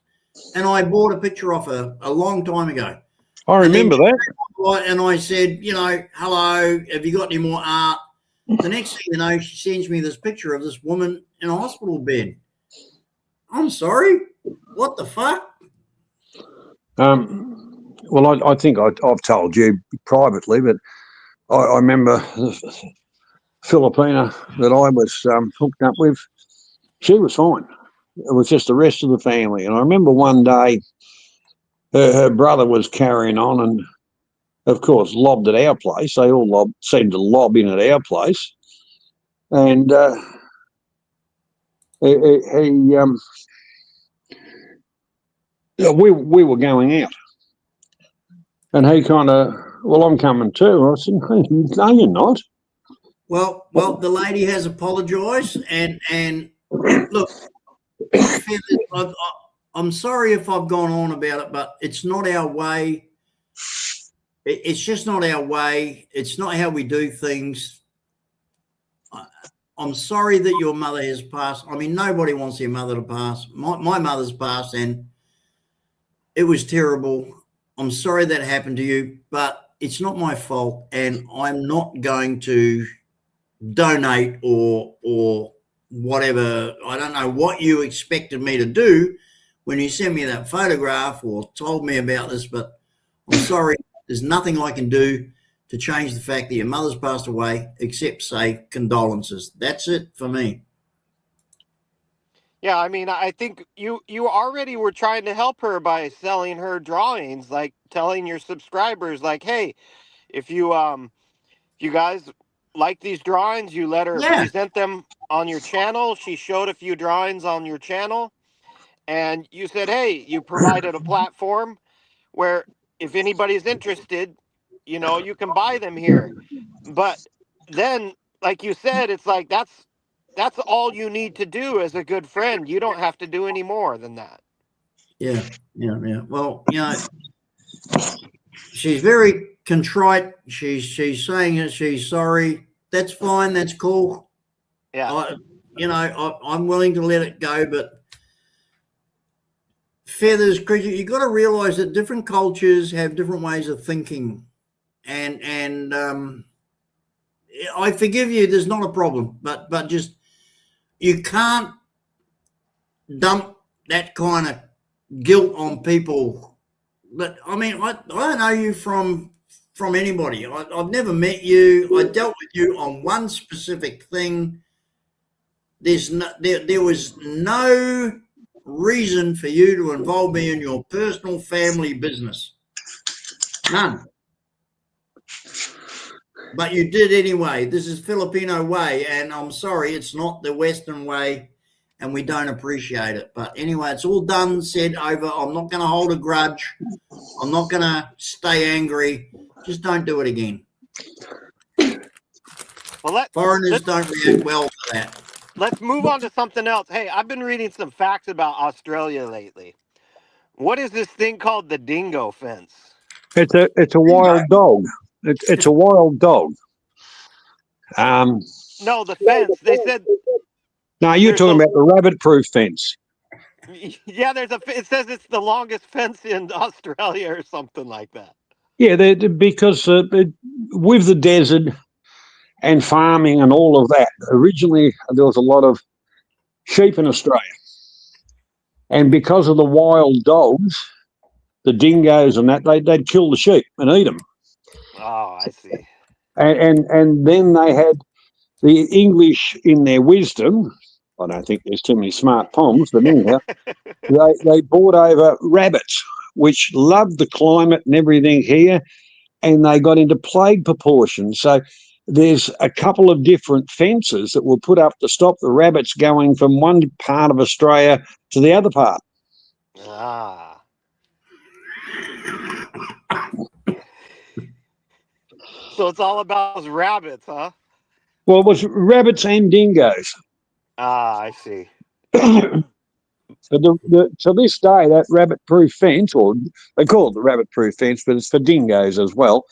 and I bought a picture off her a long time ago. I remember that. And I said, hello, have you got any more art? The next thing you know, she sends me this picture of this woman in a hospital bed. I'm sorry, what the fuck? Well, I think I've told you privately, but I remember the Filipina that I was hooked up with. She was fine. It was just the rest of the family. And I remember one day her brother was carrying on and, of course, lobbed at our place. They all seemed to lob in at our place. And we were going out. And he kind of, well, I'm coming too. I said, no, you're not. Well, the lady has apologised, and look, I'm sorry if I've gone on about it, but it's not our way. It's just not our way. It's not how we do things. I'm sorry that your mother has passed. I mean, nobody wants their mother to pass. My mother's passed, and it was terrible. I'm sorry that happened to you, but it's not my fault, and I'm not going to donate or whatever. I don't know what you expected me to do when you sent me that photograph or told me about this, but I'm sorry, there's nothing I can do to change the fact that your mother's passed away, except say condolences. That's it for me. Yeah, I mean, I think you already were trying to help her by selling her drawings, like telling your subscribers, like, hey, if you guys like these drawings, you let her Yeah, present them on your channel. She showed a few drawings on your channel, and you said, hey, you provided a platform where if anybody's interested, you can buy them here. But then, like you said, it's like that's all you need to do as a good friend. You don't have to do any more than that. yeah, yeah. Well, she's very contrite. She's saying that she's sorry. That's fine. That's cool. Yeah. I'm willing to let it go, but feathers, creature. You got to realize that different cultures have different ways of thinking, and I forgive you. There's not a problem, but just you can't dump that kind of guilt on people. But I mean, I don't know you from anybody. I've never met you. I dealt with you on one specific thing. There was no reason for you to involve me in your personal family business. None. But you did anyway. This is Filipino way, and I'm sorry, it's not the Western way, and we don't appreciate it. But anyway, it's all done, said, over. I'm not going to hold a grudge. I'm not going to stay angry. Just don't do it again. Well, Foreigners don't react well to that. let's move on to something else. Hey, I've been reading some facts about Australia lately. What is this thing called the dingo fence? It's a wild dog. It's a wild dog. No, the fence. They said No, you're there's talking a about the rabbit-proof fence. yeah. It says it's the longest fence in Australia or something like that. Yeah, because with the desert and farming and all of that, originally there was a lot of sheep in Australia, and because of the wild dogs, the dingoes and that, they'd kill the sheep and eat them. Oh, I see. And then they had the English in their wisdom. I don't think there's too many smart Poms, but anyhow, they brought over rabbits, which loved the climate and everything here, and they got into plague proportions. So there's a couple of different fences that were put up to stop the rabbits going from one part of Australia to the other part. Ah. So it's all about those rabbits, huh? Well, it was rabbits and dingoes. Ah, I see. So to this day, that rabbit-proof fence, or they call it the rabbit-proof fence, but it's for dingoes as well,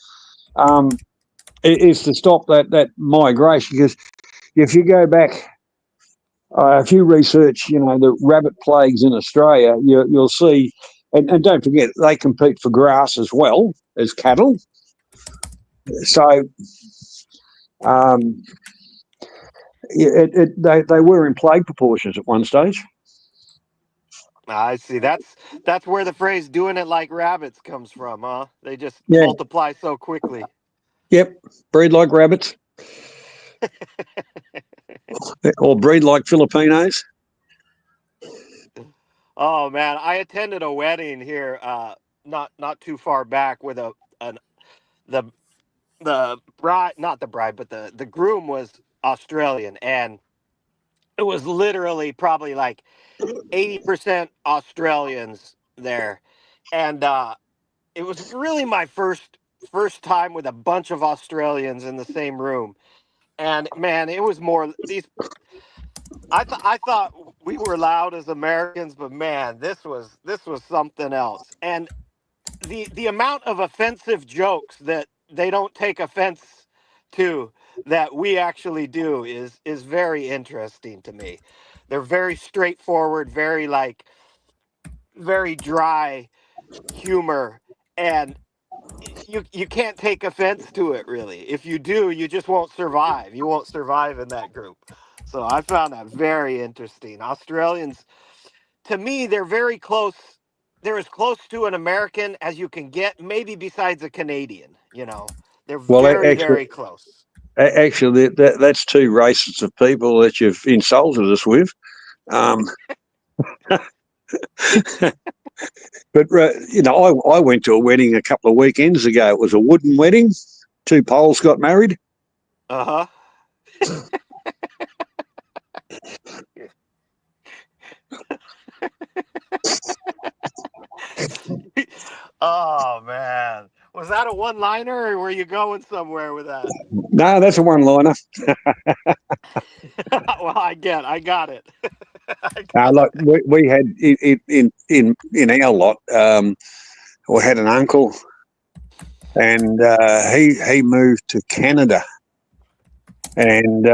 is to stop that migration. Because if you go back, if you research, the rabbit plagues in Australia, you'll see, and don't forget, they compete for grass as well as cattle. So they were in plague proportions at one stage. I see. That's where the phrase "doing it like rabbits" comes from, huh? They just Yeah. multiply so quickly. Yep, breed like rabbits, or breed like Filipinos. Oh man, I attended a wedding here, not too far back, with the bride, not the bride, but the groom was Australian, and it was literally probably like 80% Australians there, and it was really my first time with a bunch of Australians in the same room, and man, it was more these. I thought we were loud as Americans, but man, this was something else, and the amount of offensive jokes that they don't take offense to that we actually do is very interesting to me. They're very straightforward, very dry humor, and you can't take offense to it really. If you do, you just won't survive. You won't survive in that group. So I found that very interesting. Australians, to me, they're very close. They're as close to an American as you can get, maybe besides a Canadian. They're Well, very, very close. actually, that's two races of people that you've insulted us with. Um, but I went to a wedding a couple of weekends ago. It was a wooden wedding. Two Poles got married. Uh huh. Oh man, was that a one-liner, or were you going somewhere with that? No, that's a one-liner. Well, I got it. Like we had in our lot, we had an uncle, and he moved to Canada, and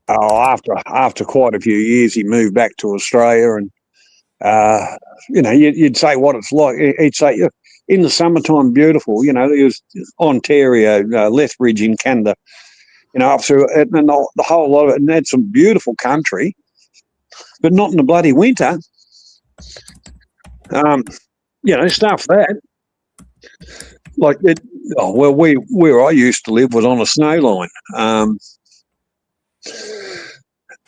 after quite a few years, he moved back to Australia, and you'd say what it's like. He'd say, "Yeah, in the summertime, beautiful." It was Ontario, Lethbridge in Canada. Up through and the whole lot of it, and had some beautiful country, but not in the bloody winter. Stuff that. Like it. Oh, well, where I used to live was on a snow line,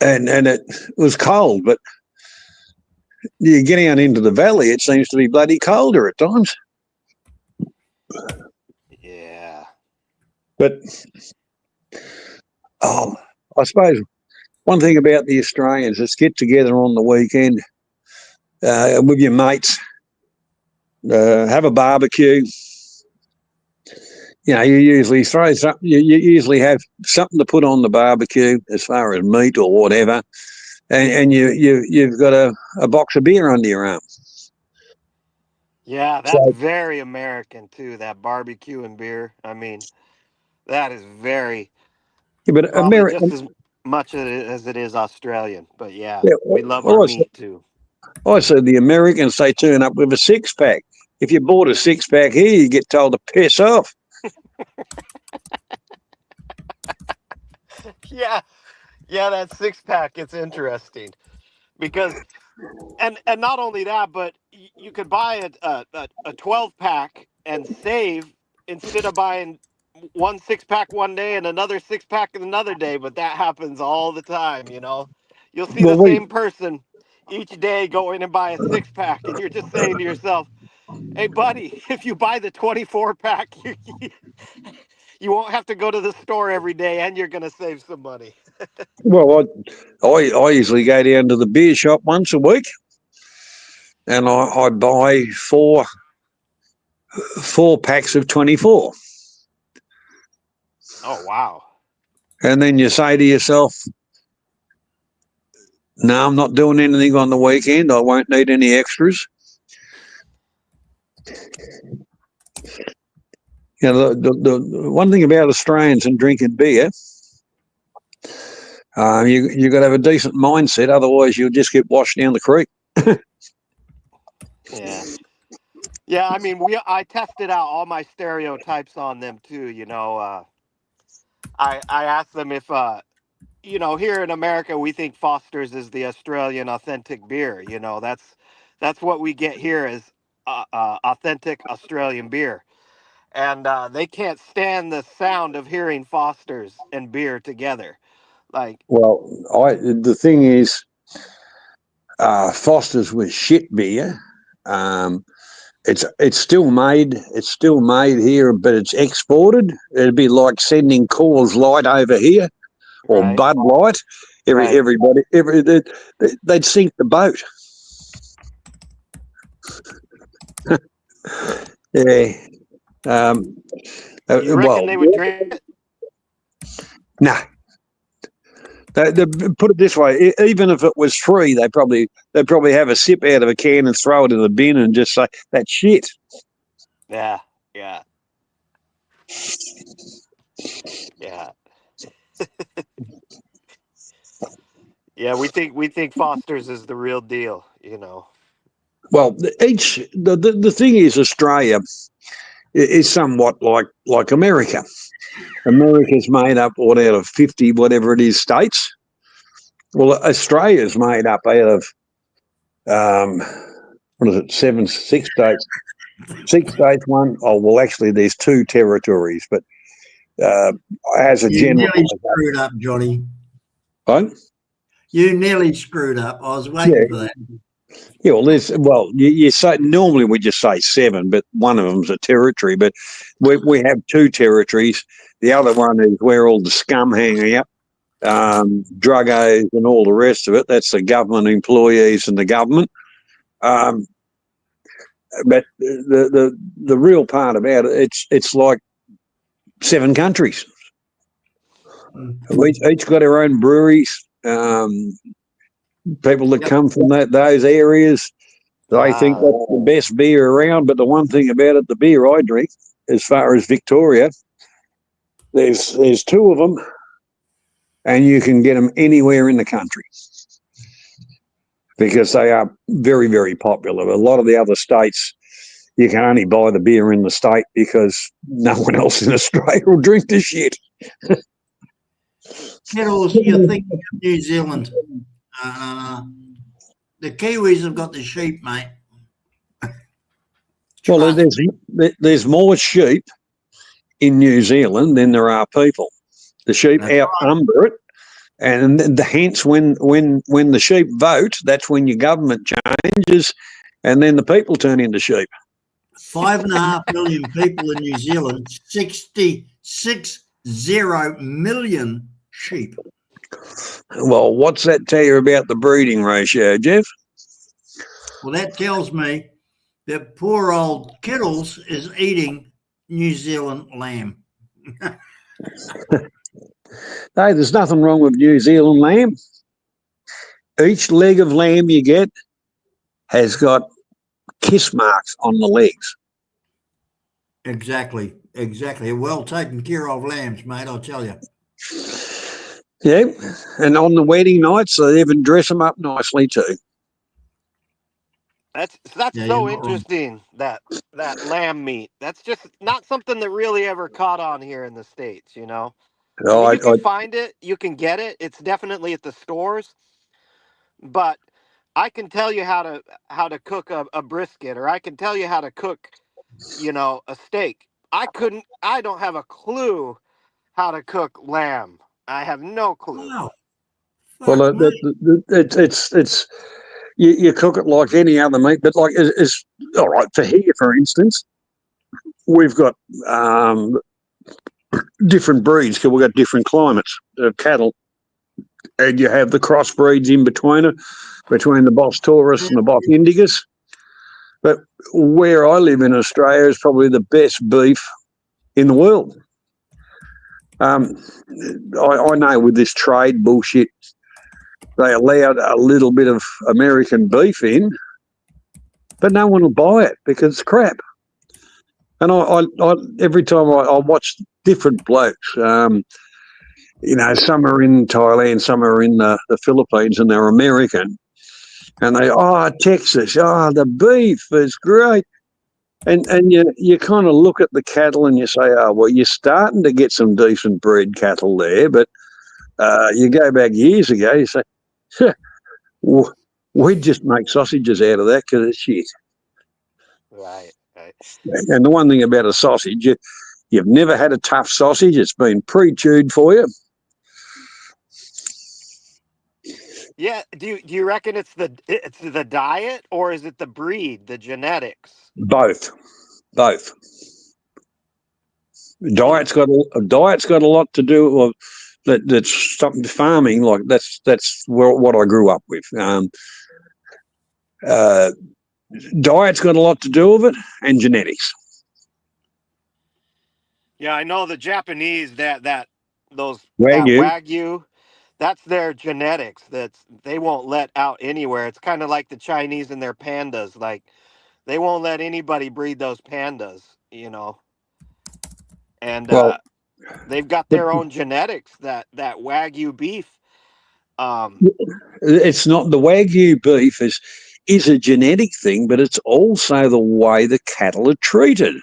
and it was cold, but you get out into the valley, it seems to be bloody colder at times. Yeah. But I suppose one thing about the Australians is get together on the weekend with your mates, have a barbecue. You usually throw something. You usually have something to put on the barbecue as far as meat or whatever, and you've got a box of beer under your arm. Yeah, that's very American too. That barbecue and beer. I mean, that is very. Yeah, but probably just as much as it is Australian. But yeah we love our meat too. I said the Americans, they turn up with a six-pack. If you bought a six-pack here, you get told to piss off. Yeah, that six-pack. It's interesting because, and not only that, but you could buy a 12-pack and save instead of buying one six-pack one day and another six-pack another day. But that happens all the time. You'll see the same person each day go in and buy a six-pack, and you're just saying to yourself, "Hey, buddy, if you buy the 24-pack, you won't have to go to the store every day, and you're going to save some money." Well, I usually go down to the beer shop once a week, and I buy four packs of 24. Oh, wow. And then you say to yourself, "No, I'm not doing anything on the weekend. I won't need any extras." The one thing about Australians and drinking beer, you got to have a decent mindset. Otherwise, you'll just get washed down the creek. Yeah. I mean, I tested out all my stereotypes on them too. I asked them if here in America we think Foster's is the Australian authentic beer. That's what we get here as authentic Australian beer. And they can't stand the sound of hearing Foster's and beer together. Well, the thing is, Foster's was shit beer. It's still made. It's still made here, but it's exported. It'd be like sending Coors Light over here, or Right. Bud Light. Everybody, they'd sink the boat. Yeah. You reckon they would drink it? Nah. They put it this way: even if it was free, they'd probably have a sip out of a can and throw it in the bin and just say, "That's shit." Yeah. Yeah, we think Foster's is the real deal. Well, the thing is, Australia is somewhat like America. America's made up out of 50 whatever it is states. Well, Australia's made up out of what is it? Six states. 6 states. Actually, there's 2 territories, but as a You general, nearly screwed up, Johnny. right? You nearly screwed up. I was waiting for that. Yeah, you say normally we just say 7, but one of them's a territory. But we have 2 territories. The other one is where all the scum hang out, druggos and all the rest of it. That's the government employees and the government. But the real part about it, it's like 7 countries. Each got their own breweries. People that come from those areas, they think that's the best beer around. But the one thing about it, the beer I drink, as far as Victoria, there's 2 of them, and you can get them anywhere in the country because they are very, very popular. A lot of the other states, you can only buy the beer in the state because no one else in Australia will drink this shit. Kettles, you're thinking of New Zealand. The Kiwis have got the sheep, mate. Well, there's more sheep in New Zealand than there are people. The sheep outnumber it, and hence when the sheep vote, that's when your government changes, and then the people turn into sheep. 5.5 million people in New Zealand, 66 million sheep. Well, what's that tell you about the breeding ratio, Jeff? Well, that tells me that poor old Kittles is eating New Zealand lamb. Hey, there's nothing wrong with New Zealand lamb. Each leg of lamb you get has got kiss marks on the legs. Exactly. Well taken care of lambs, mate, I'll tell you. Yeah, and on the wedding nights, they even dress them up nicely too. That's so interesting, that lamb meat. That's just not something that really ever caught on here in the States, you know. I mean, you can find it, you can get it. It's definitely at the stores, but I can tell you how to cook a brisket, or I can tell you how to cook, a steak. I don't have a clue how to cook lamb. I have no clue. Wow. Well, it's you cook it like any other meat, but like it's all right for here, for instance. We've got different breeds because we've got different climates of cattle, and you have the crossbreeds in between the Bos Taurus and the Bos Indicus. But where I live in Australia is probably the best beef in the world. I know with this trade bullshit, they allowed a little bit of American beef in, but no one will buy it because it's crap. And I every time I watch different blokes, some are in Thailand, some are in the Philippines, and they're American, and Texas, the beef is great. And you kind of look at the cattle and you say, you're starting to get some decent bred cattle there, but you go back years ago, you say, we'd just make sausages out of that because it's shit. Right. And the one thing about a sausage, you've never had a tough sausage. It's been pre-chewed for you. Yeah. Do you reckon it's the diet, or is it the breed, the genetics? Both. Diet's got a lot to do with that's something farming. Like that's what I grew up with. Diet's got a lot to do with it, and genetics. Yeah, I know the Japanese those Wagyu. That Wagyu, that's their genetics. They won't let out anywhere. It's kind of like the Chinese and their pandas. Like, they won't let anybody breed those pandas, And they've got their own genetics. That Wagyu beef. It's not the Wagyu beef is a genetic thing, but it's also the way the cattle are treated.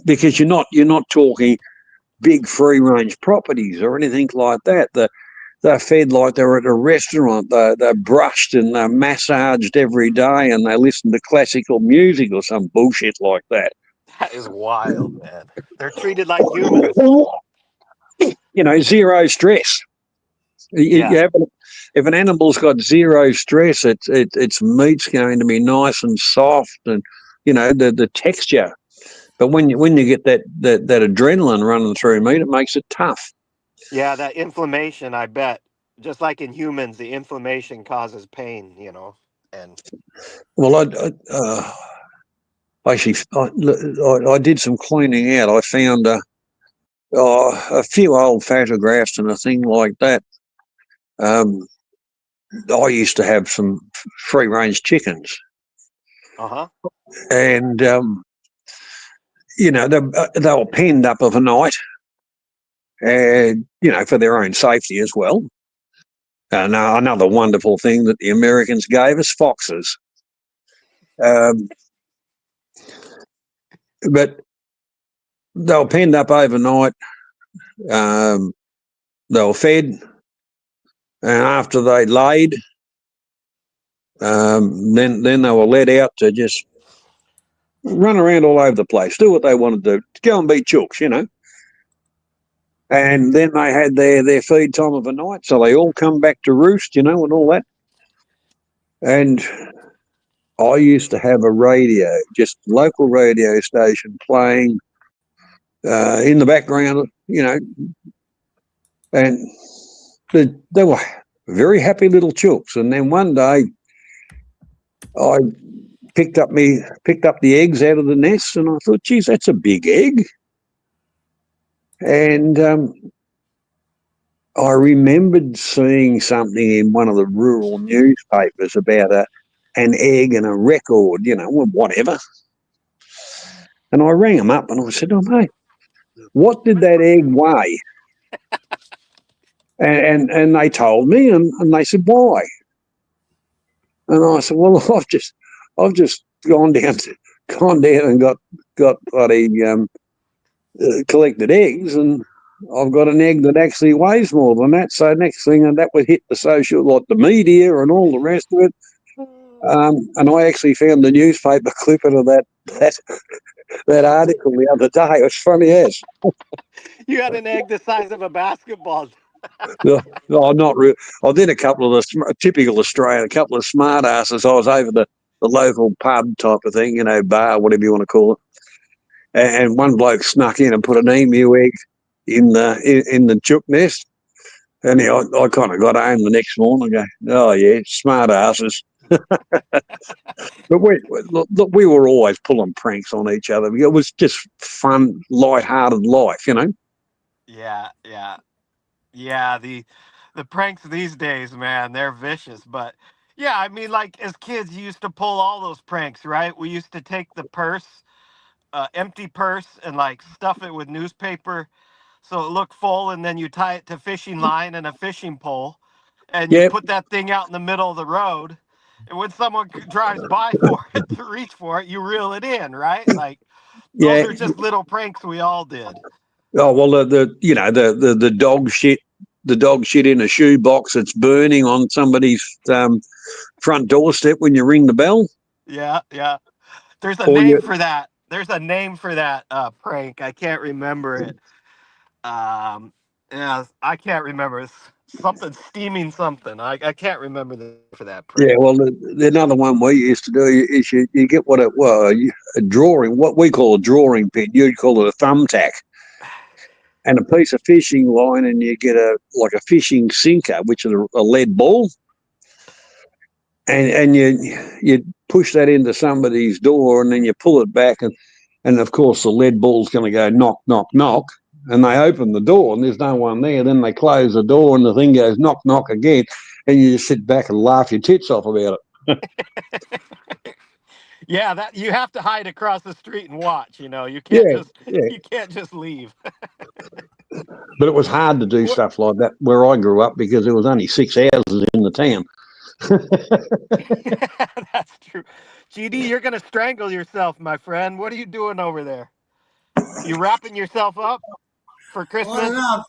Because you're not talking big free range properties or anything like that. They're fed like they're at a restaurant. They're brushed and they're massaged every day, and they listen to classical music or some bullshit like that. That is wild, man. They're treated like humans. Zero stress. Yeah. If an animal's got zero stress, its meat's going to be nice and soft, and the texture. But when you get that adrenaline running through meat, it makes it tough. Yeah, that inflammation, I bet. Just like in humans, the inflammation causes pain, and Well, I did some cleaning out. I found a few old photographs and a thing like that. I used to have some free range chickens, and they were penned up of a night, and for their own safety as well. Another wonderful thing that the Americans gave us, foxes. But they were penned up overnight. They were fed, and after they laid, then they were let out to just run around all over the place, do what they wanted to do, go and be chooks, And then they had their feed time of the night, so they all come back to roost, and all that. And I used to have a radio, just local radio station playing in the background, and they were very happy little chooks. And then one day I picked up the eggs out of the nest, and I thought, geez, that's a big egg. And I remembered seeing something in one of the rural newspapers about an egg and a record, whatever. And I rang them up and I said, oh, mate, what did that egg weigh? And they told me, and they said, why? And I said, well, I've just gone down and got collected eggs, and I've got an egg that actually weighs more than that. So next thing, and that would hit the media and all the rest of it. And I actually found the newspaper clipping of that article the other day. It was funny as. You had an egg the size of a basketball. No, not really. I did a couple of typical Australian, a couple of smart asses. I was over the local pub type of thing, bar, whatever you want to call it. And one bloke snuck in and put an emu egg in the chook nest. And I kind of got home the next morning and go, oh yeah, smart asses. But we were always pulling pranks on each other. It was just fun, light-hearted life, Yeah. The pranks these days, man, they're vicious. But yeah, I mean, like as kids, you used to pull all those pranks, right? We used to take the purse, empty purse, and like stuff it with newspaper so it looked full, and then you tie it to fishing line and a fishing pole, and you put that thing out in the middle of the road. And when someone drives by for it to reach for it, you reel it in, right? Like those are just little pranks we all did. Oh well, the dog shit in a shoebox that's burning on somebody's front doorstep when you ring the bell. Yeah. There's a name for that. There's a name for that prank. I can't remember it. Yeah, I can't remember. It's something steaming something. I can't remember for that prank. Yeah, well, another one we used to do is you get a drawing, what we call a drawing pin. You'd call it a thumbtack, and a piece of fishing line, and you get a fishing sinker, which is a lead ball, and you push that into somebody's door, and then you pull it back, and of course the lead ball's going to go knock, knock, knock. And they open the door and there's no one there. Then they close the door and the thing goes knock, knock again. And you just sit back and laugh your tits off about it. Yeah, that you have to hide across the street and watch. You can't just leave. But it was hard to do stuff like that where I grew up because there was only 6 houses in the town. That's true. GD, you're gonna strangle yourself, my friend. What are you doing over there? You wrapping yourself up for I don't Christmas? know.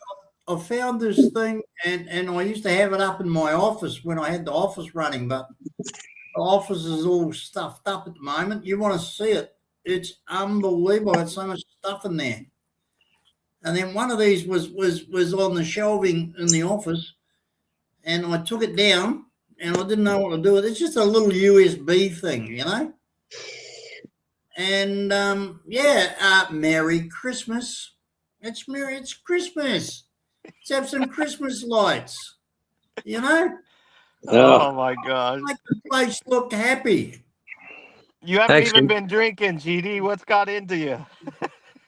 I found this thing, and I used to have it up in my office when I had the office running, but the office is all stuffed up at the moment. You want to see it? It's unbelievable. There's so much stuff in there. And then one of these was on the shelving in the office, and I took it down, and I didn't know what to do with it. It's just a little USB thing, you know. And Merry Christmas. It's Christmas. Let's have some Christmas lights, you know. Oh my gosh. Make the place look happy. You haven't Actually- even been drinking, GD. What's got into you?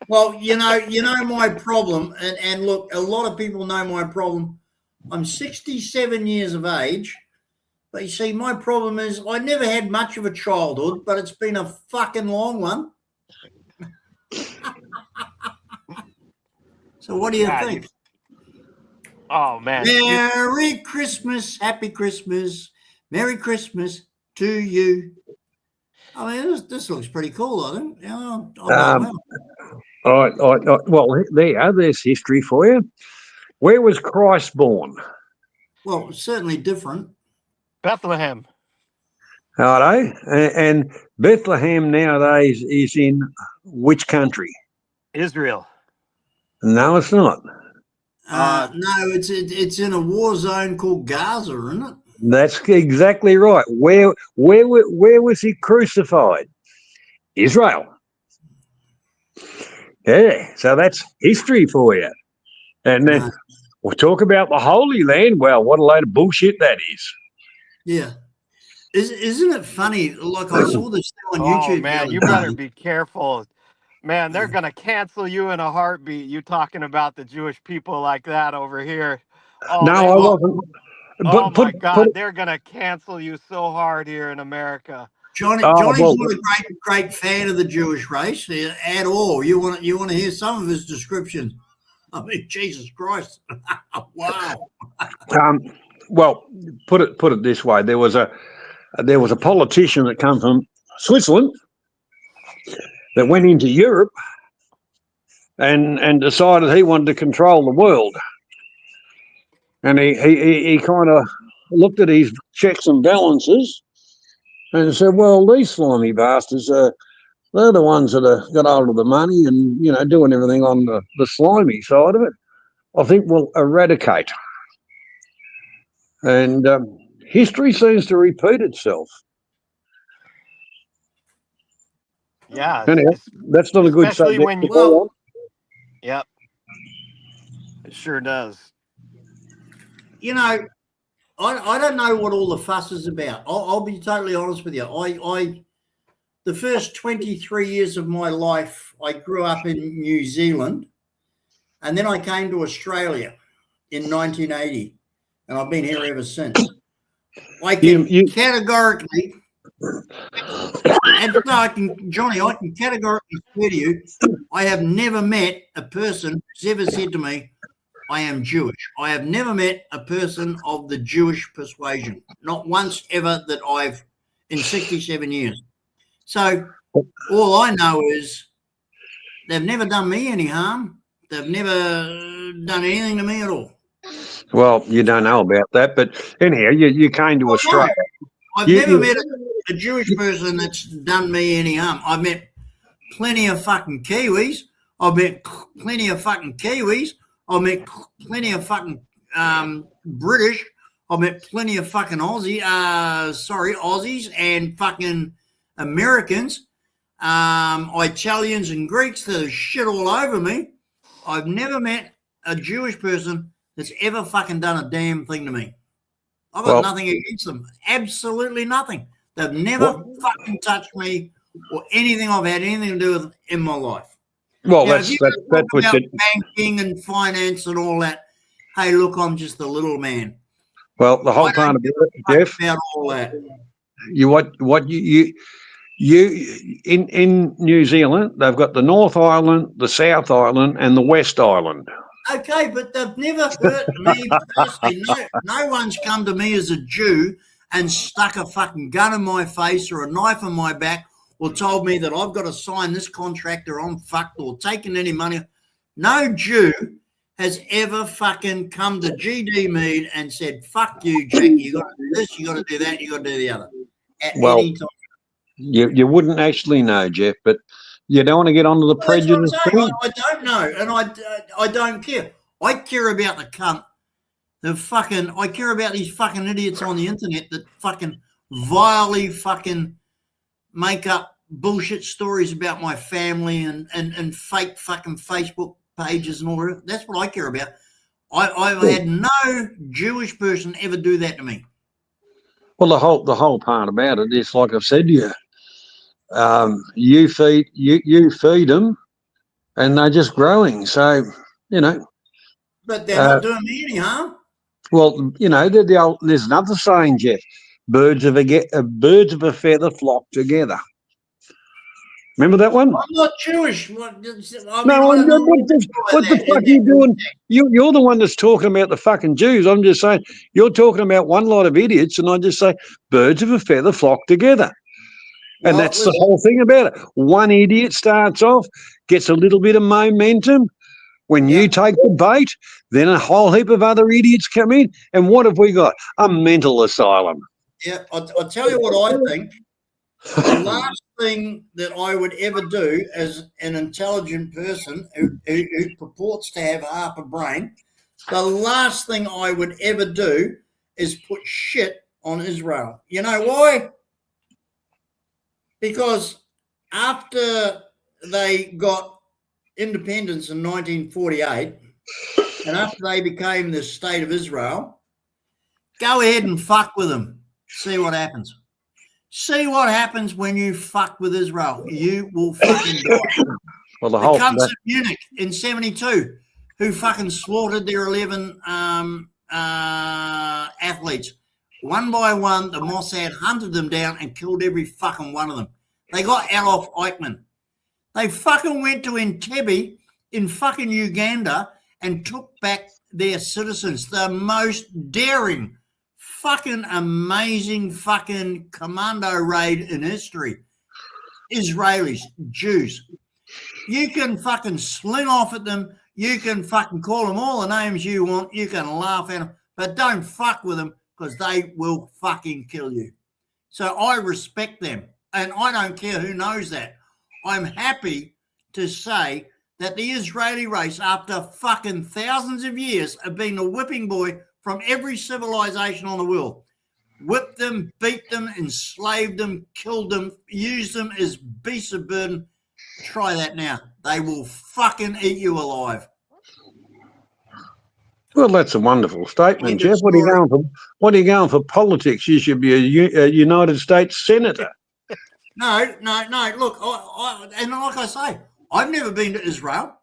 Well, you know my problem, and look, a lot of people know my problem. I'm 67 years of age, but you see, my problem is I never had much of a childhood, but it's been a fucking long one. So what do you Yeah, think? Oh man. Merry Christmas, Happy Christmas, Merry Christmas to you. I mean, this looks pretty cool, I think. All right. Well, there's history for you. Where was Christ born? Well, certainly different. Bethlehem. Righto. And Bethlehem nowadays is in which country? Israel. No, it's not. No, it's in a war zone called Gaza, isn't it? That's exactly right. Where was he crucified? Israel. Yeah, so that's history for you. And then we'll talk about the Holy Land. Well, what a load of bullshit that is. Yeah. Isn't it funny? Like I saw this thing on YouTube. Oh man, the you other better day. be careful. Man, they're gonna cancel you in a heartbeat. You talking about the Jewish people like that over here? Oh, No, I wasn't. oh But my God, they're gonna cancel you so hard here in America. Johnny's not a great fan of the Jewish race at all. You want to hear some of his descriptions? I mean, Jesus Christ! Wow. Well, put it this way: there was a politician that come from Switzerland that went into Europe and decided he wanted to control the world, and he kind of looked at his checks and balances and said, "Well, these slimy bastards they're the ones that have got hold of the money and doing everything on the slimy side of it. I think we'll eradicate." And history seems to repeat itself. Yeah. Anyhow, that's not a good especially subject. when you- to go on. Yep. It sure does. You know, I don't know what all the fuss is about. I'll be totally honest with you. The first 23 years of my life, I grew up in New Zealand, and then I came to Australia in 1980, and I've been here ever since. I can categorically, Johnny, I can categorically swear to you, I have never met a person who's ever said to me, I am Jewish. I have never met a person of the Jewish persuasion, not once ever that I've, in 67 years. So all I know is they've never done me any harm. They've never done anything to me at all. Well, you don't know about that, but anyhow, you came to Australia. I've never met a Jewish person that's done me any harm. I've met plenty of fucking Kiwis. I've met plenty of fucking Kiwis. I've met plenty of fucking British. I've met plenty of fucking Aussies and fucking Americans, Italians and Greeks that have shit all over me. I've never met a Jewish person that's ever fucking done a damn thing to me. I've got nothing against them. Absolutely nothing. They've never fucking touched me or anything I've had anything to do with in my life. Well, Now, that's if what about you. banking and finance and all that. Hey, look, I'm just a little man. Well, the whole I part don't of give it, a fuck Jeff. about all that. You in New Zealand, they've got the North Island, the South Island, and the West Island. Okay, but they've never hurt me personally. No one's come to me as a Jew and stuck a fucking gun in my face or a knife in my back or told me that I've got to sign this contract or I'm fucked or taken any money. No Jew has ever fucking come to GD Mead and said, fuck you, Jack, you got to do this, you got to do that, you got to do the other. At Well, any time. You wouldn't actually know, Jeff, but you don't want to get onto the Well, that's what I'm prejudice saying. thing. I don't know, and I don't care. I care about the cunt. I care about these fucking idiots on the internet that fucking vilely fucking make up bullshit stories about my family and fake fucking Facebook pages and all that. That's what I care about. I've had no Jewish person ever do that to me. Well, the whole part about it is, like I've said to you, you feed them, and they're just growing. So But they're not doing me any harm. Well, there's another saying, Jeff. Birds of a feather flock together. Remember that one? I'm not Jewish. What the fuck are you doing? You're the one that's talking about the fucking Jews. I'm just saying you're talking about one lot of idiots, and I just say birds of a feather flock together. And that's the whole thing about it. One idiot starts off, gets a little bit of momentum. When you take the bait, then a whole heap of other idiots come in. And what have we got? A mental asylum. Yeah, I'll tell you what I think. The last thing that I would ever do as an intelligent person who purports to have half a brain, the last thing I would ever do is put shit on Israel. You know why? Because after they got independence in 1948 and after they became the state of Israel, go ahead and fuck with them. See what happens. See what happens when you fuck with Israel. You will fucking die. Well, the cunts of Munich in 72 who fucking slaughtered their 11 athletes. One by one, the Mossad hunted them down and killed every fucking one of them. They got Adolf Eichmann. They fucking went to Entebbe in fucking Uganda and took back their citizens. The most daring, fucking amazing fucking commando raid in history. Israelis, Jews. You can fucking sling off at them. You can fucking call them all the names you want. You can laugh at them, but don't fuck with them because they will fucking kill you. So I respect them, and I don't care who knows that. I'm happy to say that the Israeli race, after fucking thousands of years of being a whipping boy from every civilization on the world, whipped them, beat them, enslaved them, killed them, used them as beasts of burden. Try that now. They will fucking eat you alive. Well, that's a wonderful statement, Jeff. What are you going for politics? You should be a United States senator. No. Look, and like I say, I've never been to Israel.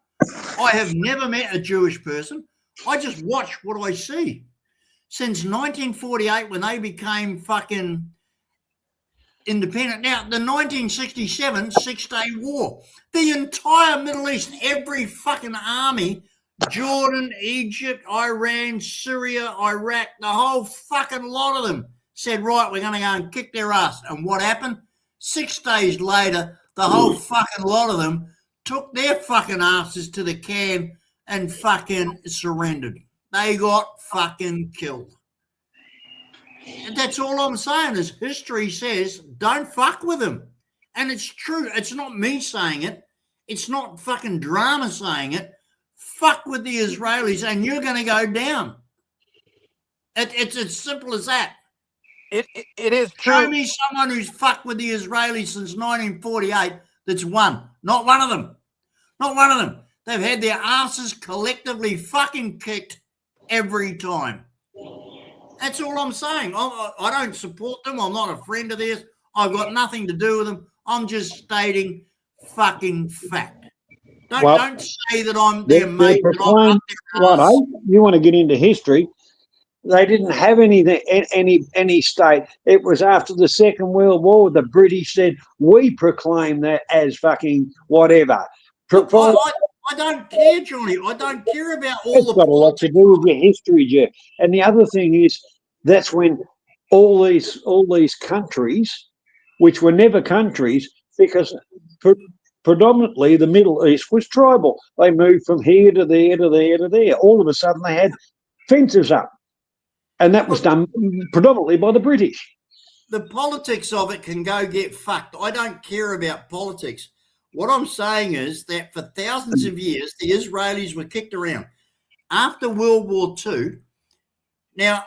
I have never met a Jewish person. I just watch what I see. Since 1948, when they became fucking independent. Now, the 1967 Six-Day War, the entire Middle East, every fucking army, Jordan, Egypt, Iran, Syria, Iraq, the whole fucking lot of them said, right, we're going to go and kick their ass. And what happened? 6 days later, the whole fucking lot of them took their fucking asses to the can and fucking surrendered. They got fucking killed. And that's all I'm saying is history says don't fuck with them. And it's true. It's not me saying it. It's not fucking drama saying it. Fuck with the Israelis and you're going to go down. It's as simple as that. It is true. Show me someone who's fucked with the Israelis since 1948 that's won. Not one of them. Not one of them. They've had their asses collectively fucking kicked every time. That's all I'm saying. I don't support them. I'm not a friend of theirs. I've got nothing to do with them. I'm just stating fucking fact. Don't say that I'm their mate. Right, you want to get into history. They didn't have any state. It was after the Second World War. The British said, we proclaim that as fucking whatever. I don't care, Johnny. I don't care about all It's got a lot to do with your history, Jeff. And the other thing is, that's when all these countries, which were never countries, because predominantly the Middle East was tribal. They moved from here to there to there to there. All of a sudden they had fences up, and that was done predominantly by the British. The politics of it can go get fucked. I don't care about politics. What I'm saying is that for thousands of years, the Israelis were kicked around. After World War II, now,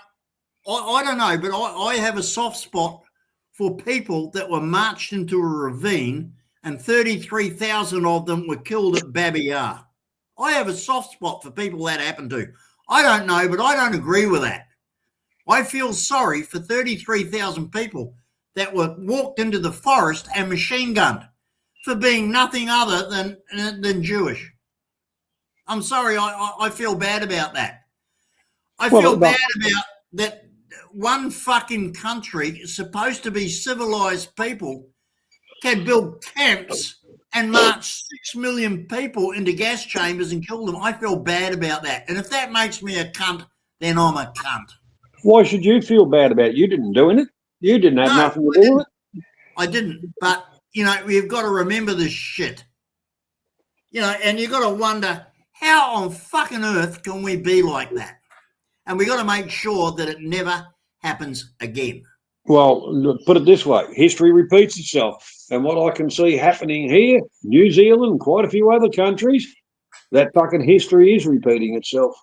I don't know, but I have a soft spot for people that were marched into a ravine and 33,000 of them were killed at Babi Yar. I have a soft spot for people that happened to. I don't know, but I don't agree with that. I feel sorry for 33,000 people that were walked into the forest and machine gunned for being nothing other than Jewish. I'm sorry, I feel bad about that. I feel bad about that. One fucking country is supposed to be civilized people can build camps and march 6 million people into gas chambers and kill them. I feel bad about that. And if that makes me a cunt, then I'm a cunt. Why should you feel bad about it? You didn't do it. You didn't have nothing to do with it. I didn't. But, you know, we've got to remember this shit. You know, and you've got to wonder, how on fucking earth can we be like that? And we've got to make sure that it never happens again. Well, put it this way, history repeats itself. And what I can see happening here, New Zealand, quite a few other countries, that fucking history is repeating itself.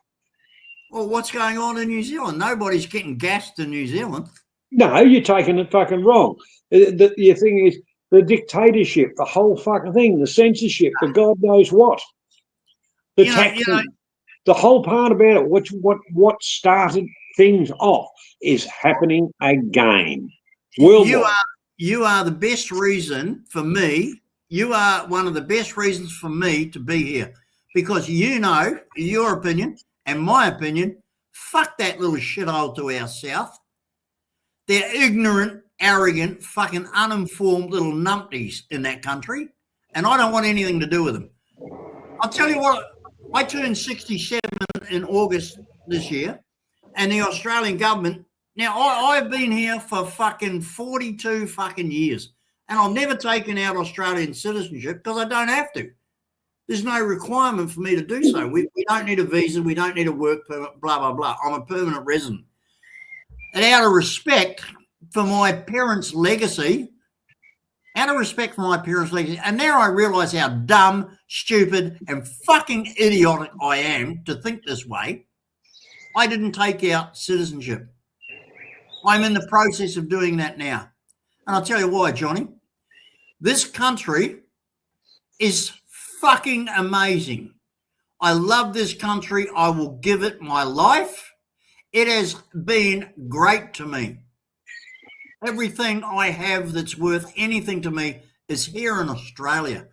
Well, what's going on in New Zealand? Nobody's getting gassed in New Zealand. No, you're taking it fucking wrong. The thing is, the dictatorship, the whole fucking thing, the censorship, the God knows what. The taxing, the whole part about it, what started things off is happening again. You are the best reason for me. You are one of the best reasons for me to be here, because you know, your opinion and my opinion, fuck that little shithole to our south. They're ignorant, arrogant, fucking uninformed little numpties in that country, and I don't want anything to do with them. I'll tell you what, I turned 67 in August this year, and the Australian government, now I've been here for fucking 42 fucking years, and I've never taken out Australian citizenship because I don't have to. There's no requirement for me to do so. We don't need a visa. We don't need a work permit, blah, blah, blah. I'm a permanent resident. And out of respect for my parents' legacy, and now I realise how dumb, stupid, and fucking idiotic I am to think this way, I didn't take out citizenship. I'm in the process of doing that now. And I'll tell you why, Johnny. This country is fucking amazing. I love this country. I will give it my life. It has been great to me. Everything I have that's worth anything to me is here in Australia.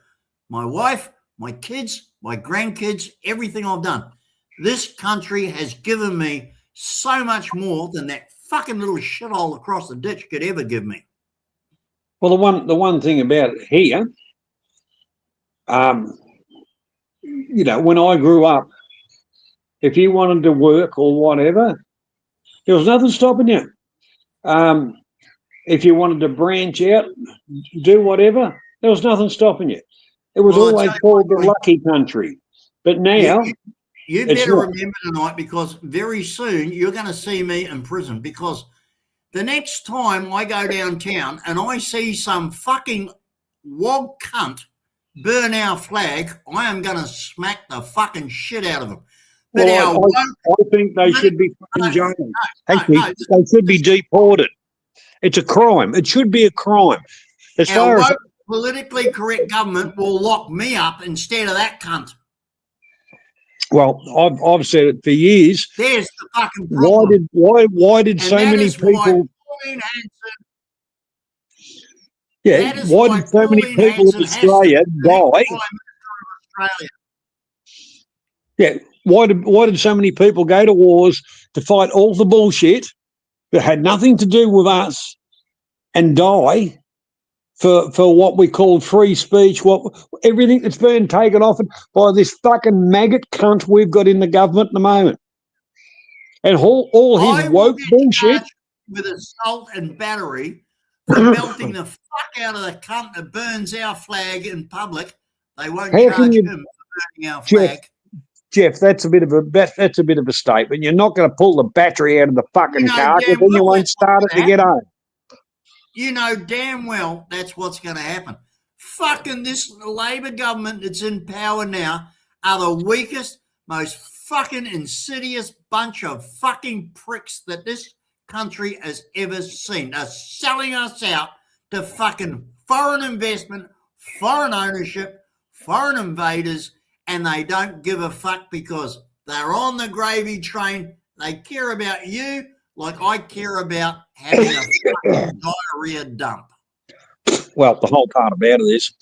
My wife, my kids, my grandkids, everything I've done. This country has given me so much more than that fucking little shithole across the ditch could ever give me. Well, the one thing about it here, you know, when I grew up, if you wanted to work or whatever, there was nothing stopping you. If you wanted to branch out, do whatever, there was nothing stopping you. It was always called the lucky country. But now... You better remember tonight, because very soon you're going to see me in prison, because the next time I go downtown and I see some fucking wog cunt burn our flag, I am going to smack the fucking shit out of him. But I think they should be fucking jailed. They should be deported. It's a crime. It should be a crime. As far as politically correct government will lock me up instead of that cunt. Well, I've said it for years. There's the fucking problem. Why did so many people? Yeah, why did so many people in Australia die? Yeah, why did so many people go to wars to fight all the bullshit that had nothing to do with us and die for what we call free speech, everything that's been taken off by this fucking maggot cunt we've got in the government at the moment. And all his woke bullshit, with assault and battery for melting the fuck out of the cunt that burns our flag in public. They won't How can charge you- him for burning our Jeff, flag. Jeff, that's a bit of a statement. You're not going to pull the battery out of the fucking You know car, damn then you well won't that's start it what's to get home. You know damn well that's what's going to happen. Fucking this Labor government that's in power now are the weakest, most fucking insidious bunch of fucking pricks that this country has ever seen. They're selling us out to fucking foreign investment, foreign ownership, foreign invaders, and they don't give a fuck because they're on the gravy train. They care about you like I care about having a fucking diarrhea dump. Well, the whole part about it is,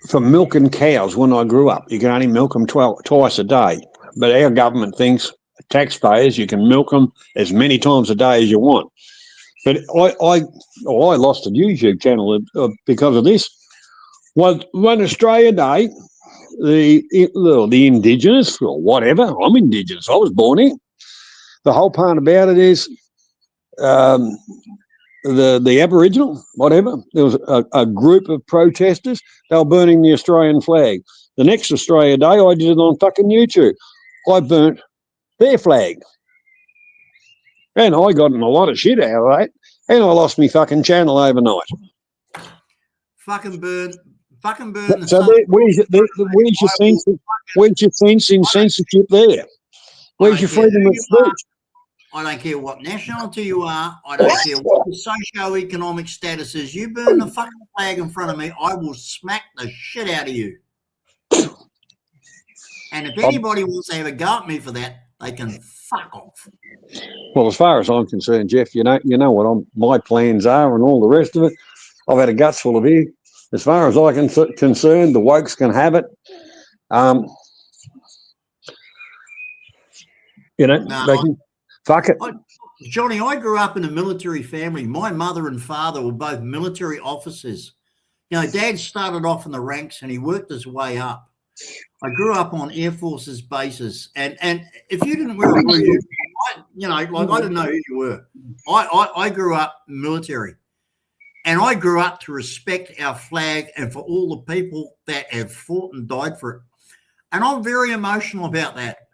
for milking cows when I grew up, you can only milk them twice a day. But our government thinks, taxpayers, you can milk them as many times a day as you want. But I lost a YouTube channel because of this. Well, one Australia Day, the Indigenous, or whatever, I'm Indigenous, I was born here. The whole part about it is the Aboriginal, whatever, there was a group of protesters, they were burning the Australian flag. The next Australia Day, I did it on fucking YouTube. I burnt their flag. And I got in a lot of shit out of that, and I lost my fucking channel overnight. Fucking burn the So sun. where's your sense in censorship there? Where's your freedom of speech? I don't care what nationality you are. I don't care what your socio-economic status is. You burn the fucking flag in front of me, I will smack the shit out of you. And if anybody wants to have a go at me for that, they can fuck off. Well, as far as I'm concerned, Jeff, you know what my plans are and all the rest of it. I've had a guts full of it. As far as I'm concerned, the wokes can have it. They can fuck it. Johnny, I grew up in a military family. My mother and father were both military officers. You know, Dad started off in the ranks and he worked his way up. I grew up on Air Force's bases, and if you didn't wear a blue uniform, I didn't know who you were. I grew up military, and I grew up to respect our flag and for all the people that have fought and died for it. And I'm very emotional about that.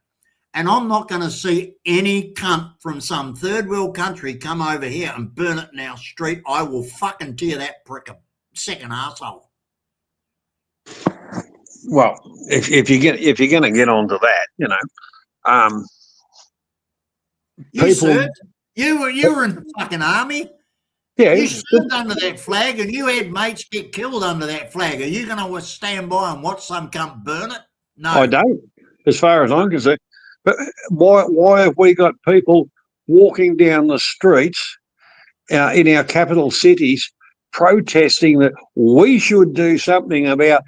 And I'm not going to see any cunt from some third world country come over here and burn it in our street. I will fucking tear that prick a second arsehole. Well, if you're going to get onto that, You served. You were in the fucking army. Yeah, You served under that flag, and you had mates get killed under that flag. Are you going to stand by and watch some cunt burn it? No. I don't, as far as I'm concerned. But why have we got people walking down the streets in our capital cities protesting that we should do something about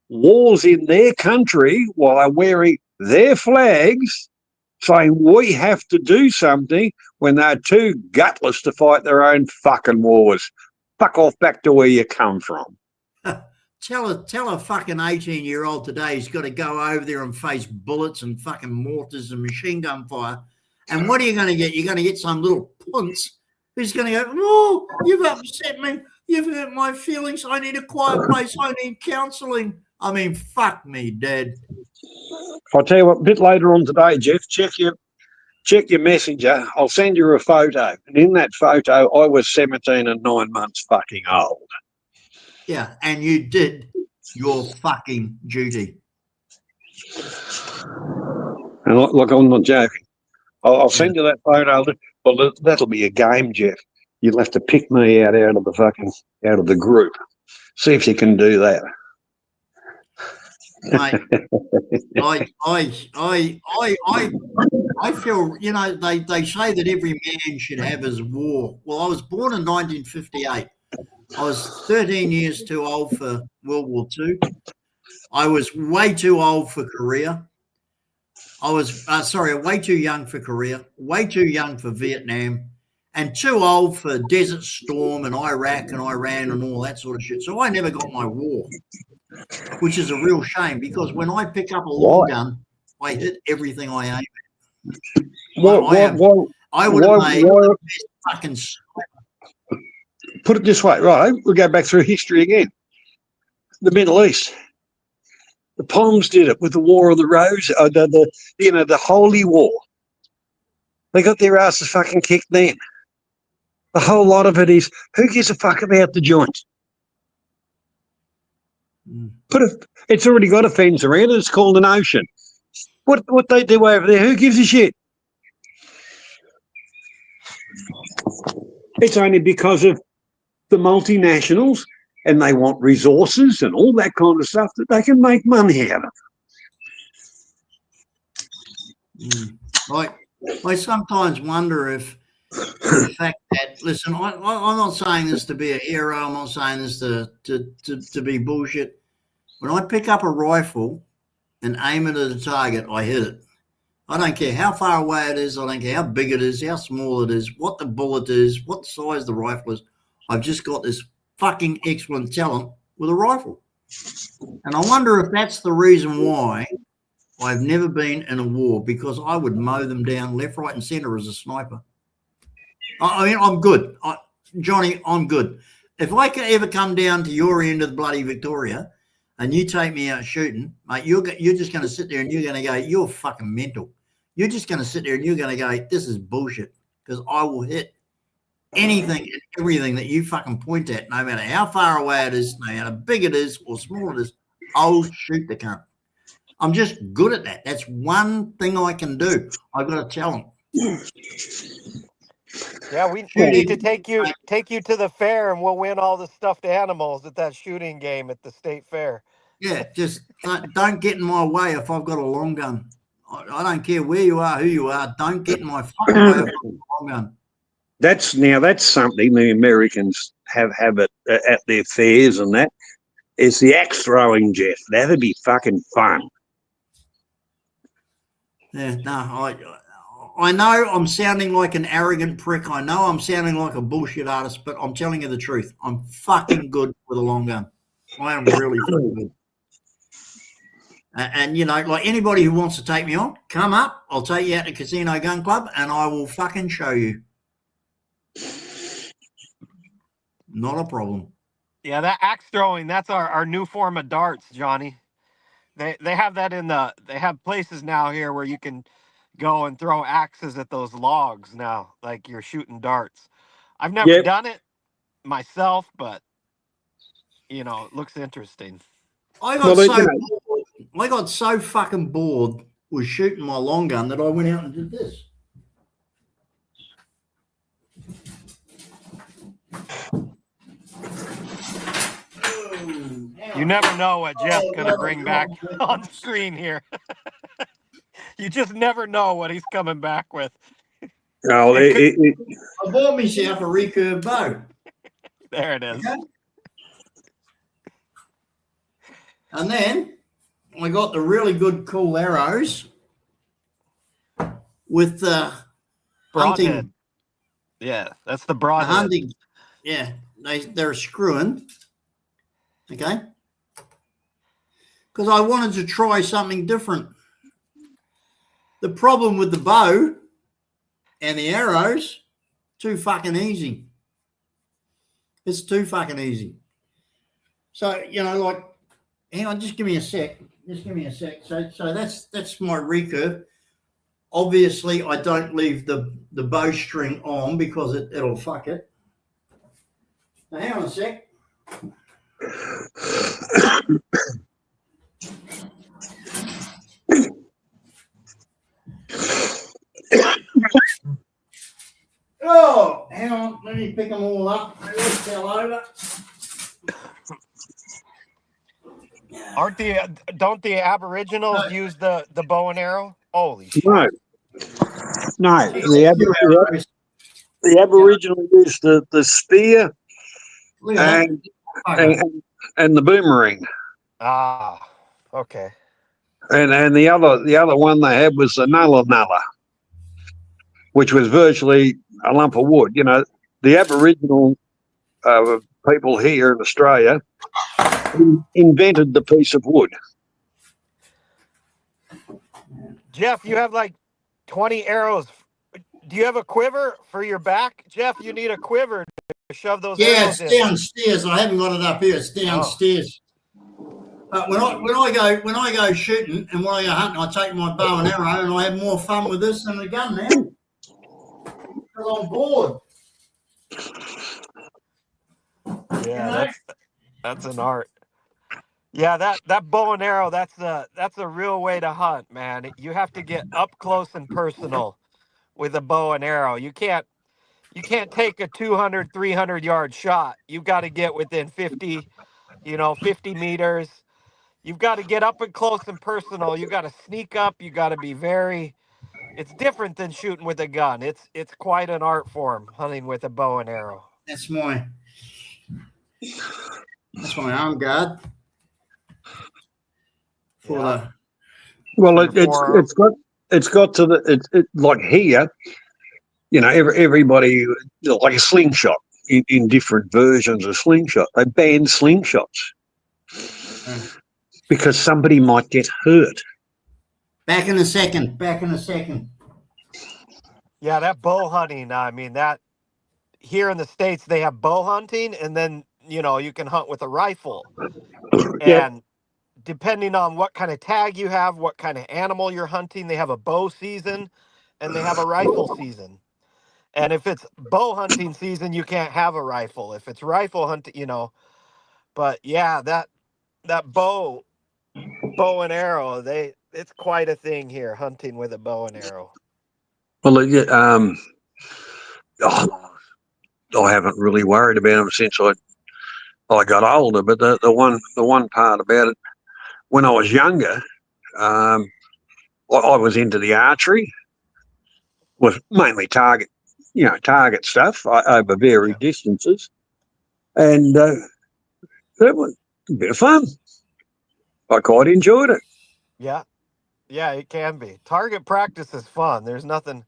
wars in their country while they're wearing their flags, saying we have to do something when they're too gutless to fight their own fucking wars? Fuck off back to where you come from. Tell a fucking 18-year-old today he's got to go over there and face bullets and fucking mortars and machine gun fire. And what are you going to get? You're going to get some little punce who's going to go, oh, you've upset me. You've hurt my feelings. I need a quiet place. I need counselling. I mean, fuck me, Dad. I'll tell you what, a bit later on today, Jeff, check your messenger. I'll send you a photo. And in that photo, I was 17 and 9 months fucking old. Yeah, and you did your fucking duty. And look, I'm not joking. I'll send you that photo. Well, that'll be a game, Jeff. You'll have to pick me out of the group. See if you can do that. Mate, I feel, they say that every man should have his war. Well, I was born in 1958. I was 13 years too old for World War II. I was way too old for Korea. I was, way too young for Korea, way too young for Vietnam, and too old for Desert Storm and Iraq and Iran and all that sort of shit. So I never got my war, which is a real shame, because when I pick up a long gun, I hit everything I aim at. I would have made why, the best fucking. put it this way, right? We'll go back through history again. The Middle East. The Poms did it with the War of the Rose, the Holy War. They got their asses fucking kicked then. The whole lot of it is, who gives a fuck about the joint? It's already got a fence around it. It's called an ocean. What they do over there, who gives a shit? It's only because of the multinationals and they want resources and all that kind of stuff that they can make money out of. I sometimes wonder if the fact that, listen, I'm not saying this to be a hero. I'm not saying this to be bullshit. When I pick up a rifle and aim it at a target, I hit it. I don't care how far away it is. I don't care how big it is, how small it is, what the bullet is, what size the rifle is. I've just got this fucking excellent talent with a rifle. And I wonder if that's the reason why I've never been in a war, because I would mow them down left, right, and centre as a sniper. I mean, I'm good. Johnny, I'm good. If I could ever come down to your end of the bloody Victoria and you take me out shooting, mate, you're just going to sit there and you're going to go, you're fucking mental. You're just going to sit there and you're going to go, this is bullshit, because I will hit anything and everything that you fucking point at, no matter how far away it is, no matter how big it is or small it is, I'll shoot the cunt. I'm just good at that. That's one thing I can do. I've got a talent. Yeah, we need to take you to the fair, and we'll win all the stuffed animals at that shooting game at the state fair. Yeah, just don't get in my way if I've got a long gun. I don't care where you are, who you are. Don't get in my fucking way if I've got a long gun. That's something the Americans have it at their fairs and that. It's the axe throwing, Jeff. That'd be fucking fun. Yeah, no, I know I'm sounding like an arrogant prick. I know I'm sounding like a bullshit artist, but I'm telling you the truth. I'm fucking good with a long gun. I am really fucking good. And, you know, like anybody who wants to take me on, come up. I'll take you out to Casino Gun Club and I will fucking show you. Not a problem. Yeah, that axe throwing, that's our new form of darts, Johnny. They have that they have places now here where you can go and throw axes at those logs now, like you're shooting darts. I've never done it myself, but you know, it looks interesting. I got so fucking bored with shooting my long gun that I went out and did this. You never know what Jeff's going to bring back on screen here. You just never know what he's coming back with. No, I bought myself a recurve bow. There it is. Okay? And then I got the really good, cool arrows with the hunting. Yeah, that's the broadhead. The hunting. Yeah, they're screwing. Okay. Because I wanted to try something different. The problem with the bow and the arrows, too fucking easy. It's too fucking easy. So, you know, like, hang on, just give me a sec. Just give me a sec. So that's my recurve. Obviously, I don't leave the bowstring on because it'll fuck it. Now, hang on a sec. Oh, hang on. Let me pick them all up. Let's fell over. Don't the Aboriginals use the bow and arrow? Holy shit. No. The Aboriginal use the spear and the boomerang. Ah, okay. And the other one they had was the nulla nulla, which was virtually a lump of wood. You know, the Aboriginal people here in Australia invented the piece of wood. Jeff, you have like 20 arrows Do you have a quiver for your back, Jeff? You need a quiver to shove those Yeah, arrows it's in. downstairs. I haven't got it up here. It's downstairs. But when I go shooting and when I go hunting, I take my bow and arrow and I have more fun with this than a gun now. Because I'm bored. Yeah, that's an art. Yeah, that bow and arrow, that's a real way to hunt, man. You have to get up close and personal with a bow and arrow. You can't take a 200, 300 yard shot. You've got to get within 50, 50 meters. You've got to get up and close and personal. You got to sneak up. You got to be it's different than shooting with a gun. It's quite an art form, hunting with a bow and arrow. That's my arm guard. For Well, the it's got to the like here, everybody like a slingshot in different versions of slingshot. They ban slingshots because somebody might get hurt. Back in a second. Yeah, that bow hunting. I mean, that here in the States they have bow hunting, and then you can hunt with a rifle. Yeah. And depending on what kind of tag you have, what kind of animal you're hunting, they have a bow season and they have a rifle season. And if it's bow hunting season, you can't have a rifle. If it's rifle hunting, but yeah, that bow and arrow, it's quite a thing here, hunting with a bow and arrow. Well, I haven't really worried about them since I got older. But the one part about it, when I was younger, I was into the archery, was mainly target stuff over varied distances, and that was a bit of fun. I quite enjoyed it. Yeah, it can be. Target practice is fun. There's nothing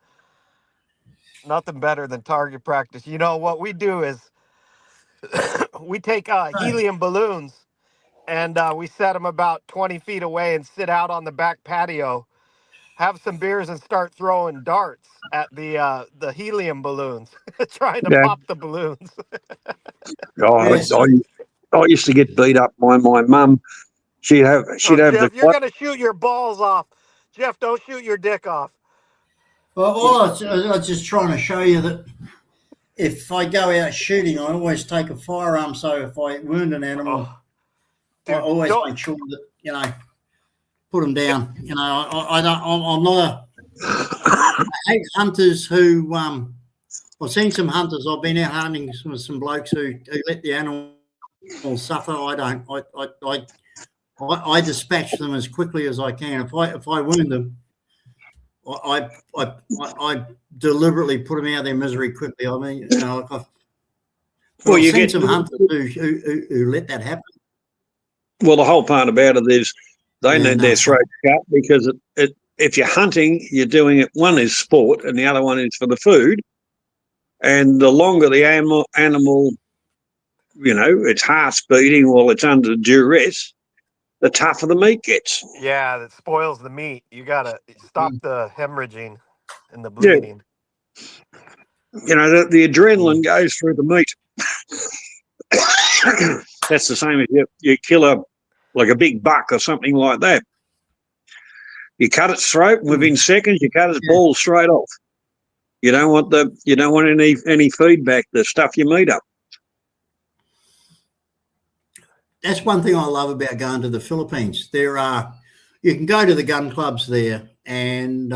better than target practice. What we do is we take helium balloons and we set them about 20 feet away and sit out on the back patio, have some beers, and start throwing darts at the helium balloons, trying to pop the balloons. I used to get beat up by my mum. She'd have Jeff, you're going to shoot your balls off. Jeff, don't shoot your dick off. Well, I was just trying to show you that if I go out shooting, I always take a firearm. So if I wound an animal, I always make sure that put them down. I don't. I'm not I hate hunters who. I've seen some hunters. I've been out hunting with some blokes who let the animal suffer. I don't. I dispatch them as quickly as I can. If I wound them, I deliberately put them out of their misery quickly. I mean, I've seen some hunters who let that happen. Well, the whole part about it is they need their throat cut because if you're hunting, you're doing it. One is sport, and the other one is for the food. And the longer the animal, its heart's beating while it's under duress, the tougher the meat gets. Yeah, that spoils the meat. You gotta stop the hemorrhaging and the bleeding. Yeah. The adrenaline goes through the meat. That's the same as you kill a big buck or something like that. You cut its throat, and within seconds you cut its balls straight off. You don't want any feedback to stuff your meat up. That's one thing I love about going to the Philippines. You can go to the gun clubs there, and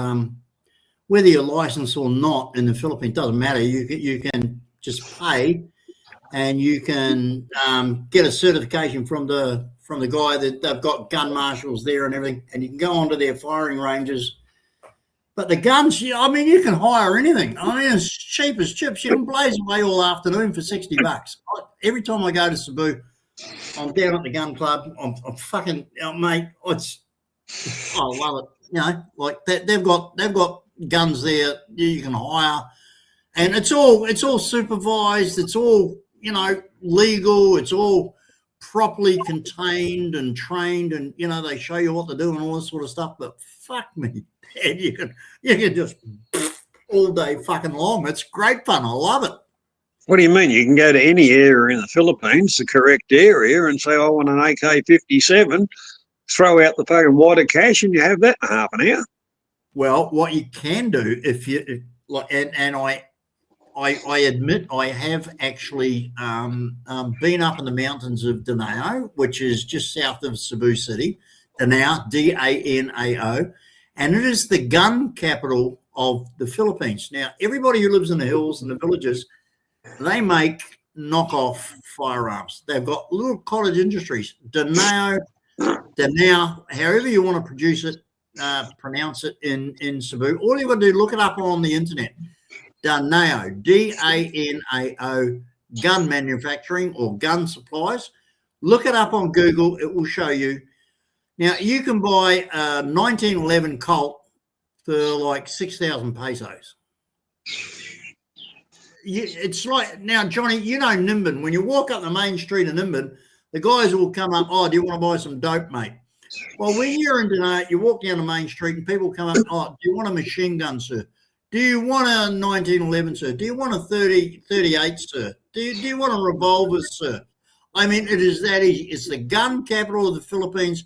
whether you're licensed or not in the Philippines, doesn't matter. You can just pay, and you can get a certification from the guy that they've got gun marshals there and everything, and you can go onto their firing ranges. But the guns, you can hire anything. it's cheap as chips. You can blaze away all afternoon for $60. Every time I go to Cebu, I'm down at the gun club. I'm fucking mate. I love it. Like they've got guns there you can hire, and it's all supervised. It's all legal. It's all properly contained and trained, and they show you what to do and all this sort of stuff. But fuck me, Dad, you can just all day fucking long. It's great fun. I love it. What do you mean? You can go to any area in the Philippines, the correct area, and say, I want an AK-57, throw out the fucking wad of cash, and you have that in half an hour. Well, what you can do and I admit I have actually been up in the mountains of Danao, which is just south of Cebu City. Danao, Danao, and it is the gun capital of the Philippines. Now, everybody who lives in the hills and the villages, they make knockoff firearms. They've got little cottage industries. Danao, however you want to pronounce it in Cebu. All you've got to do, look it up on the internet. Danao, Danao, gun manufacturing or gun supplies. Look it up on Google. It will show you. Now, you can buy a 1911 Colt for like 6,000 pesos. It's like, now, Johnny, you know Nimbin. When you walk up the main street of Nimbin, the guys will come up, oh, do you want to buy some dope, mate? Well, when you're in Danao, you walk down the main street and people come up, oh, do you want a machine gun, sir? Do you want a 1911, sir? Do you want a 38, sir? Do you want a revolver, sir? I mean, it is that easy. It's the gun capital of the Philippines.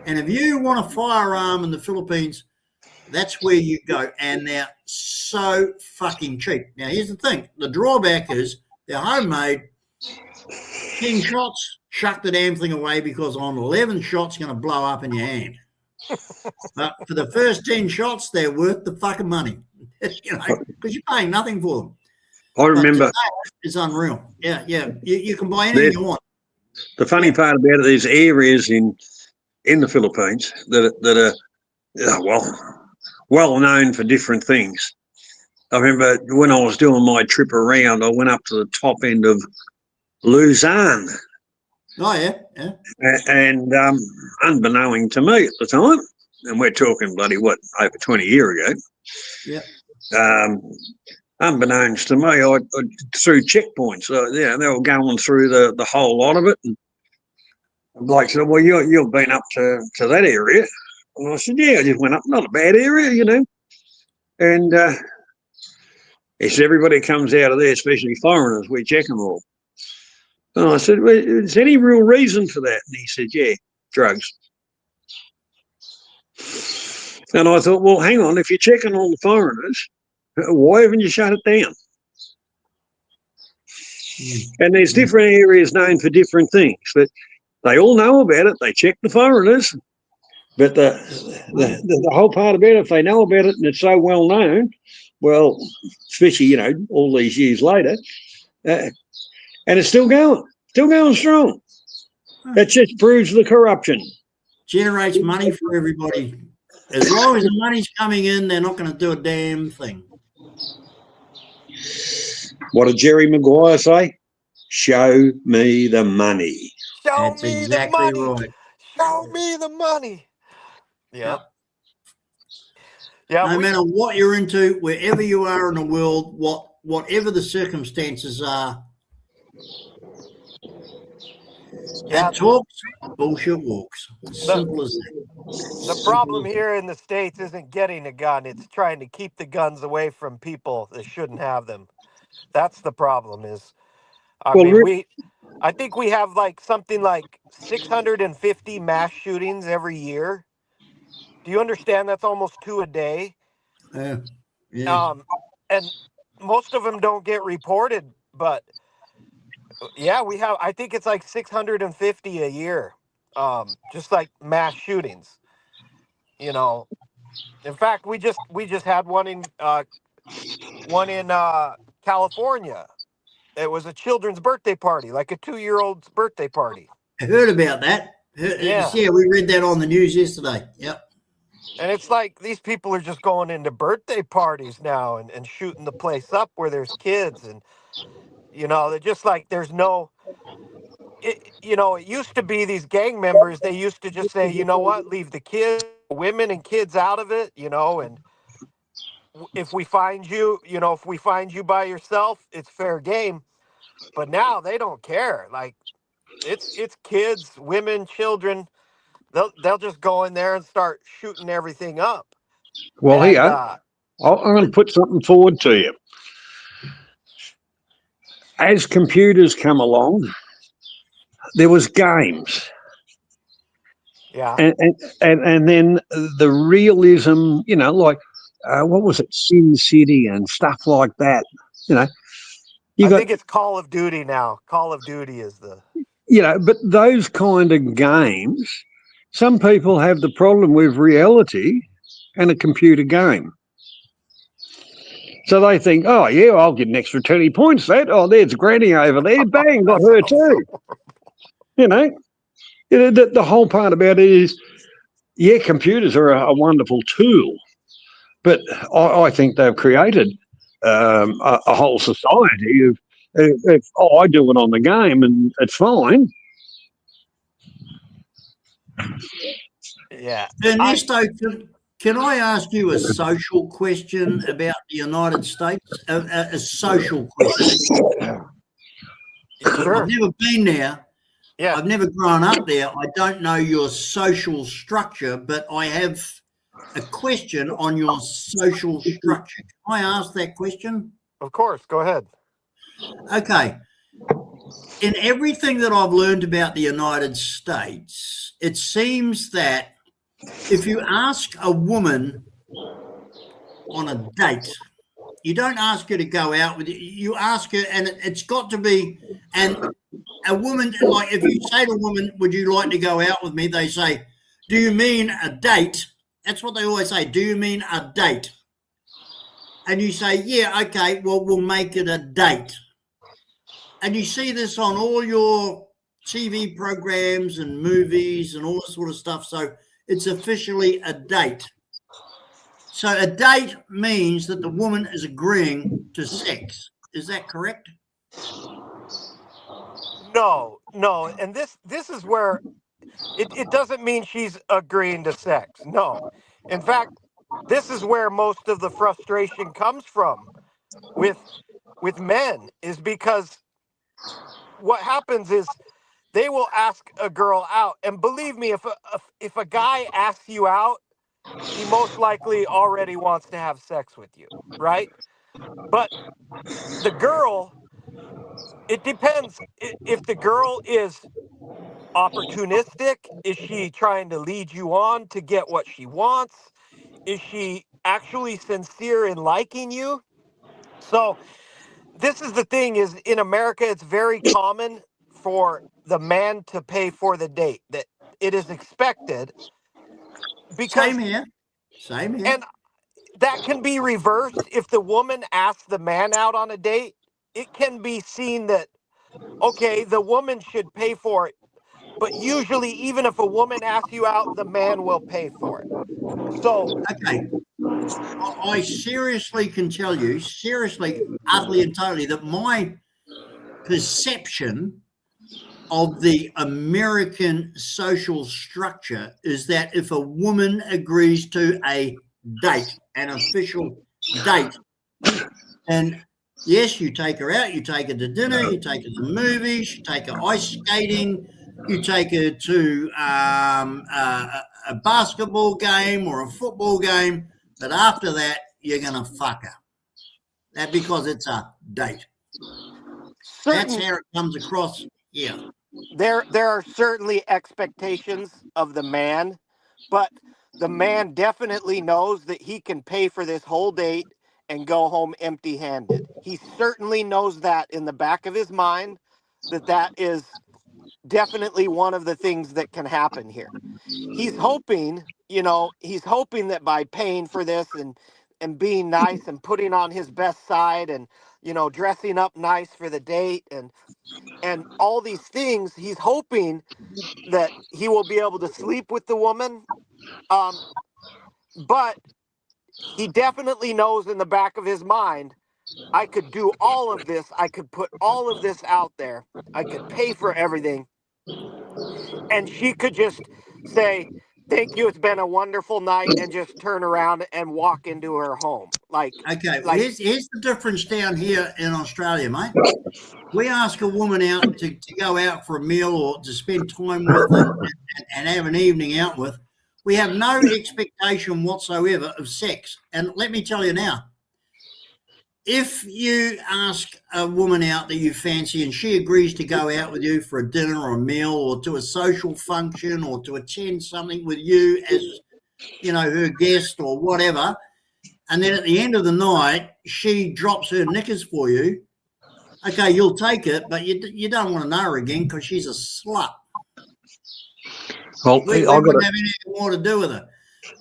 And if you want a firearm in the Philippines, that's where you go. And they're so fucking cheap. Now, here's the thing. The drawback is they're homemade. 10 shots, chuck the damn thing away because on 11 shots, going to blow up in your hand. But for the first 10 shots, they're worth the fucking money, because you're paying nothing for them. I remember. It's unreal. Yeah. You can buy anything you want. The funny part about it, there's areas in the Philippines that are well known for different things. I remember when I was doing my trip around, I went up to the top end of Luzon. Oh, yeah. And unbeknown to me at the time, and we're talking over 20 years ago. Yeah. Unbeknownst to me, I through checkpoints. So, they were going through the whole lot of it. And Blake said, well, you've been up to that area. And I said, yeah, I just went up. Not a bad area, And he said, everybody comes out of there, especially foreigners, we check them all. And I said, well, is there any real reason for that? And he said, yeah, drugs. And I thought, well, hang on, if you're checking all the foreigners, why haven't you shut it down? And there's different areas known for different things, but they all know about it. They check the foreigners. But the whole part about it, if they know about it and it's so well known, well, especially, all these years later, and it's still going strong. That just proves the corruption. Generates money for everybody. As long as the money's coming in, they're not going to do a damn thing. What did Jerry Maguire say? Show me the money. That's exactly right. Show me the money. Yeah. No matter what you're into, wherever you are in the world, whatever the circumstances are, that talks, bullshit walks. Simple as that. The problem here in the States isn't getting a gun. It's trying to keep the guns away from people that shouldn't have them. That's the problem I think we have something like 650 mass shootings every year. Do you understand? That's almost 2 a day. Yeah. And most of them don't get reported, but we have, I think it's like 650 a year. Just like mass shootings, In fact, we just had one in California. It was a children's birthday party, like a 2-year-old's birthday party. I heard about that. Yeah, we read that on the news yesterday. Yep. And it's like these people are just going into birthday parties now and shooting the place up where there's kids. And, they're just like, there's no, it used to be these gang members, they used to just say, you know what, leave the kids, women and kids out of it, and if we find you, by yourself, it's fair game. But now they don't care. Like it's kids, women, children. They'll just go in there and start shooting everything up. Well, I'm going to put something forward to you. As computers come along, there was games. Yeah. And then the realism, like what was it, Sin City and stuff like that. You I got, think it's Call of Duty now. Call of Duty is the. but those kind of games, some people have the problem with reality and a computer game. So they think, oh yeah, I'll get an extra 20 points. There's Granny over there. Bang, got her too. The whole part about it is, yeah, computers are a wonderful tool, but I think they've created a whole society of, I do it on the game and it's fine. Yeah. Ernesto, can I ask you a social question about the United States? A social question. Sure. I've never been there. Yeah. I've never grown up there. I don't know your social structure, but I have a question on your social structure. Can I ask that question? Of course. Go ahead. Okay. In everything that I've learned about the United States, it seems that if you ask a woman on a date, you don't ask her to go out with you. You ask her, and it's got to be, and a woman, like if you say to a woman, would you like to go out with me? They say, do you mean a date? That's what they always say. Do you mean a date? And you say, yeah, okay, well, we'll make it a date. And you see this on all your TV programs and movies and all this sort of stuff. So it's officially a date. So a date means that the woman is agreeing to sex. Is that correct? No. And this is where it doesn't mean she's agreeing to sex. No. In fact, this is where most of the frustration comes from with men, is because what happens is they will ask a girl out, and believe me, if a guy asks you out, he most likely already wants to have sex with you, right? But the girl, it depends. If the girl is opportunistic, is she trying to lead you on to get what she wants? Is she actually sincere in liking you? So this is the thing, is in America, it's very common for the man to pay for the date. That it is expected, because Same here. and that can be reversed. If the woman asks the man out on a date, it can be seen that, okay, the woman should pay for it. But usually, even if a woman asks you out, the man will pay for it. So, Okay. I seriously can tell you, seriously, utterly and totally, that my perception of the American social structure is that if a woman agrees to a date, an official date, and yes, you take her out, you take her to dinner, you take her to the movies, you take her ice skating, you take her to a basketball game or a football game, but after that, you're going to fuck her. That because it's a date. That's how it comes across here. there are certainly expectations of the man, but the man definitely knows that he can pay for this whole date and go home empty-handed. He certainly knows that in the back of his mind, that is definitely one of the things that can happen here. He's hoping, that by paying for this and being nice and putting on his best side and, dressing up nice for the date and all these things, he's hoping that he will be able to sleep with the woman. But he definitely knows in the back of his mind, I could do all of this. I could put all of this out there. I could pay for everything. And she could just say, thank you, it's been a wonderful night, and just turn around and walk into her home. Okay, well, here's the difference down here in Australia, mate. We ask a woman out to go out for a meal or to spend time with and have an evening out with. We have no expectation whatsoever of sex. And let me tell you now, if you ask a woman out that you fancy and she agrees to go out with you for a dinner or a meal or to a social function or to attend something with you as, you know, her guest or whatever, and then at the end of the night, she drops her knickers for you, okay, you'll take it, but you don't want to know her again because she's a slut. Well, We I've got wouldn't to, have anything more to do with her.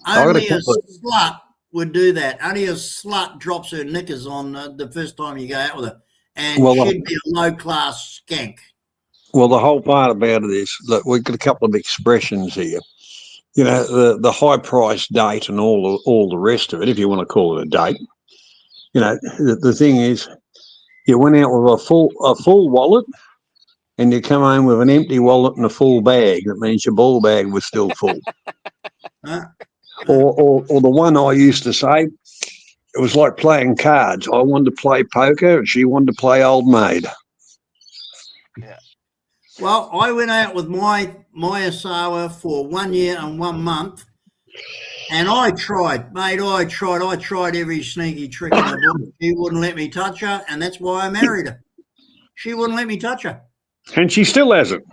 gotta Only a put slut would do that. Only a slut drops her knickers on the first time you go out with her. And Well, she'd be a low-class skank. well, the whole part about it is that we've got a couple of expressions here. You know, the high price date and all the rest of it, if you want to call it a date. You know, the thing is, you went out with a full wallet, and you come home with an empty wallet and a full bag. That means your ball bag was still full. Huh? Or the one I used to say, it was like playing cards. I wanted to play poker, and she wanted to play old maid. Well, I went out with my Asawa for 1 year and 1 month, and I tried, mate. I tried every sneaky trick in the book. She wouldn't let me touch her, and that's why I married her. She wouldn't let me touch her. And she still hasn't.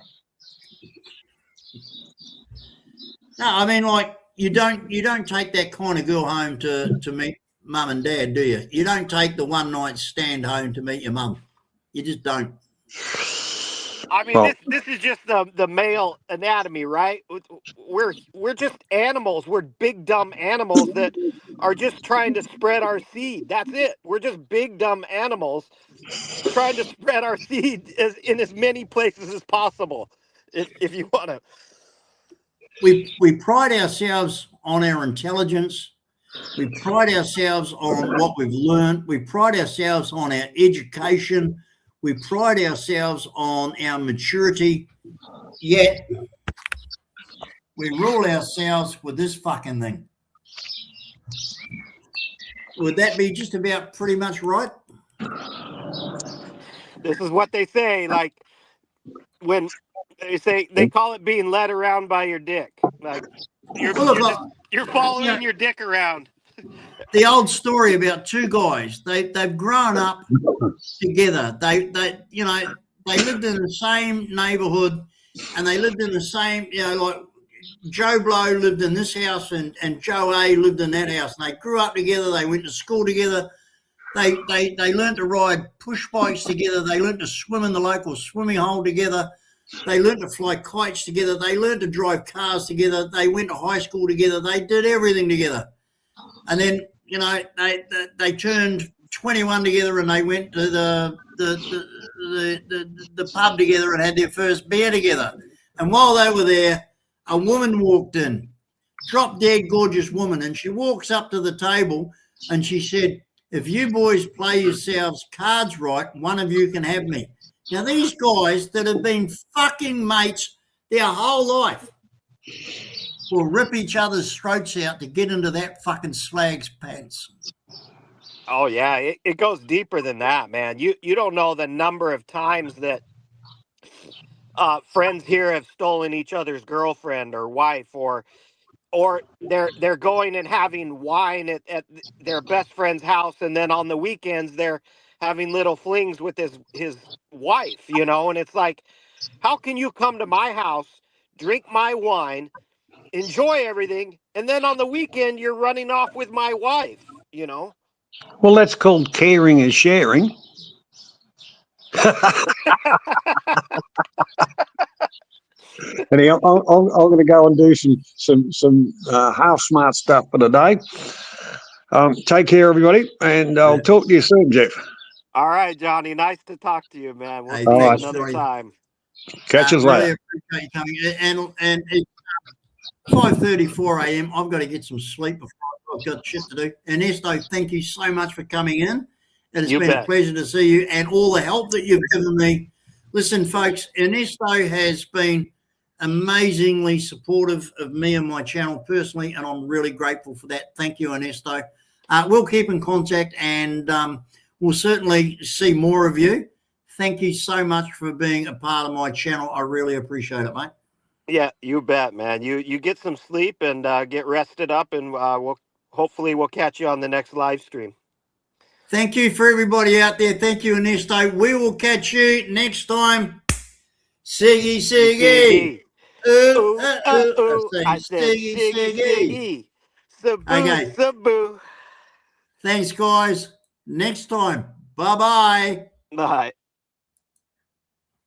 No, I mean, like you don't take that kind of girl home to meet mum and dad, do you? You don't take the one night stand home to meet your mum. You just don't. I mean, Well, this is just the male anatomy, right? We're just animals. We're big dumb animals that are just trying to spread our seed. That's it. We're just big dumb animals trying to spread our seed in as many places as possible. If you want to. We pride ourselves on our intelligence. We pride ourselves on what we've learned. We pride ourselves on our education. We pride ourselves on our maturity. Yet we rule ourselves with this fucking thing. Would that be just about pretty much right? This is what they say. Like when they call it being led around by your dick. Like you're following your dick around. The old story about two guys. They've grown up together. They lived in the same neighborhood, and they lived in the same, like Joe Blow lived in this house and Joe A lived in that house. And they grew up together. They went to school together. They learned to ride push bikes together. They learned to swim in the local swimming hole together. They learned to fly kites together. They learned to drive cars together. They went to high school together. They did everything together. And then, they turned 21 together and they went to the pub together and had their first beer together. And while they were there, a woman walked in, drop dead gorgeous woman, and she walks up to the table and she said, "If you boys play yourselves cards right, one of you can have me." Now, these guys that have been fucking mates their whole life will rip each other's throats out to get into that fucking slag's pants. Oh yeah, it goes deeper than that, man. You don't know the number of times that friends here have stolen each other's girlfriend or wife, or they're going and having wine at their best friend's house, and then on the weekends they're having little flings with his wife, and it's like, how can you come to my house, drink my wine, enjoy everything, and then on the weekend you're running off with my wife, Well, that's called caring is sharing. Anyhow, I'm going to go and do some half smart stuff for today. Take care, everybody, and I'll talk to you soon, Jeff. All right, Johnny. Nice to talk to you, man. We'll Hey, see you thanks, another Johnny. time. Catch us Really later. appreciate you coming. And it's 5:34 a.m. I've got to get some sleep before I've got shit to do. Ernesto, thank you so much for coming in. It has You been bet. a pleasure to see you and all the help that you've given me. Listen, folks, Ernesto has been amazingly supportive of me and my channel personally, and I'm really grateful for that. Thank you, Ernesto. We'll keep in contact, and we'll certainly see more of you. Thank you so much for being a part of my channel. I really appreciate it, mate. Yeah, you bet, man. You get some sleep and get rested up, and we'll catch you on the next live stream. Thank you for everybody out there. Thank you, Ernesto. We will catch you next time. Siggy, Siggy. Ooh, ooh. I I'm said saying Siggy, Siggy, Siggy. Siggy. Saboo, Okay. saboo. Thanks, guys. Next time. Bye-bye. Bye.